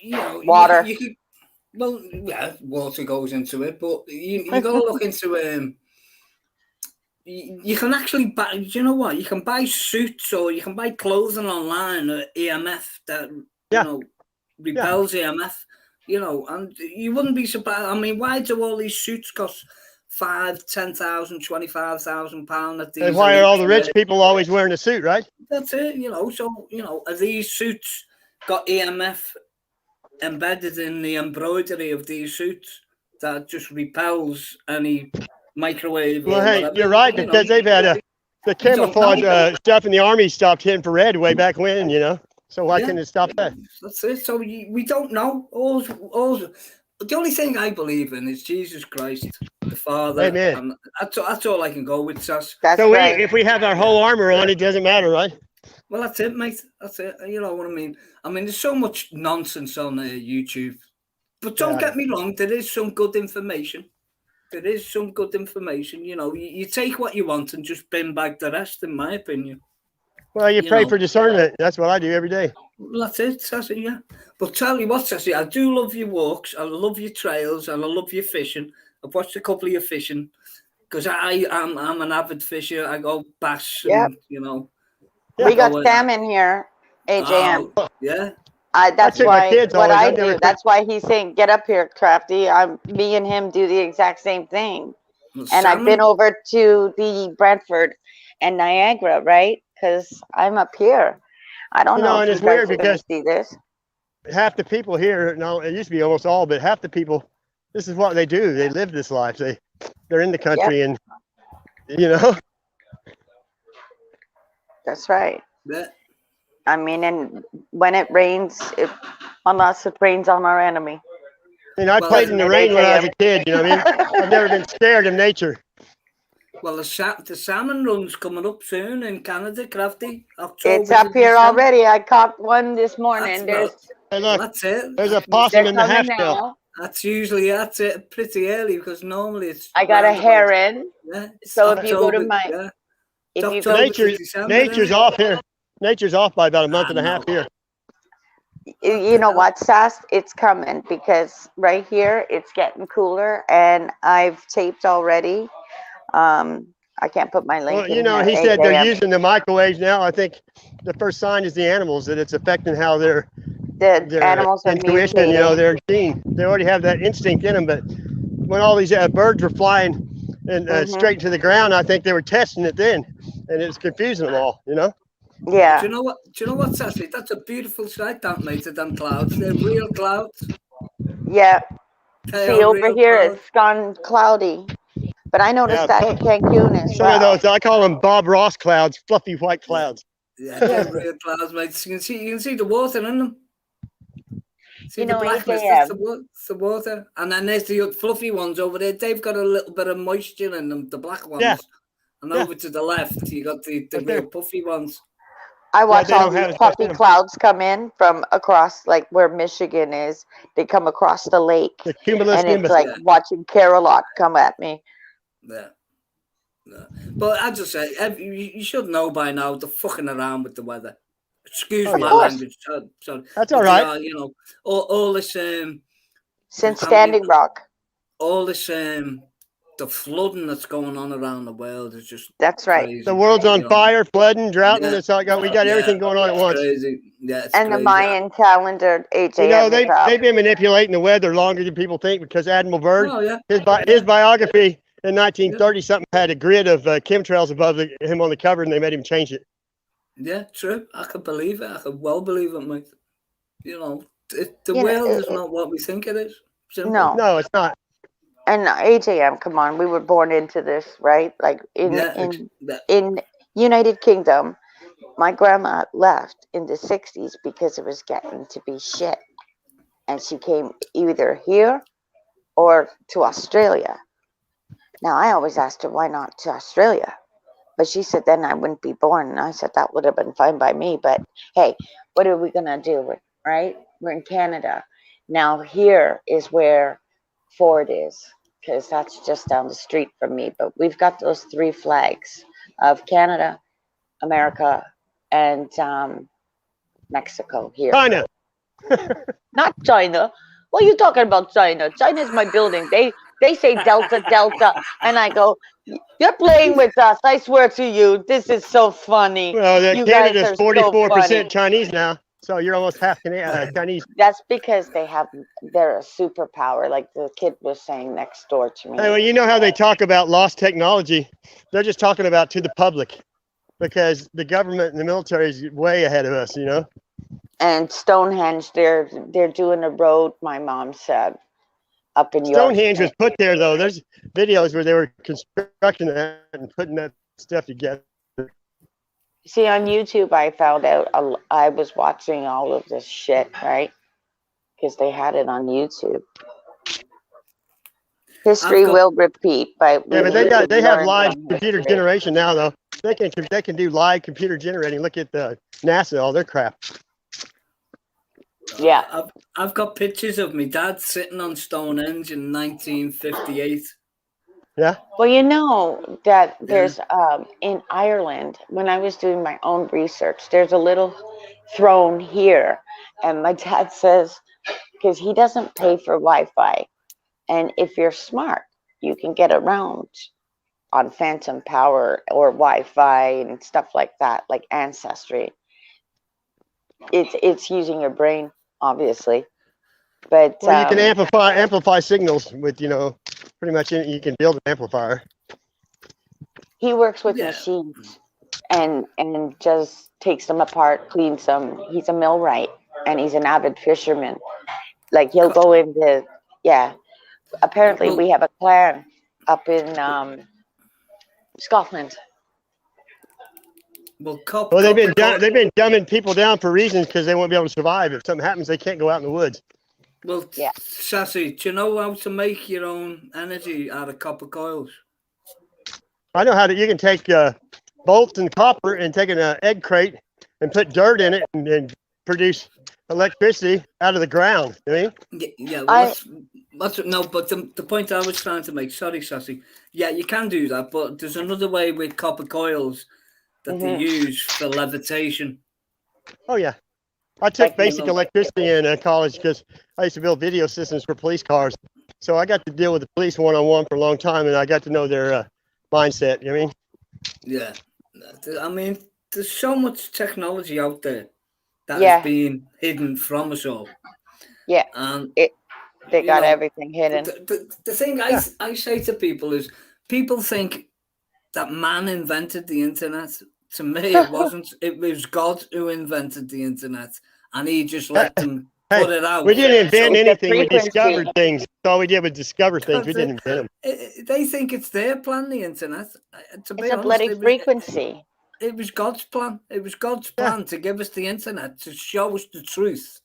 you know, water. You could, well, yeah, water goes into it, but you got to look into you can actually buy. You know what? You can buy suits or you can buy clothing online at EMF that repels EMF. You know, and you wouldn't be surprised. I mean, why do all these suits cost £5,000, £10,000, £25,000? And why are all the rich people always wearing a suit, right? That's it. You know, so are these suits got EMF embedded in the embroidery of these suits that just repels any microwave? Well, or hey, whatever? you're right, because they've had the camouflage stuff in the army stopped infrared way back when, you know. So why can't it stop that? That's it. So we don't know. The only thing I believe in is Jesus Christ, the Father. Amen. And that's all I can go with, Sass. So if we have our whole armor on, it doesn't matter, right? Well, that's it, mate. That's it. You know what I mean? I mean, there's so much nonsense on YouTube. But don't get me wrong, there is some good information. There is some good information. You know, you take what you want and just bin bag the rest, in my opinion. Well, you pray for discernment. That's what I do every day. Well, that's it, Sassy, yeah. But tell you what, Sassy, I do love your walks. I love your trails, and I love your fishing. I've watched a couple of your fishing because I'm an avid fisher. I go bass, and, you know. We got salmon here, AJM. Oh, yeah. That's why what I do. That's why he's saying, get up here, Krafty. Me and him do the exact same thing. Well, and I've been over to the Brantford and Niagara, right? Because I'm up here. I don't know if and it's you guys weird because see this. Half the people here, no, it used to be almost all, but half the people, this is what they do. They live this life. They're in the country, and you know. That's right. Yeah. I mean, and when it rains, unless it rains on our enemy. I mean, I played in the rain when I was a kid, you know what I mean? I've never been scared of nature. Well, the salmon run's coming up soon in Canada, Krafty. October. It's up here already. I caught one this morning. That's it. There's a possum in the half shell. That's it pretty early because normally it's. I got a heron. Yeah. So October, if you go to my, if you go nature's off here. Nature's off by about a month and a half here. You know what, Sass? It's coming because right here it's getting cooler, and I've taped already. I can't put my link. Well, you know, he said they're using the microwaves now. I think the first sign is the animals, that it's affecting how their animals are intuition, mutating. you know, their gene. They already have that instinct in them, but when all these birds were flying and straight to the ground, I think they were testing it then, and it was confusing them all, you know. Yeah. Do you know what, Sassy? That's a beautiful sight, that mate, of them clouds. They're real clouds. Yeah. See, over here it's gone cloudy. But I noticed that in Cancun as well. Some of those, I call them Bob Ross clouds, fluffy white clouds. Yeah, they're real clouds, mate. You can see the water in them. See the blackness, that's the water. And then there's the fluffy ones over there. They've got a little bit of moisture in them, the black ones. Yeah. And over to the left, you got the real puffy ones. I watch all these puffy clouds come in from across, like where Michigan is. They come across the lake. The cumulus and it's like watching Carolot come at me. Yeah. But I just say, you should know by now, they're fucking around with the weather. Excuse my language. So that's all right. You know, all this since Standing Rock, all this the flooding that's going on around the world is just crazy. The world's on fire, flooding, drought, and we got everything going on at once. Crazy. Yeah, and crazy. The Mayan calendar, AJ. You know, they've been manipulating the weather longer than people think, because Admiral Byrd, his biography in 1930 something had a grid of chemtrails above him on the cover, and they made him change it. Yeah, true. I can believe it. I can well believe it, mate. You know, the world is not what we think it is. Simple. No, it's not. And AJM, come on, we were born into this, right? Like in United Kingdom, my grandma left in the 60s because it was getting to be shit. And she came either here or to Australia. Now, I always asked her, why not to Australia? But she said, then I wouldn't be born. And I said, that would have been fine by me. But hey, what are we going to do, right? We're in Canada. Now, here is where Ford is, because that's just down the street from me. But we've got those 3 flags of Canada, America, and Mexico here. China. Not China. What are you talking about, China? China's my building. They say Delta, Delta. And I go, You're playing with us. I swear to you, this is so funny. Well, You guys Canada's are so 44% funny. Chinese now, so you're almost half Chinese. That's because they're a superpower, like the kid was saying next door to me. Hey, well, you know how they talk about lost technology? They're just talking about to the public, because the government and the military is way ahead of us, you know? And Stonehenge, they're doing a road, my mom said, up in York. Stonehenge was put there, though. There's videos where they were constructing that and putting that stuff together. See, on YouTube, I found out I was watching all of this shit, right? Because they had it on YouTube. History will repeat, but yeah, but they have live computer generation now, though. They can do live computer generating. Look at the NASA, all their crap. Yeah, I've got pictures of my dad sitting on Stonehenge in 1958. Yeah. Well, you know that there's in Ireland, when I was doing my own research, there's a little throne here, and my dad says, because he doesn't pay for Wi-Fi, and if you're smart, you can get around on phantom power or Wi-Fi and stuff like that, like Ancestry. It's using your brain, obviously, but well, you can amplify signals with, you know, pretty much you can build an amplifier. He works with machines and just takes them apart, cleans them. He's a millwright and he's an avid fisherman. Like he'll go into apparently we have a clan up in Scotland. Well, they've been dumbing people down for reasons, because they won't be able to survive. If something happens, they can't go out in the woods. Well, Sassy, do you know how to make your own energy out of copper coils? I know how to. You can take bolts and copper and take an egg crate and put dirt in it and produce electricity out of the ground. You know? Yeah. Well, no, but the point I was trying to make. Sorry, Sassy. Yeah, you can do that, but there's another way with copper coils that they use for levitation. Oh yeah, I took basic electricity in college because I used to build video systems for police cars. So I got to deal with the police one-on-one for a long time, and I got to know their mindset. You know what I mean? Yeah, I mean, there's so much technology out there that is being hidden from us all. Yeah, they got everything hidden. The thing I say to people is, people think that man invented the internet. To me, it wasn't. It was God who invented the internet, and he just let them put it out. We didn't invent anything. We discovered things. All we did was discover things. We didn't invent them. They think it's their plan, the internet. To be honest, a bloody frequency. It was God's plan. It was God's plan to give us the internet, to show us the truth,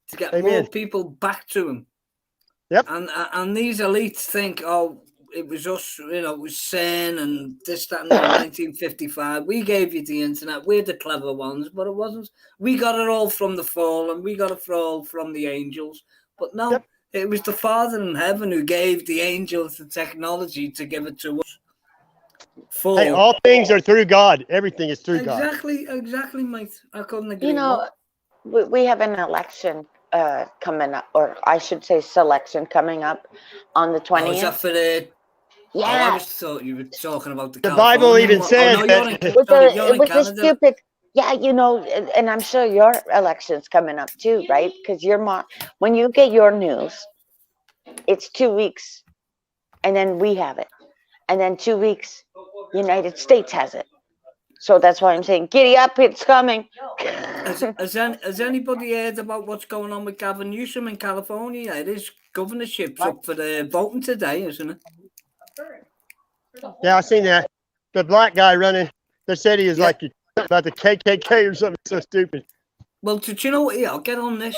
to get more people back to him. Yep. And these elites think, oh, it was us, you know, it was sin and this, that, and 1955. We gave you the internet. We're the clever ones, but it wasn't. We got it all from the fall, and we got it all from the angels. But no, it was the Father in heaven who gave the angels the technology to give it to us. Hey, all things are through God. Everything is through God. Exactly, mate. I couldn't agree. You know, we have an election coming up, or I should say selection coming up on the 20th. Oh, is that for the... Yeah. Oh, I just thought you were talking about the Bible even says that. It was a stupid... Yeah, you know, and I'm sure your election's coming up too, right? Because when you get your news, it's 2 weeks, and then we have it. And then 2 weeks, United States has it. So that's why I'm saying, giddy up, it's coming. Has anybody heard about what's going on with Gavin Newsom in California? It is governorship's up for the voting today, isn't it? Yeah, I seen that. The black guy running, they said he was like about the KKK or something so stupid. Well, do you know what? Yeah, I'll get on this.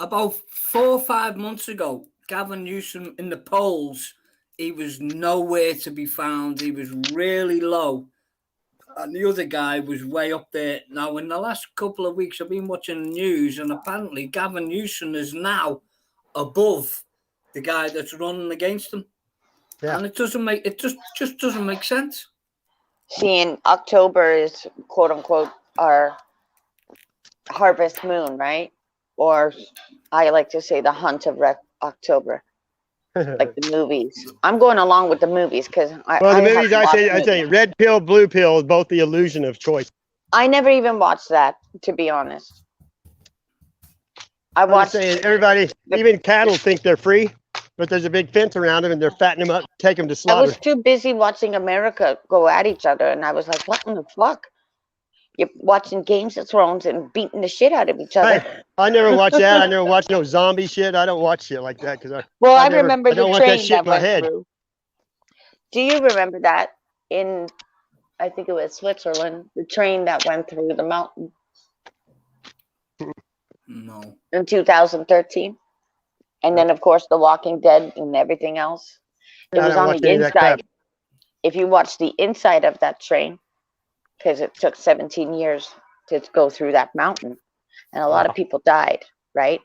About 4 or 5 months ago, Gavin Newsom in the polls, he was nowhere to be found. He was really low. And the other guy was way up there. Now, in the last couple of weeks, I've been watching the news, and apparently Gavin Newsom is now above the guy that's running against him. Yeah. And it just doesn't make sense. See, in October is quote unquote our harvest moon, right? Or I like to say the hunt of October. like the movies. I'm going along with the movies because Well, the I movies, I say, red pill, blue pill is both the illusion of choice. I never even watched that, to be honest. I I'm watched. saying everybody, even cattle think they're free, but there's a big fence around them and they're fattening them up, take them to I slaughter. was too busy watching America go at each other, and I was like, "What in the fuck? You're watching Games of Thrones and beating the shit out of each other." Hey, I never watch that. I never watch no zombie shit. I don't watch shit like that because Well, I remember I don't the want that train shit that in my went head. through. Do you remember that in? I think it was Switzerland. The train that went through the mountain No. in 2013, and then of course The Walking Dead and everything else. It I was don't on watch the any of that crap. inside. If you watch the inside of that train, because it took 17 years to go through that mountain, and a lot of people died, right?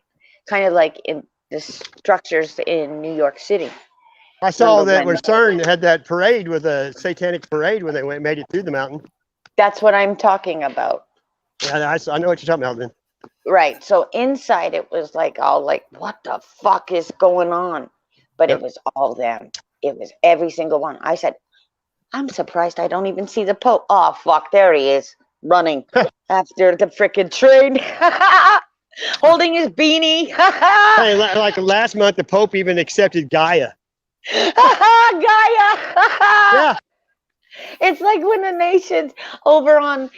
Kind of like in the structures in New York City. I saw Remember that when- where CERN had that parade with a satanic parade when they made it through the mountain. That's what I'm talking about. Yeah, I know what you're talking about, then. Right. So inside it was like all like, what the fuck is going on? But Yep. it was all them. It was every single one. I said, I'm surprised I don't even see the Pope. Oh fuck, there he is, running after the frickin' train. Holding his beanie. Hey, like last month, the Pope even accepted Gaia. Gaia. Yeah. It's like when the nations over on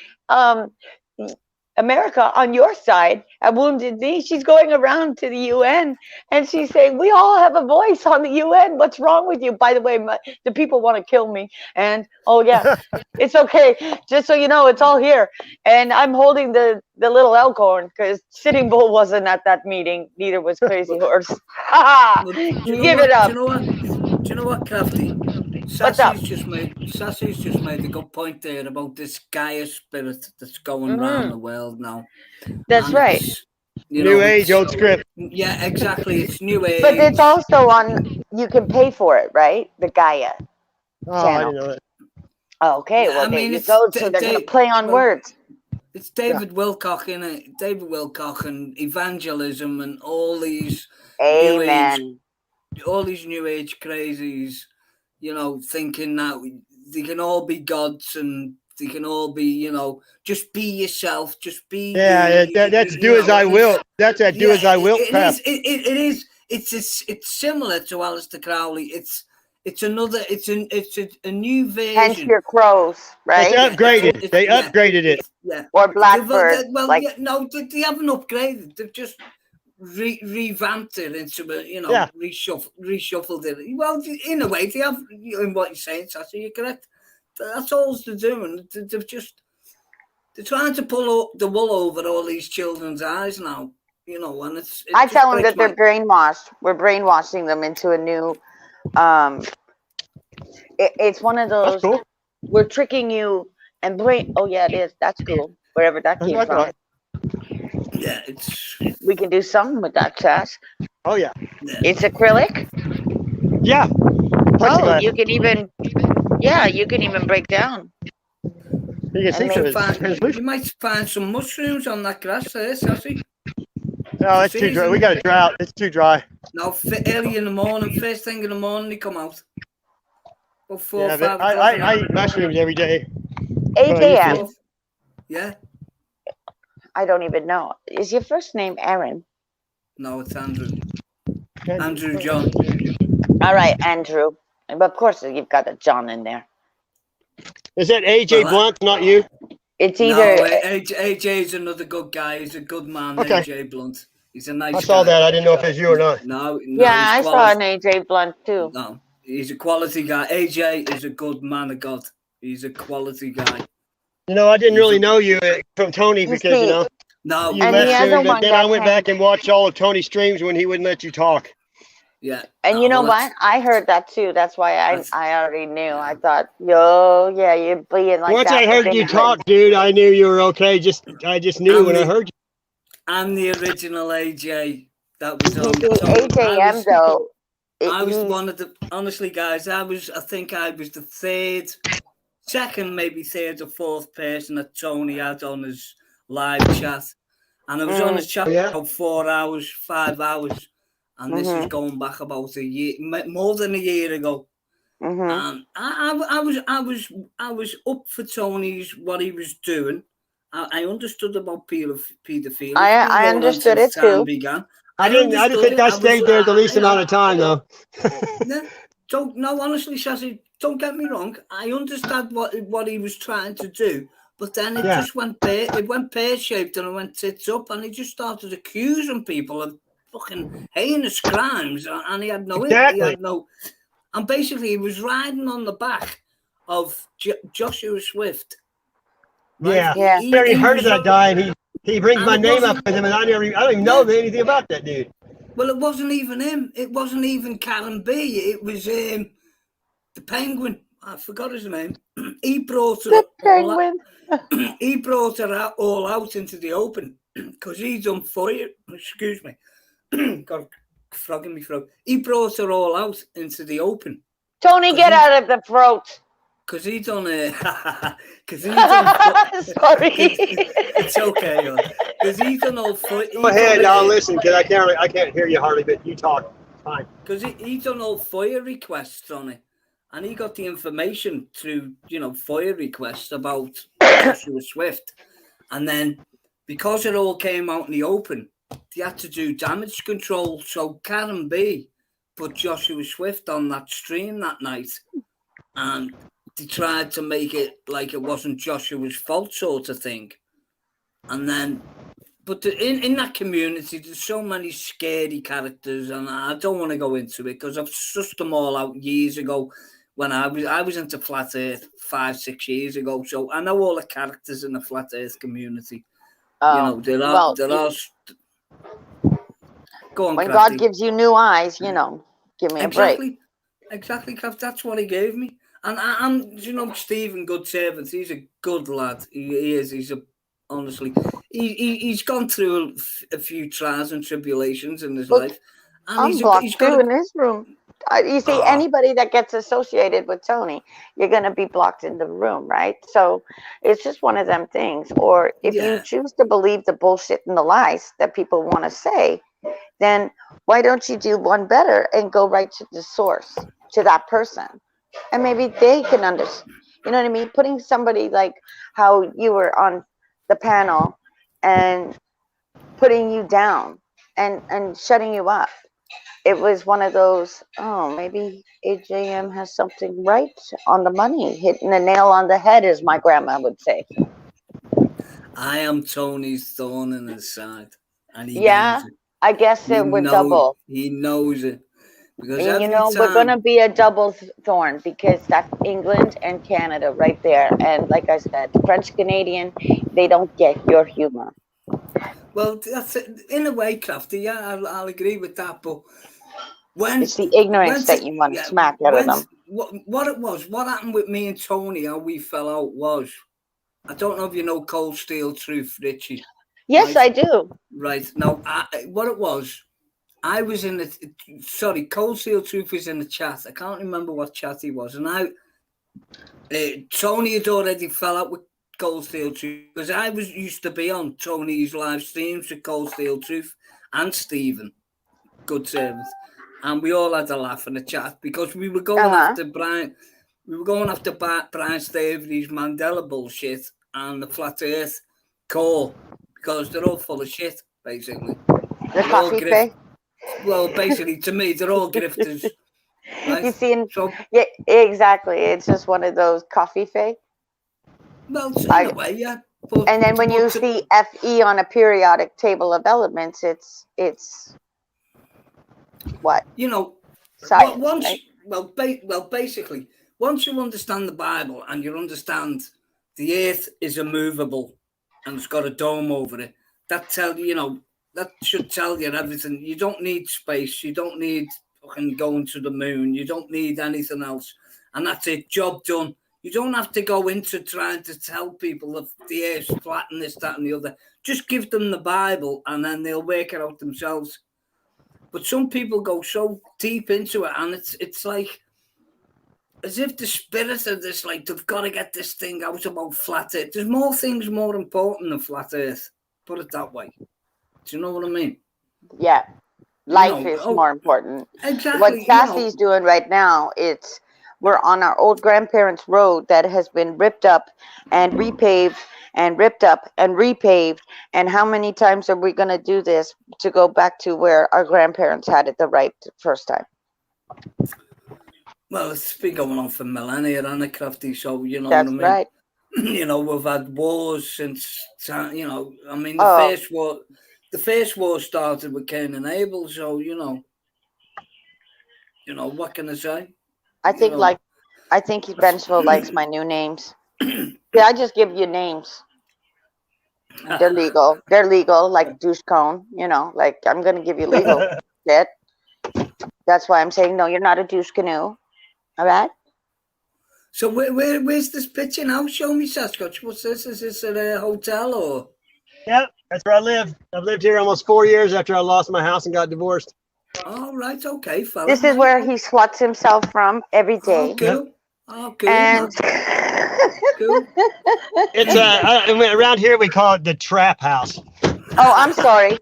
America on your side at Wounded Knee, she's going around to the UN and she's saying, we all have a voice on the UN. What's wrong with you? By the way, the people want to kill me. And oh yeah, it's okay. Just so you know, it's all here. And I'm holding the little elkhorn because Sitting Bull wasn't at that meeting. Neither was Crazy Horse. Give it up. Do you know what, Krafty? What's up? Sassy's just made a good point there about this Gaia spirit that's going around the world now. That's And right. New age, old script. Yeah, exactly. It's new age. But it's also on, you can pay for it, right? The Gaia Oh, channel. I didn't know that. Okay, well, I mean, there you go. So they're going to play on words. It's David Wilcock, innit? David Wilcock and evangelism and all these Amen. all these new age crazies, you know, thinking that they can all be gods and they can all be, you know, just be yourself, just be. Yeah, that's do as I will. That's that do as I will crap. It is. It's similar to Aleister Crowley. It's a new version. Hence your crows, right? It's upgraded. They upgraded it. Yeah. Or Blackbird. Well, like, no, they haven't upgraded. They've just revamped it into a, you know, reshuffled it. Well, in a way, they have. In what you're saying, Sassy, you're correct. That's all they're doing. They're trying to pull the wool over all these children's eyes now. You know, and I tell them that they're brainwashed. We're brainwashing them into a new. It's one of those. That's cool. We're tricking you and brain. Oh yeah, it is. That's cool. Wherever that came from. Yeah, we can do something with that, Sass. Oh yeah. It's acrylic. Yeah. Oh, you can even. Yeah, you can even break down. You can see you might find some mushrooms on that grass there, Sassy. No, it's too dry. We got a drought. It's too dry. No, early in the morning, first thing in the morning, they come out. About 4 or 5 o'clock. I eat mushrooms every day. 8 a.m. Yeah. I don't even know. Is your first name Aaron? No, it's Andrew. Andrew John. All right, Andrew. But of course, you've got a John in there. Is that AJ Blunt, not you? It's either. No, AJ is another good guy. He's a good man, okay. AJ Blunt. He's a nice guy. I saw that. I didn't know if it's you or not. No. Yeah, I saw an AJ Blunt too. No, he's a quality guy. AJ is a good man of God. He's a quality guy. You know, I didn't really know you from Tony because, you know. No. You left soon, but then I went back and watched all of Tony's streams when he wouldn't let you talk. Yeah. And you know what? I heard that too. That's why I already knew. I thought, you're being like once that. I heard you talk, dude, I knew you were okay. I just knew when I heard you. I'm the original AJ. That was on AJM though. I was one of the, honestly, guys, I think I was the second, maybe third or fourth person that Tony had on his live chat. And I was on his chat for 4 hours, 5 hours. and this is going back about a year, more than a year ago. And I was up for Tony's what he was doing. I understood about paedophilia. I understood it too. Began. I didn't think I stayed there the least amount of time though. No, honestly, Sassy, don't get me wrong. I understand what he was trying to do, but then it just went pear-shaped and it went tits up, and he just started accusing people of fucking heinous crimes, and he had no. And basically, he was riding on the back of Joshua Swift. Right? Yeah. I already heard of that guy, and he brings my name up with him, and I don't even know anything about that dude. Well, it wasn't even him. It wasn't even Karen B. It was the Penguin. I forgot his name. He brought her he brought her all out into the open because he done fire. Excuse me. Got a frog in my throat. He brought her all out into the open. Tony, get out of the throat. Because he done sorry. It's okay. Because he done all fire. Go ahead, I'll listen, because I can't hear you hardly, but you talk. Fine. Because he done all fire requests on it. And he got the information through, fire requests about Joshua Swift. And then, because it all came out in the open, they had to do damage control. So Karen B put Joshua Swift on that stream that night. And they tried to make it like it wasn't Joshua's fault sort of thing. And then, but in that community, there's so many scary characters, and I don't want to go into it because I've sussed them all out years ago when I was into Flat Earth 5-6 years ago. So I know all the characters in the Flat Earth community. There are. Go on, when Krafty. God gives you new eyes, give me a break. Exactly, Krafty. That's what he gave me. And I'm, Stephen Good Servant. He's a good lad. He is. Honestly, he's gone through a few trials and tribulations in his life. And I'm blocked too in his room. You see, anybody that gets associated with Tony, you're going to be blocked in the room, right? So it's just one of them things. Or if you choose to believe the bullshit and the lies that people want to say, then why don't you do one better and go right to the source, to that person? And maybe they can understand. You know what I mean? Putting somebody like how you were on the panel and putting you down and shutting you up. It was one of those, maybe AJM has something right on the money, hitting the nail on the head, as my grandma would say. I am Tony's thorn in his side. And he knows it. I guess it would double. He knows it. Because we're going to be a double thorn because that's England and Canada right there. And like I said, French Canadian, they don't get your humor. Well, that's it. In a way, Krafty, yeah, I'll agree with that. But it's the ignorance that you want to smack out of them. What happened with me and Tony, how we fell out was, I don't know if you know Cold Steel Truth, Richie. Yes, right? I do. Right. Now, what it was, I was in Cold Steel Truth was in the chat. I can't remember what chat he was. And Tony had already fell out with Cold Steel Truth because I used to be on Tony's live streams with Cold Steel Truth and Stephen Good Servant. And we all had a laugh in the chat because we were going after Brian. We were going after Brian Staveley's Mandela bullshit and the Flat Earth core because they're all full of shit, basically. The coffee fake? Well, basically, to me, they're all grifters. Right? You see, yeah, exactly. It's just one of those coffee fake. Well, in a way, yeah. But, and then when you see FE on a periodic table of elements, it's what? Science, right? Basically, once you understand the Bible and you understand the earth is immovable and it's got a dome over it, that should tell you everything. You don't need space. You don't need fucking going to the moon. You don't need anything else. And that's it. Job done. You don't have to go into trying to tell people that the earth's flat and this, that, and the other. Just give them the Bible and then they'll work it out themselves. But some people go so deep into it, and it's like as if the spirit of this, like, they've got to get this thing out about flat earth. There's more things more important than flat earth. Put it that way. Do you know what I mean? Yeah. Life is more important. Exactly. What Sassy's doing right now, we're on our old grandparents' road that has been ripped up and repaved and ripped up and repaved. And how many times are we going to do this to go back to where our grandparents had it the right first time? Well, it's been going on for millennia, and a Krafty. So you know That's what I mean. right. You know, we've had wars since. You know, I mean, Oh. the first war started with Cain and Abel. So you know, what can I say? I think Benchville likes my new names. Yeah, I just give you names. They're legal. They're legal, like douche cone. You know, like I'm gonna give you legal shit. That's why I'm saying no. You're not a douche canoe. All right. So where's this picture now? Show me, Sasquatch. What's this? Is this at a hotel or? Yep, that's where I live. I've lived here almost 4 years after I lost my house and got divorced. Oh, right. Okay, fella. This is where he sluts himself from every day. Oh, cool. Oh, cool. And cool. It's around here we call it the trap house. Oh, I'm sorry,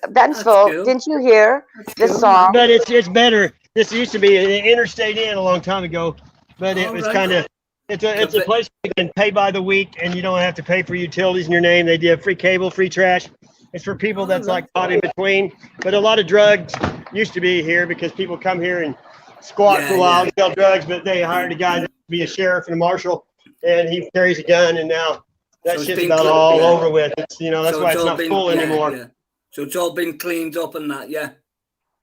Benchville. Cool. Didn't you hear this cool, song? But it's better. This used to be an interstate inn a long time ago, but it was kind of it's a place you can pay by the week and you don't have to pay for utilities in your name. They do free cable, free trash. It's for people that's like caught in between. But a lot of drugs used to be here because people come here and squat for a while and sell drugs, but they hired a guy to be a sheriff and a marshal, and he carries a gun, and now that shit's about all over with. It's that's why it's not full anymore. Yeah. So it's all been cleaned up and that, yeah.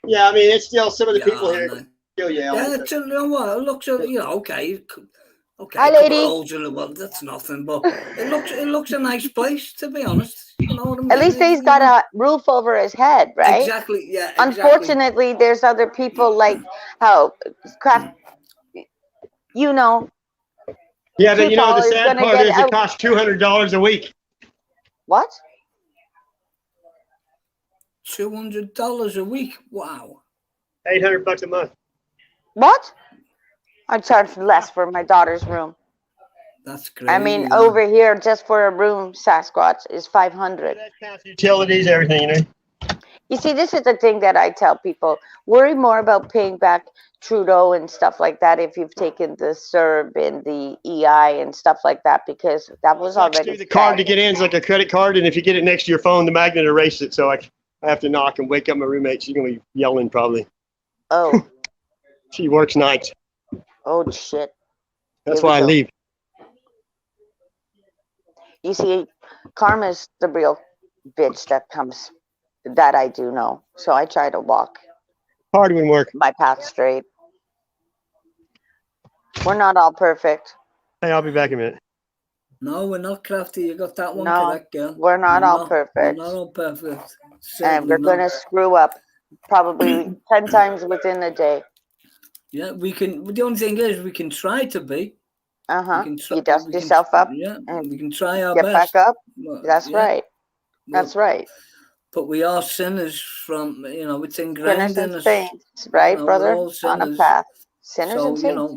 Yeah, I mean it's still some of the people here still yell. Yeah, you know what? It looks okay. Okay, hi, lady. Well, that's nothing, but it looks a nice place, to be honest. You know what I mean? At least he's got a roof over his head, right? Exactly. Yeah. Unfortunately, there's other people like how Kraft. You know. Yeah, but the sad part is it costs $200 a week. What? $200 a week? Wow. $800 a month. What? I charge less for my daughter's room. That's crazy. I mean, over here, just for a room, Sasquatch is $500. That counts utilities, everything, You see, this is the thing that I tell people. Worry more about paying back Trudeau and stuff like that if you've taken the CERB and the EI and stuff like that, because that was already the card to get in is like a credit card, and if you get it next to your phone, the magnet erases it. So I have to knock and wake up my roommate. She's going to be yelling probably. Oh. She works nights. Oh, shit. That's why I leave. You see, karma's the real bitch that I do know. So I try to walk hard wouldn't work. My path straight. We're not all perfect. Hey, I'll be back in a minute. No, we're not, Krafty. You got that one correct, girl. We're not all perfect. We're not all perfect. And we're going to screw up probably 10 times within a day. Yeah, we can. The only thing is, we can try to be. You dust yourself up. Yeah, and we can try our best. Get back up. But, That's right. That's right. But we are sinners from, it's ingrained in us. Saints, right, brother? On a path. Sinners and saints.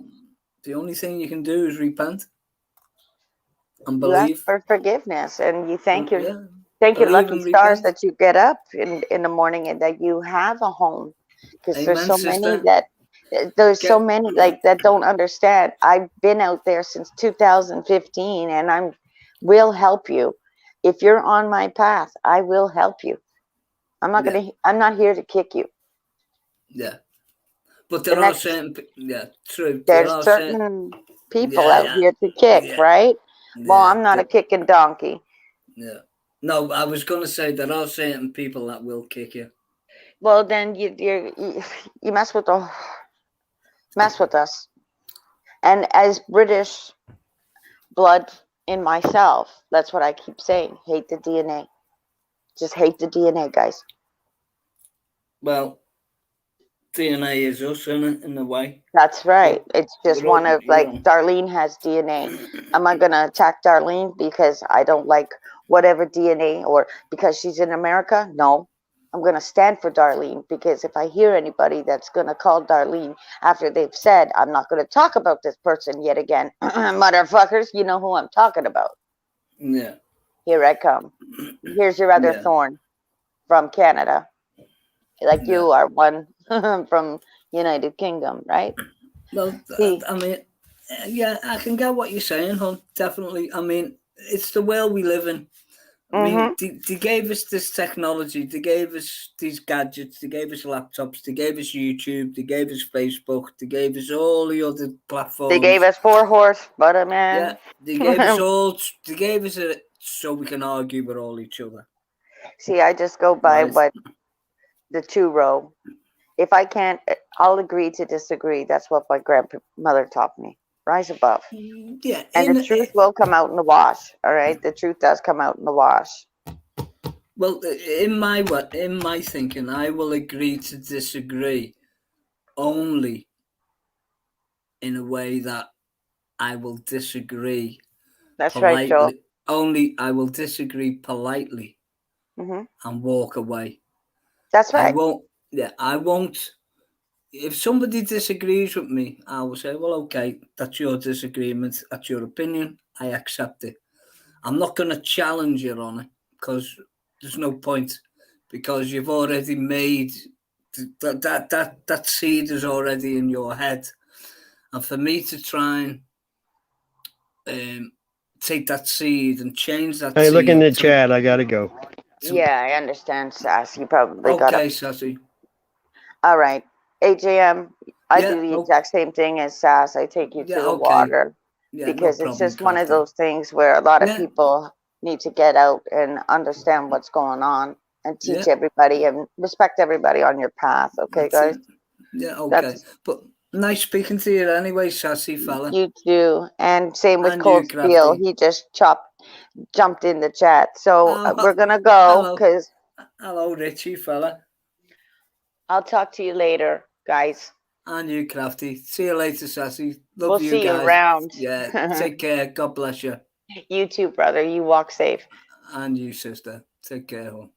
The only thing you can do is repent and believe. You ask for forgiveness, and you thank your lucky stars that you get up in the morning and that you have a home. Because there's so many that don't understand. I've been out there since 2015, and I will help you. If you're on my path, I will help you. I'm not here to kick you. Yeah. But there are certain, true. There's certain people out here to kick, right? Well, I'm not a kicking donkey. Yeah. No, I was going to say there are certain people that will kick you. Well, then you mess with us. And as British blood in myself, that's what I keep saying. Hate the DNA. Just hate the DNA, guys. Well, DNA is us, in a way. That's right. It's just one of, Darlene has DNA. Am I going to attack Darlene because I don't like whatever DNA or because she's in America? No. I'm going to stand for Darlene, because if I hear anybody that's going to call Darlene after they've said, I'm not going to talk about this person yet again, motherfuckers, you know who I'm talking about. Yeah. Here I come. Here's your other thorn from Canada. like you are one from United Kingdom, right? Well, See, I mean, yeah, I can get what you're saying, hon. Definitely. I mean, it's the world we live in. I mean, they gave us this technology. They gave us these gadgets. They gave us laptops. They gave us YouTube. They gave us Facebook. They gave us all the other platforms. they gave us 4-horse butter, man. Yeah, they gave us all. They gave us it so we can argue with all each other. See, I just go by Right. what the two-row. If I can't, I'll agree to disagree. That's what my grandmother taught me. Rise above. Yeah, And the truth will come out in the wash. All right, the truth does come out in the wash. Well, in my thinking, I will agree to disagree only in a way that I will disagree That's politely. right, Joel. Only I will disagree politely Hmm. and walk away. That's right. I won't. Yeah, I won't. If somebody disagrees with me, I will say, well, okay, that's your disagreement. That's your opinion. I accept it. I'm not going to challenge you on it because there's no point, because you've already made that seed is already in your head. And for me to try and take that seed and change that Hey, seed. look in the chat. I got to go. Yeah, I understand, Sass. You probably got Okay, it. Sassy. All right. AJM, I Yeah, do the exact same thing as Sass. I take you to Yeah, the okay. water Yeah, because no it's problem, just one of Krafty. those things where a lot of Yeah. people need to get out and understand what's going on and teach Yeah. everybody and respect everybody on your path. Okay, That's guys? it. Yeah, okay. That's But nice speaking to you anyway, Sassy fella. you too. And same with And Cold you, Steel. Krafty. He just jumped in the chat. So Oh, we're gonna go hello. because Hello, Richie fella. I'll talk to you later, guys. And you, Krafty. See you later, Sassy. Love We'll you see you guys. around. Yeah, take care. God bless you. You too, brother. You walk safe. And you, sister. Take care, hon.